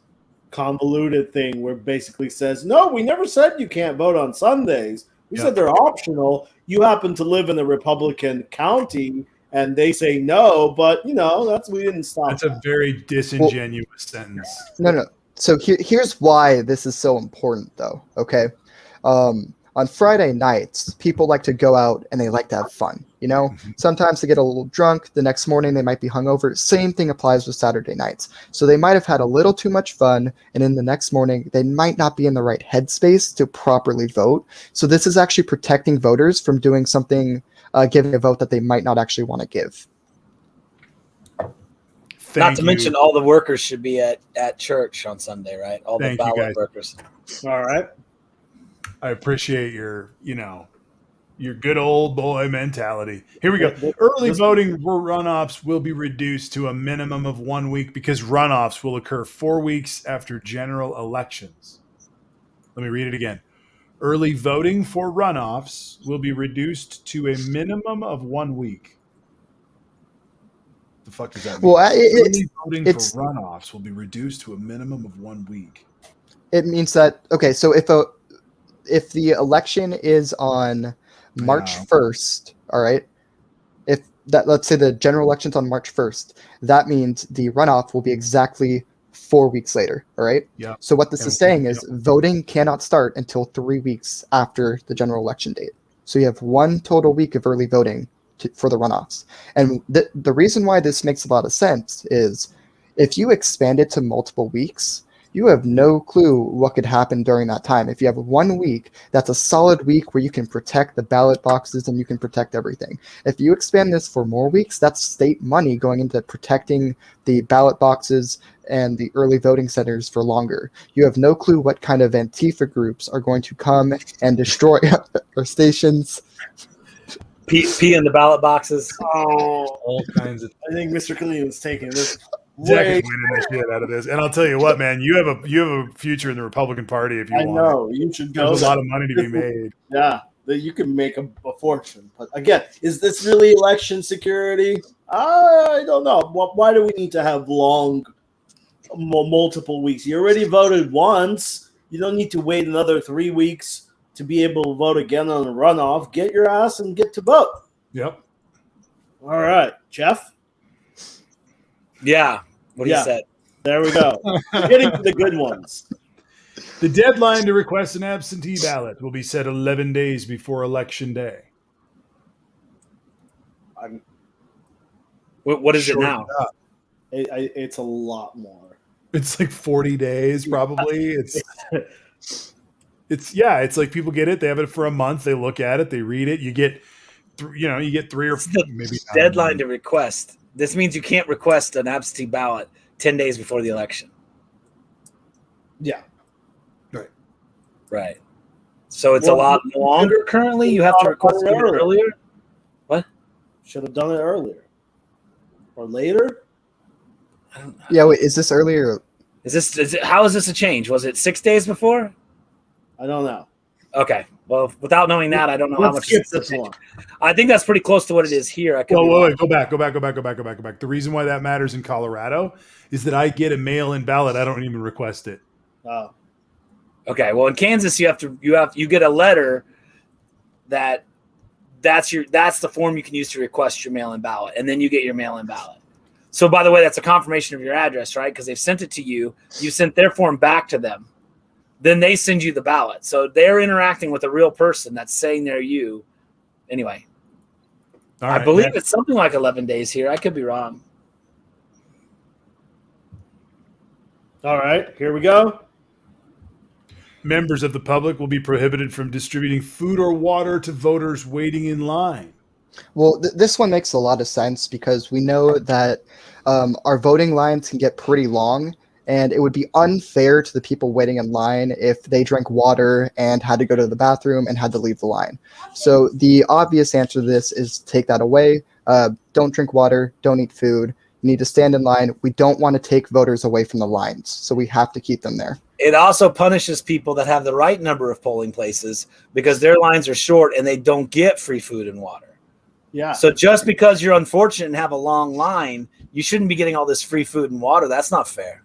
convoluted thing where it basically says, no, we never said you can't vote on Sundays. We said they're optional. You happen to live in a Republican county and they say no, but we didn't stop. That's a very disingenuous sentence. No. So here's why this is so important, though. Okay, on Friday nights, people like to go out and they like to have fun. Sometimes they get a little drunk. The next morning they might be hungover. Same thing applies with Saturday nights. So they might have had a little too much fun, and in the next morning they might not be in the right headspace to properly vote. So this is actually protecting voters from doing something, giving a vote that they might not actually want to give. Not to mention all the workers should be at church on Sunday, right? All the ballot workers. All right. I appreciate your good old boy mentality. Here we go. Early voting for runoffs will be reduced to a minimum of 1 week because runoffs will occur 4 weeks after general elections. Let me read it again. Early voting for runoffs will be reduced to a minimum of 1 week. The fuck does that mean? Well, early voting for runoffs will be reduced to a minimum of 1 week. It means that, okay, so if the election is on March 1st, all right, let's say the general election's on March 1st, that means the runoff will be exactly 4 weeks later, all right? Yeah. So what this is saying is voting cannot start until 3 weeks after the general election date. So you have 1 total week of early voting for the runoffs. And the reason why this makes a lot of sense is if you expand it to multiple weeks, you have no clue what could happen during that time. If you have 1 week, that's a solid week where you can protect the ballot boxes and you can protect everything. If you expand this for more weeks, that's state money going into protecting the ballot boxes and the early voting centers for longer. You have no clue what kind of Antifa groups are going to come and destroy our stations. Pee in the ballot boxes. Oh, All kinds of. I think Mr. Cleveland's taking this. Zach is winning the shit out of this, and I'll tell you what, man, you have a future in the Republican Party if you want. I know you should go. There's a lot of money to be made. Yeah, that you can make a fortune. But again, is this really election security? I don't know. Why do we need to have long, multiple weeks? You already voted once. You don't need to wait another 3 weeks to be able to vote again on a runoff. Get your ass and get to vote. Yep. All right, Jeff. Yeah. What he said. There we go. Getting to the good ones. The deadline to request an absentee ballot will be set 11 days before Election Day. What is it now? It's a lot more. It's like 40 days, probably. It's like people get it. They have it for a month. They look at it. They read it. You get, you get 3 or It's the maybe deadline to request. This means you can't request an absentee ballot 10 days before the election. Yeah. Right. So it's a lot longer currently. You have to request it earlier. What? Should have done it earlier or later. I don't know. Yeah, wait, is this earlier? How is this a change? Was it 6 days before? I don't know. Okay. Well, without knowing that, I don't know how Let's much. skip this one. I think that's pretty close to what it is here. I could be wrong. wait, go back. The reason why that matters in Colorado is that I get a mail-in ballot. I don't even request it. Oh, Okay. Well, in Kansas, you get a letter that's the form you can use to request your mail-in ballot, and then you get your mail-in ballot. So, by the way, that's a confirmation of your address, right? Because they've sent it to you. You sent their form back to them. Then they send you the ballot. So they're interacting with a real person that's saying they're you. Anyway, All I right, believe next. it's something like 11 days here. I could be wrong. all right. Here we go. Members of the public will be prohibited from distributing food or water to voters waiting in line. Well, this one makes a lot of sense because we know that our voting lines can get pretty long, and it would be unfair to the people waiting in line if they drank water and had to go to the bathroom and had to leave the line. So the obvious answer to this is take that away. Don't drink water, don't eat food. You need to stand in line. We don't want to take voters away from the lines, so we have to keep them there. It also punishes people that have the right number of polling places because their lines are short and they don't get free food and water. Yeah. So just because you're unfortunate and have a long line, you shouldn't be getting all this free food and water. That's not fair.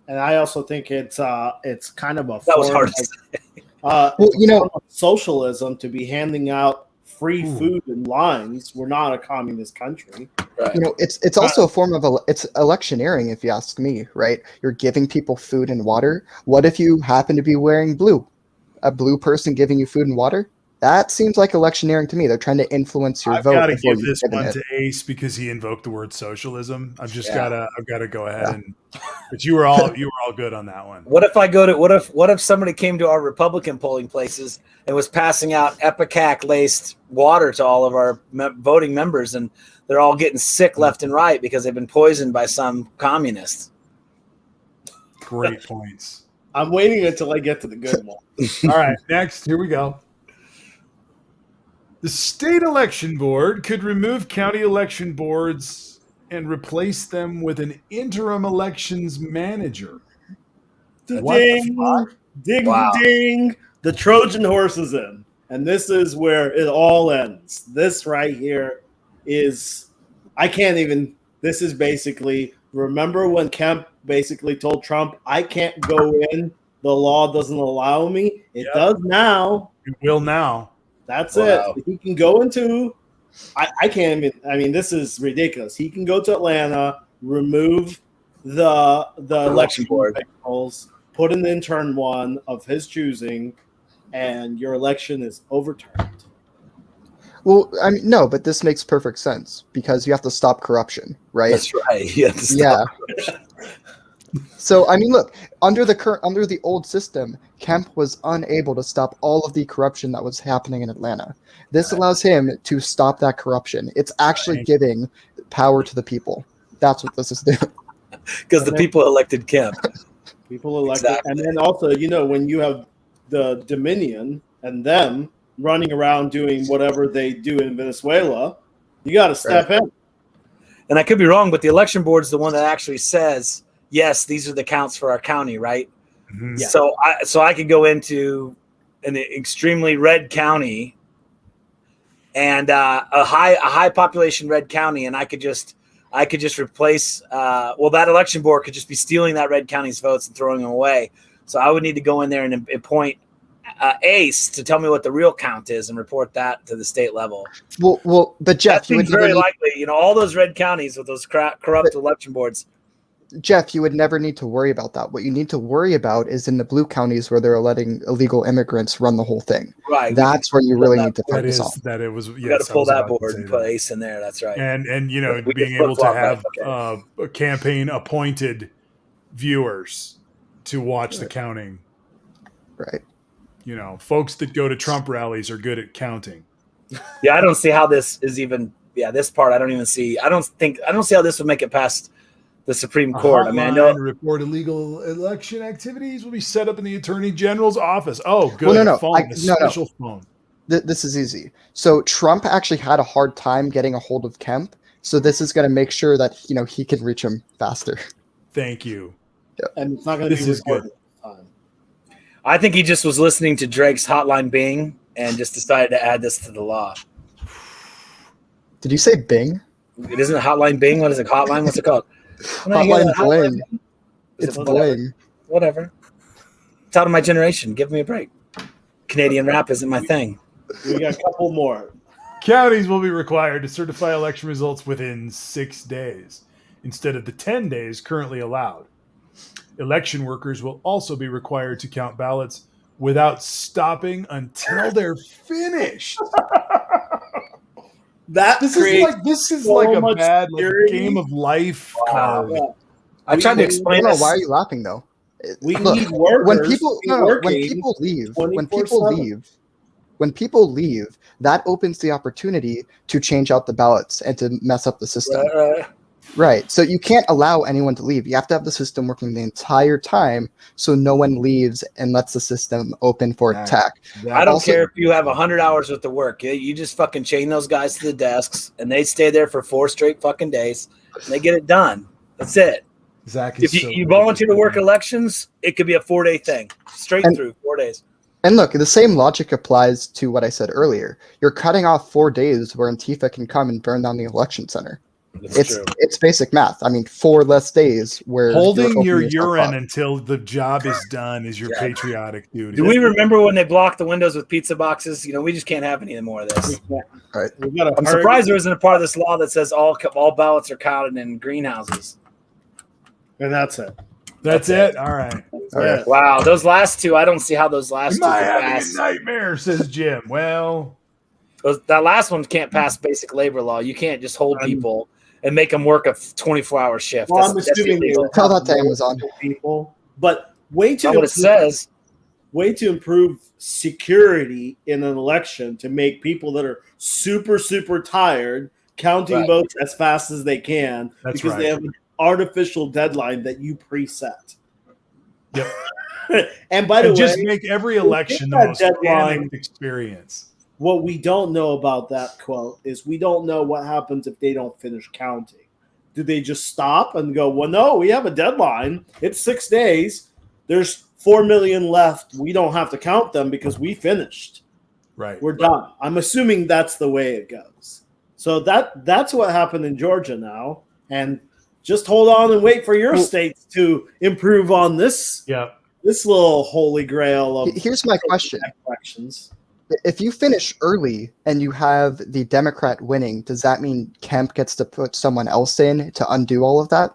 And I also think it's kind of a That was form hard of, to say. Well, form of socialism to be handing out free Ooh. food in lines. We're not a communist country. Right. It's also a form of it's electioneering, if you ask me. Right? You're giving people food and water. What if you happen to be wearing blue? A blue person giving you food and water? That seems like electioneering to me. They're trying to influence your I've vote. got to before give you've this given one it. to Ace because he invoked the word socialism. I've got to go ahead Yeah. and. But you were all good on that one. What if what if somebody came to our Republican polling places and was passing out Epicac laced water to all of our voting members, and they're all getting sick left and right because they've been poisoned by some communists? Great points. I'm waiting until I get to the good one. All right, next, here we go. The state election board could remove county election boards and replace them with an interim elections manager. What the Ding, fuck? ding, Wow. ding. The Trojan horse is in. And this is where it all ends. This right here is, this is basically, remember when Kemp basically told Trump, I can't go in, the law doesn't allow me? It Yep. does now. You will now. That's Wow. it. He can go into, I can't even, this is ridiculous. He can go to Atlanta, remove the election board. officials, put an intern one of his choosing, and your election is overturned. Well, I mean, no, but this makes perfect sense because you have to stop corruption, right? That's right. You have to stop. Yeah. So I mean, look, under the old system, Kemp was unable to stop all of the corruption that was happening in Atlanta. This allows him to stop that corruption. It's actually giving power to the people. That's what this is doing. Because the people elected Kemp. People elected. Exactly. And then also, when you have the Dominion and them running around doing whatever they do in Venezuela, you got to step in. And I could be wrong, but the election board is the one that actually says, yes, these are the counts for our county, right? Mhm. Yeah. So I could go into an extremely red county and a high population red county, and I could just replace. That election board could just be stealing that red county's votes and throwing them away. So I would need to go in there and appoint Ace to tell me what the real count is and report that to the state level. Well, but That Jeff, you would seems very never need, likely. All those red counties with those corrupt election boards. Jeff, you would never need to worry about that. What you need to worry about is in the blue counties where they're letting illegal immigrants run the whole thing. Right. That's where you pull really that- need to That focus is on. that it was. We got Yes, to I pull was that about to board say and put that. Ace in there. That's right. And you know, We being can able to flip-flop have that, a campaign appointed viewers to watch the counting. Right. You know, folks that go to Trump rallies are good at counting. Yeah, I don't see how this is even. Yeah, this part I don't even see. I don't see how this would make it past the Supreme Court. I mean, I know. Report illegal election activities will be set up in the Attorney General's office. Oh, good. Well, no, A phone, I- a no, no. special phone. This is easy. So Trump actually had a hard time getting a hold of Kemp. So this is going to make sure that he can reach him faster. Thank you. And it's not going to This be is good. recorded this time. I think he just was listening to Drake's Hotline Bing and just decided to add this to the law. Did you say Bing? It isn't Hotline Bing. What is it? Hotline? What's it called? Hotline Bling. Is It's it Bling. Whatever. It's out of my generation. Give me a break. Canadian rap isn't my thing. We got a couple more. Counties will be required to certify election results within 6 days instead of the 10 days currently allowed. Election workers will also be required to count ballots without stopping until they're finished. That This creates is so like a much bad security. game of life Wow. card. Yeah. I tried to We- explain No, this. why are you laughing though? We Look, need workers when people to be when working people leave 24/7. when people leave, that opens the opportunity to change out the ballots and to mess up the system. Right. So you can't allow anyone to leave. You have to have the system working the entire time so no one leaves and lets the system open for Right. attack. I don't Also- care if you have 100 hours worth of work. You just fucking chain those guys to the desks, and they stay there for 4 straight fucking days, and they get it done. That's it. Zach is If you, so you good. volunteer to work elections, it could be a 4-day thing, straight And- through 4 days. And look, the same logic applies to what I said earlier. You're cutting off 4 days where Antifa can come and burn down the election center. That's true. It's basic math. I mean, 4 less days where Holding you're your opening yourself urine up. until the job is done is your Yeah. patriotic duty. Do we remember when they blocked the windows with pizza boxes? We just can't have any more of this. We Right. gotta I'm hurry. surprised there isn't a part of this law that says all ballots are counted in greenhouses. And that's it. That's it. All right. Yeah. Wow, those last two, I don't see how those last Am two I can having a pass. nightmare? Says Jim. Well, That last one can't pass basic labor law. You can't just hold people and make them work a 24-hour shift. Well, I'm That's assuming they illegal. would Tell have that to Amazon. people, but way That's to not what it says. way to improve security in an election to make people that are super tired counting Right. votes as fast as they can That's because they right. have an artificial deadline that you preset. Yep. And by the and way, just make every election the that most deadline- panicked experience. what we don't know about that quote is we don't know what happens if they don't finish counting. Do they just stop and go, well, no, we have a deadline. It's 6 days. There's 4 million left. We don't have to count them because we finished. Right. We're done. I'm assuming that's the way it goes. So that's what happened in Georgia now. And just hold on and wait for your states to improve on this Yeah. this little holy grail of Here's my question. elections. If you finish early and you have the Democrat winning, does that mean Kemp gets to put someone else in to undo all of that?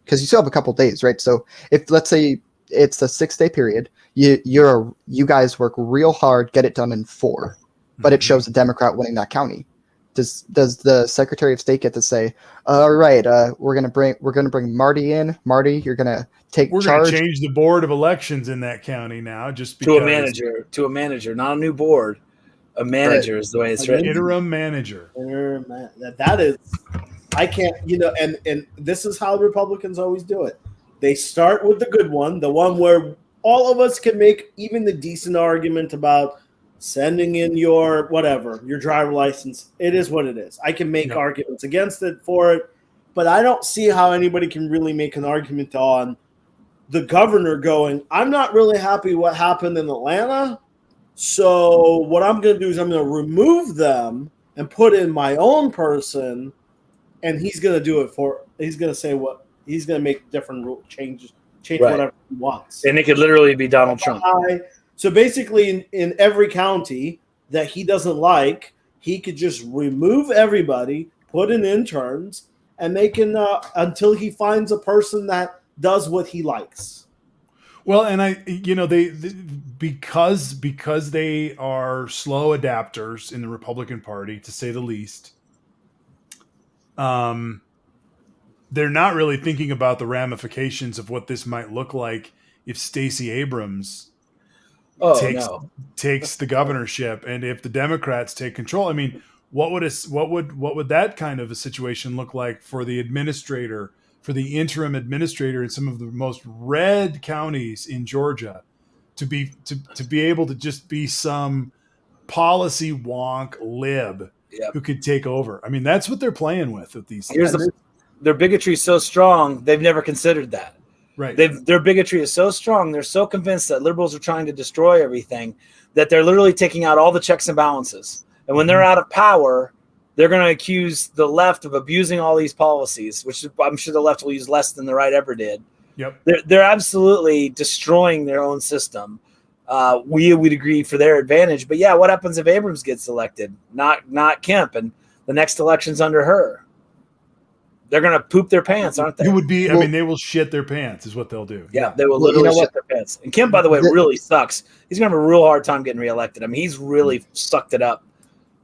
Because you still have a couple days, right? So if let's say it's a 6-day period, you guys work real hard, get it done in 4, but it shows a Democrat winning that county. Does the Secretary of State get to say, all right, we're gonna bring Marty in. Marty, you're gonna take We're going charge. to change the board of elections in that county now, just To because a manager, not a new board. A manager is the way it's written. interim manager. That is, I can't, and this is how Republicans always do it. They start with the good one, the one where all of us can make even the decent argument about sending in your whatever, your driver license. It is what it is. I can make Yeah. arguments against it for it, but I don't see how anybody can really make an argument on the governor going, I'm not really happy what happened in Atlanta. So what I'm going to do is I'm going to remove them and put in my own person, and he's going to do it he's going to say what he's going to make different rule change Right. whatever he wants. And it could literally be Donald Trump. So basically, in every county that he doesn't like, he could just remove everybody, put in interns, and they can until he finds a person that does what he likes. Well, and they because they are slow adapters in the Republican Party, to say the least. They're not really thinking about the ramifications of what this might look like if Stacey Abrams takes the governorship, and if the Democrats take control. I mean, what would that kind of a situation look like for the administrator, for the interim administrator in some of the most red counties in Georgia, to be able to just be some policy wonk lib who could take over? I mean, that's what they're playing with these things. Their bigotry is so strong, they've never considered that. Right. Their bigotry is so strong. They're so convinced that liberals are trying to destroy everything that they're literally taking out all the checks and balances. And when they're out of power, they're going to accuse the left of abusing all these policies, which I'm sure the left will use less than the right ever did. Yep. They're absolutely destroying their own system. We would agree for their advantage. But yeah, what happens if Abrams gets elected? Not Kemp, and the next election's under her. They're going to poop their pants, aren't they? It would be. I mean, they will shit their pants, is what they'll do. Yeah, they will literally shit their pants. And Kemp, by the way, really sucks. He's going to have a real hard time getting reelected. I mean, he's really sucked it up.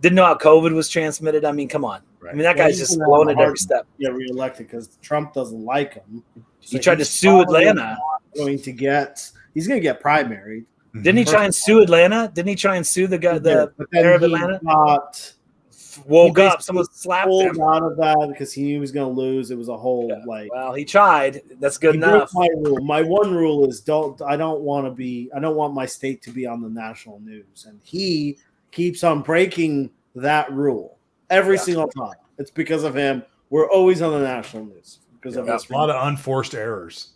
Didn't know how COVID was transmitted. I mean, come on. Right. I mean, that guy's just blowing it every step. Yeah, reelected because Trump doesn't like him. So he tried to sue Atlanta. He's going to get primaried. Didn't he try and sue Atlanta? Didn't he try and sue the guy, the mayor of Atlanta? Woke up, someone slapped him out of that because he knew he was going to lose. It was a whole Well, he tried. That's good enough. My rule. My one rule is I don't want my state to be on the national news, and he keeps on breaking that rule every single time. It's because of him. We're always on the national news because of this. A lot of unforced errors.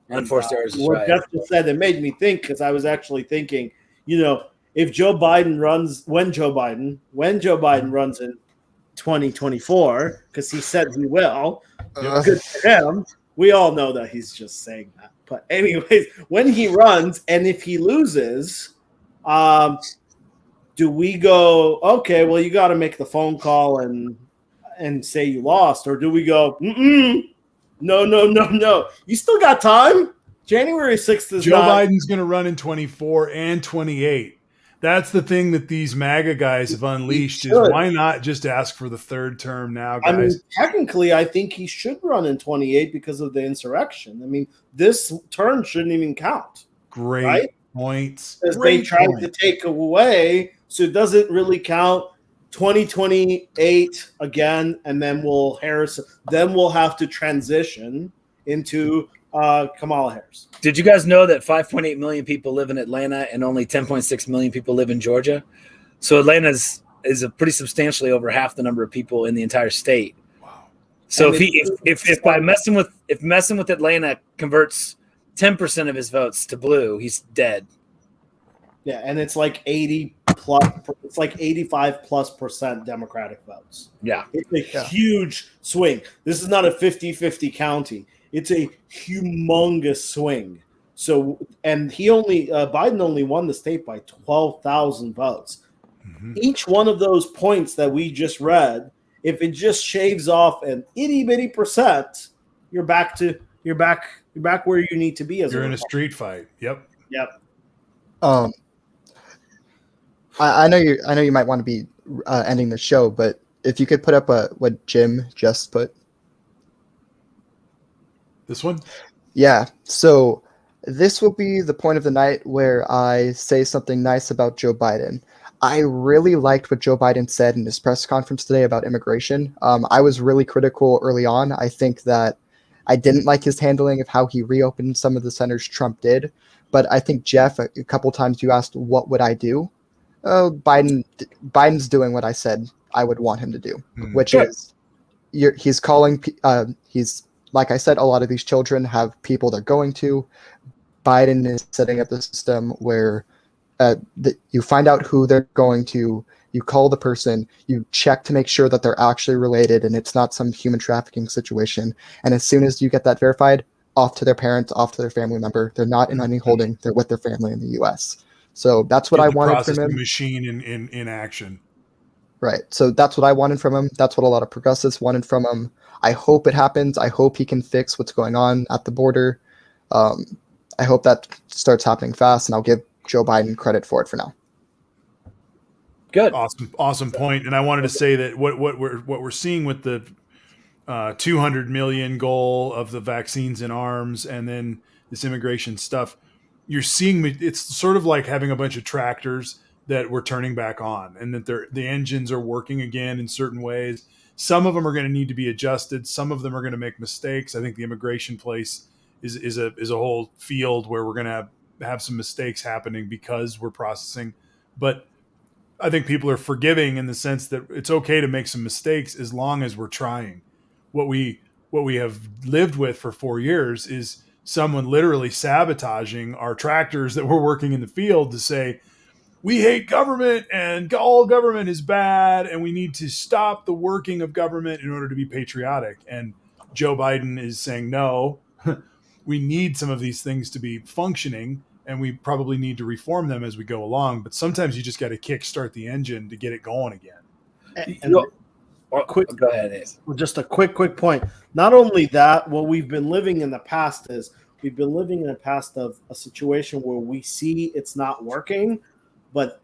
Unforced errors. What Jeff just said, it made me think, because I was actually thinking, if Joe Biden runs, when Joe Biden runs in 2024, because he said he will, good for him. We all know that he's just saying that. But anyways, when he runs, and if he loses, do we go, okay, well, you got to make the phone call and say you lost, or do we go, no, you still got time? January 6th is Joe Biden's going to run in 24 and 28. That's the thing that these MAGA guys have unleashed, is why not just ask for the third term now, guys? I mean, technically, I think he should run in 28 because of the insurrection. I mean, this term shouldn't even count. Great points. Because they tried to take away, so it doesn't really count. 2028 again, and then we'll have to transition into Kamala Harris. Did you guys know that 5.8 million people live in Atlanta and only 10.6 million people live in Georgia? So Atlanta is pretty substantially over half the number of people in the entire state. Wow. So if messing with Atlanta converts 10% of his votes to blue, he's dead. Yeah, and it's like 80 plus. It's like 85+% Democratic votes. Yeah, it's a huge swing. This is not a 50-50 county. It's a humongous swing. So, and Biden only won the state by 12,000 votes. Mm-hmm. Each one of those points that we just read, if it just shaves off an itty bitty percent, you're back where you need to be. You're in a street fight. Yep. I know you might want to be ending the show, but if you could put up what Jim just put. This one? Yeah. So this will be the point of the night where I say something nice about Joe Biden. I really liked what Joe Biden said in his press conference today about immigration. I was really critical early on. I think that I didn't like his handling of how he reopened some of the centers Trump did. But I think, Jeff, a couple times you asked, what would I do? Biden's doing what I said I would want him to do, which is he's calling he's like I said, a lot of these children have people they're going to. Biden is setting up the system where you find out who they're going to, you call the person, you check to make sure that they're actually related and it's not some human trafficking situation. And as soon as you get that verified, off to their parents, off to their family member. They're not in any holding. They're with their family in the U.S. So that's what I wanted from him. Machine in action. Right. So that's what I wanted from him. That's what a lot of progressives wanted from him. I hope it happens. I hope he can fix what's going on at the border. Um, I hope that starts happening fast, and I'll give Joe Biden credit for it for now. Good. Awesome point. And I wanted to say that what we're seeing with the 200 million goal of the vaccines in arms, and then this immigration stuff, you're seeing it's sort of like having a bunch of tractors that we're turning back on, and that the engines are working again in certain ways. Some of them are going to need to be adjusted. Some of them are going to make mistakes. I think the immigration place is a whole field where we're going to have some mistakes happening because we're processing. But I think people are forgiving in the sense that it's okay to make some mistakes as long as we're trying. What we have lived with for 4 years is someone literally sabotaging our tractors that we're working in the field to say, we hate government and all government is bad and we need to stop the working of government in order to be patriotic. And Joe Biden is saying, no, we need some of these things to be functioning, and we probably need to reform them as we go along. But sometimes you just got to kickstart the engine to get it going again. And Go ahead, Ace. just a quick point. Not only that, what we've been living in the past is we've been living in the past of a situation where we see it's not working, but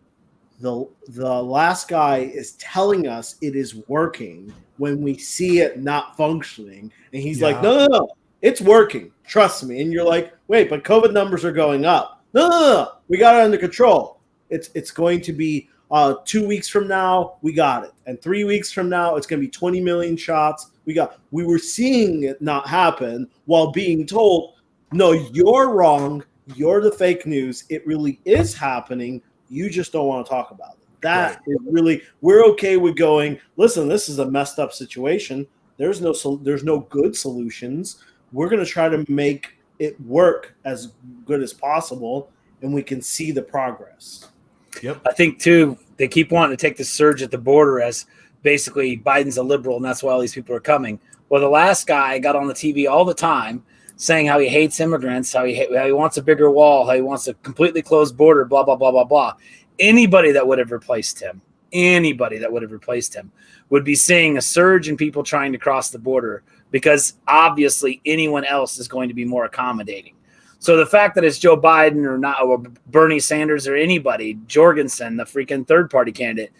the last guy is telling us it is working when we see it not functioning. And he's like, no, it's working. Trust me. And you're like, wait, but COVID numbers are going up. No, we got it under control. It's going to be 2 weeks from now, we got it. And 3 weeks from now, it's going to be 20 million shots. We were seeing it not happen while being told, no, you're wrong. You're the fake news. It really is happening. You just don't want to talk about it. That is really, we're okay with going, listen, this is a messed up situation. There's no good solutions. We're going to try to make it work as good as possible, and we can see the progress. Yep. I think, too, they keep wanting to take the surge at the border as basically Biden's a liberal, and that's why all these people are coming. Well, the last guy got on the TV all the time saying how he hates immigrants, how he wants a bigger wall, how he wants a completely closed border, blah, blah, blah, blah, blah. Anybody that would have replaced him would be seeing a surge in people trying to cross the border, because obviously anyone else is going to be more accommodating. So the fact that it's Joe Biden or not, or Bernie Sanders or anybody, Jorgensen, the freaking third-party candidate,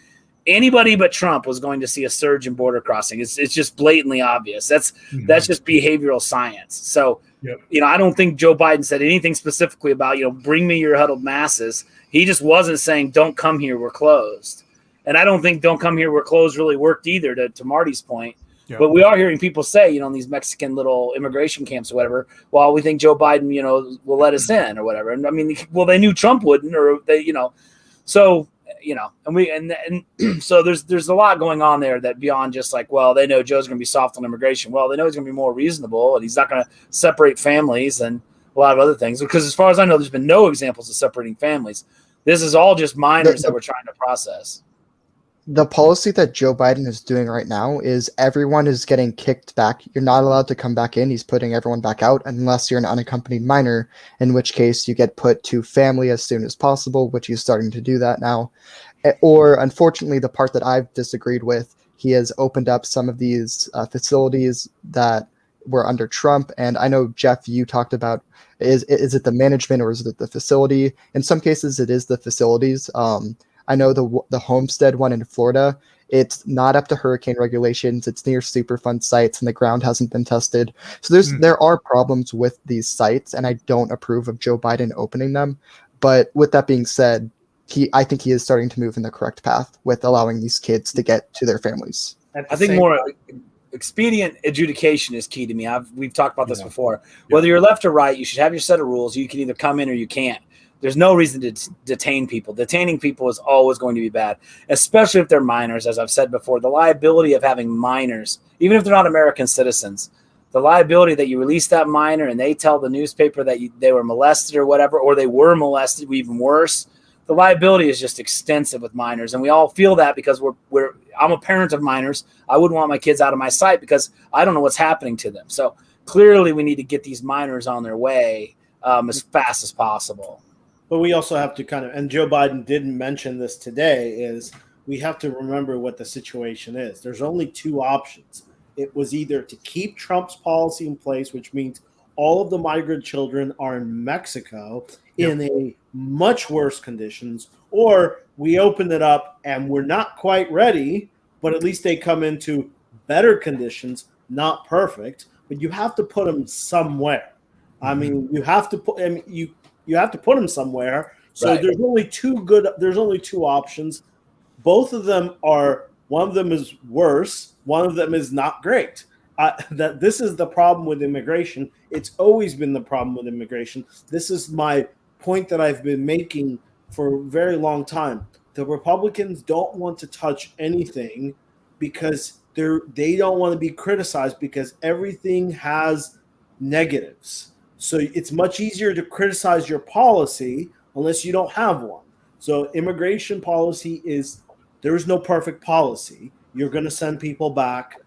anybody but Trump was going to see a surge in border crossing. It's just blatantly obvious. That's just behavioral science. So, I don't think Joe Biden said anything specifically about, bring me your huddled masses. He just wasn't saying, don't come here, we're closed. And I don't think don't come here, we're closed really worked either, to Marty's point. Yep. But we are hearing people say, in these Mexican little immigration camps or whatever, well, we think Joe Biden, will let us in or whatever. And I mean, well, they knew Trump wouldn't, or they, so, and so there's a lot going on there that beyond just like, well, they know Joe's going to be soft on immigration. Well, they know he's going to be more reasonable, and he's not going to separate families and a lot of other things. Because as far as I know, there's been no examples of separating families. This is all just minors that we're trying to process. The policy that Joe Biden is doing right now is everyone is getting kicked back. You're not allowed to come back in. He's putting everyone back out unless you're an unaccompanied minor, in which case you get put to family as soon as possible, which he's starting to do that now. Or, unfortunately, the part that I've disagreed with, he has opened up some of these facilities that were under Trump. And I know, Jeff, you talked about, is it the management or is it the facility? In some cases, it is the facilities. I know the Homestead one in Florida, it's not up to hurricane regulations. It's near Superfund sites, and the ground hasn't been tested. So there are problems with these sites, and I don't approve of Joe Biden opening them. But with that being said, I think he is starting to move in the correct path with allowing these kids to get to their families. I think more expedient adjudication is key to me. We've talked about this before. Whether you're left or right, you should have your set of rules. You can either come in or you can't. There's no reason to detain people. Detaining people is always going to be bad, especially if they're minors. As I've said before, the liability of having minors, even if they're not American citizens, the liability that you release that minor and they tell the newspaper that they were molested or whatever, or they were molested, even worse, the liability is just extensive with minors. And we all feel that because I'm a parent of minors. I wouldn't want my kids out of my sight because I don't know what's happening to them. So clearly we need to get these minors on their way as fast as possible. But we also have to and Joe Biden didn't mention this today, is we have to remember what the situation is. There's only two options. It was either to keep Trump's policy in place, which means all of the migrant children are in Mexico in a much worse conditions, or we open it up and we're not quite ready, but at least they come into better conditions, not perfect, but you have to put them somewhere. I mean, you have to put you have to put them somewhere. So Right. there's only two options. Both of them are, one of them is worse, one of them is not great. That this is the problem with immigration. It's always been the problem with immigration. This is my point that I've been making for a very long time. The Republicans don't want to touch anything because they don't want to be criticized, because everything has negatives. So it's much easier to criticize your policy unless you don't have one. So immigration policy is, there is no perfect policy. You're going to send people back.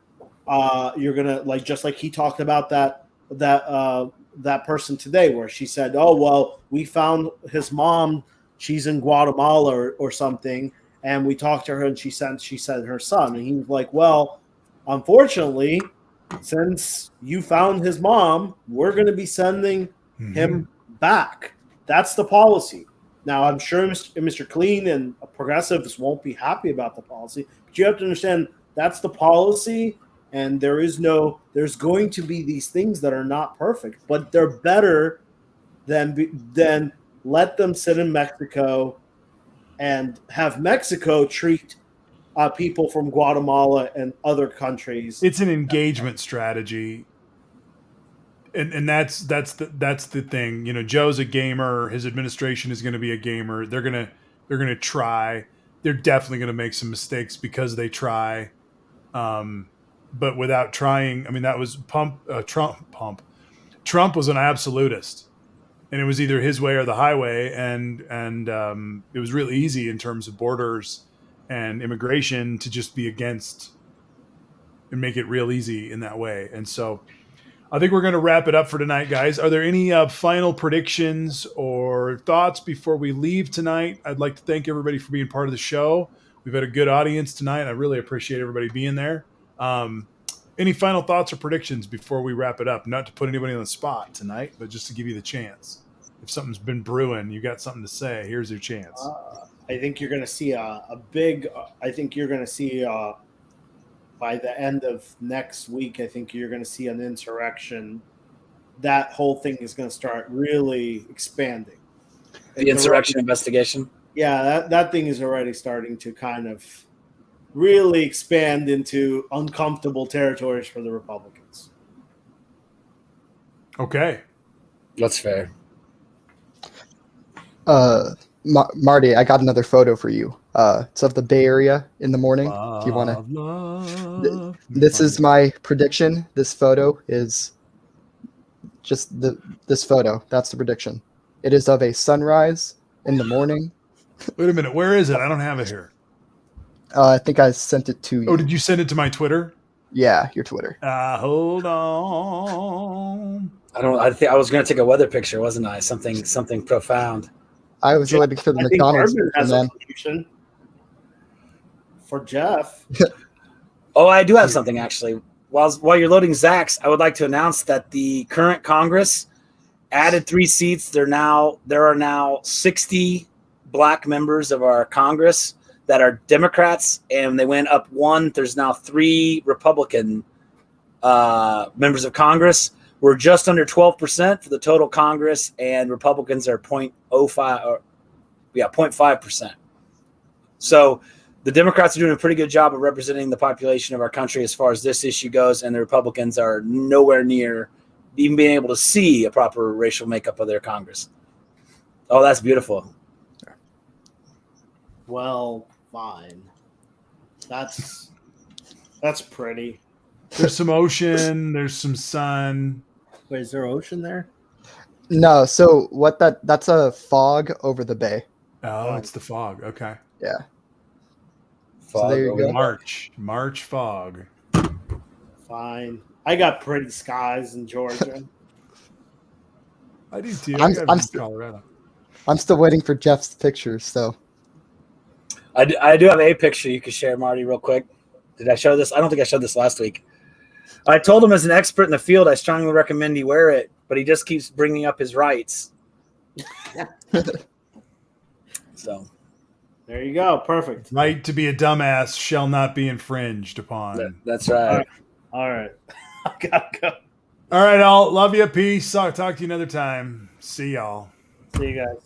You're going to, like, just like he talked about that person today, where she said, oh, well, we found his mom, she's in Guatemala or something, and we talked to her and she said her son. And he was like, well, unfortunately, since you found his mom, we're going to be sending him back. That's the policy. Now, I'm sure Mr. Clean and progressives won't be happy about the policy, but you have to understand that's the policy, and there's going to be these things that are not perfect, but they're better than let them sit in Mexico and have Mexico treat people from Guatemala and other countries. It's an engagement strategy, and that's the thing. You know, Joe's a gamer. His administration is going to be a gamer. They're gonna try. They're definitely going to make some mistakes because they try. But without trying, I mean, that was Trump. Trump was an absolutist, and it was either his way or the highway, and it was really easy in terms of borders and immigration to just be against and make it real easy in that way. And so I think we're going to wrap it up for tonight, guys. Are there any final predictions or thoughts before we leave tonight? I'd like to thank everybody for being part of the show. We've had a good audience tonight. I really appreciate everybody being there. Any final thoughts or predictions before we wrap it up? Not to put anybody on the spot tonight, but just to give you the chance. If something's been brewing, you got something to say, here's your chance. I think you're going to see by the end of next week, I think you're going to see an insurrection. That whole thing is going to start really expanding. The insurrection investigation. Yeah, that thing is already starting to kind of really expand into uncomfortable territories for the Republicans. Okay. That's fair. Marty, I got another photo for you. It's of the Bay Area in the morning. If you want to, this is my prediction. This photo is just this photo. That's the prediction. It is of a sunrise in the morning. Wait a minute. Where is it? I don't have it here. I think I sent it to you. Oh, did you send it to my Twitter? Yeah, your Twitter. Hold on. I think I was going to take a weather picture, wasn't I? Something profound. I was waiting for the I think McDonald's. Urban has man. a prediction for Jeff. Oh, I do have something actually. While you're loading Zach's, I would like to announce that the current Congress added 3 seats. There are now 60 black members of our Congress that are Democrats, and they went up 1. There's now 3 Republican members of Congress. We're just under 12% for the total Congress, and Republicans are 0.5%. So the Democrats are doing a pretty good job of representing the population of our country as far as this issue goes, and the Republicans are nowhere near even being able to see a proper racial makeup of their Congress. Oh, that's beautiful. Well, fine. That's pretty. There's some ocean. There's some sun. Wait, is there ocean there? No, so that's a fog over the bay. Oh, it's the fog. Okay. Yeah. Fog there you over go. March fog. Fine. I got pretty skies in Georgia. I do too. I'm I got it in st- Colorado. I'm still waiting for Jeff's pictures, so I do have a picture you can share, Marty, real quick. Did I show this? I don't think I showed this last week. I told him as an expert in the field, I strongly recommend he wear it, but he just keeps bringing up his rights. So There you go. Perfect. Right to be a dumbass shall not be infringed upon. that's right. All right. I gotta go. All right, all. Love you. Peace. Talk to you another time. See y'all. See you guys.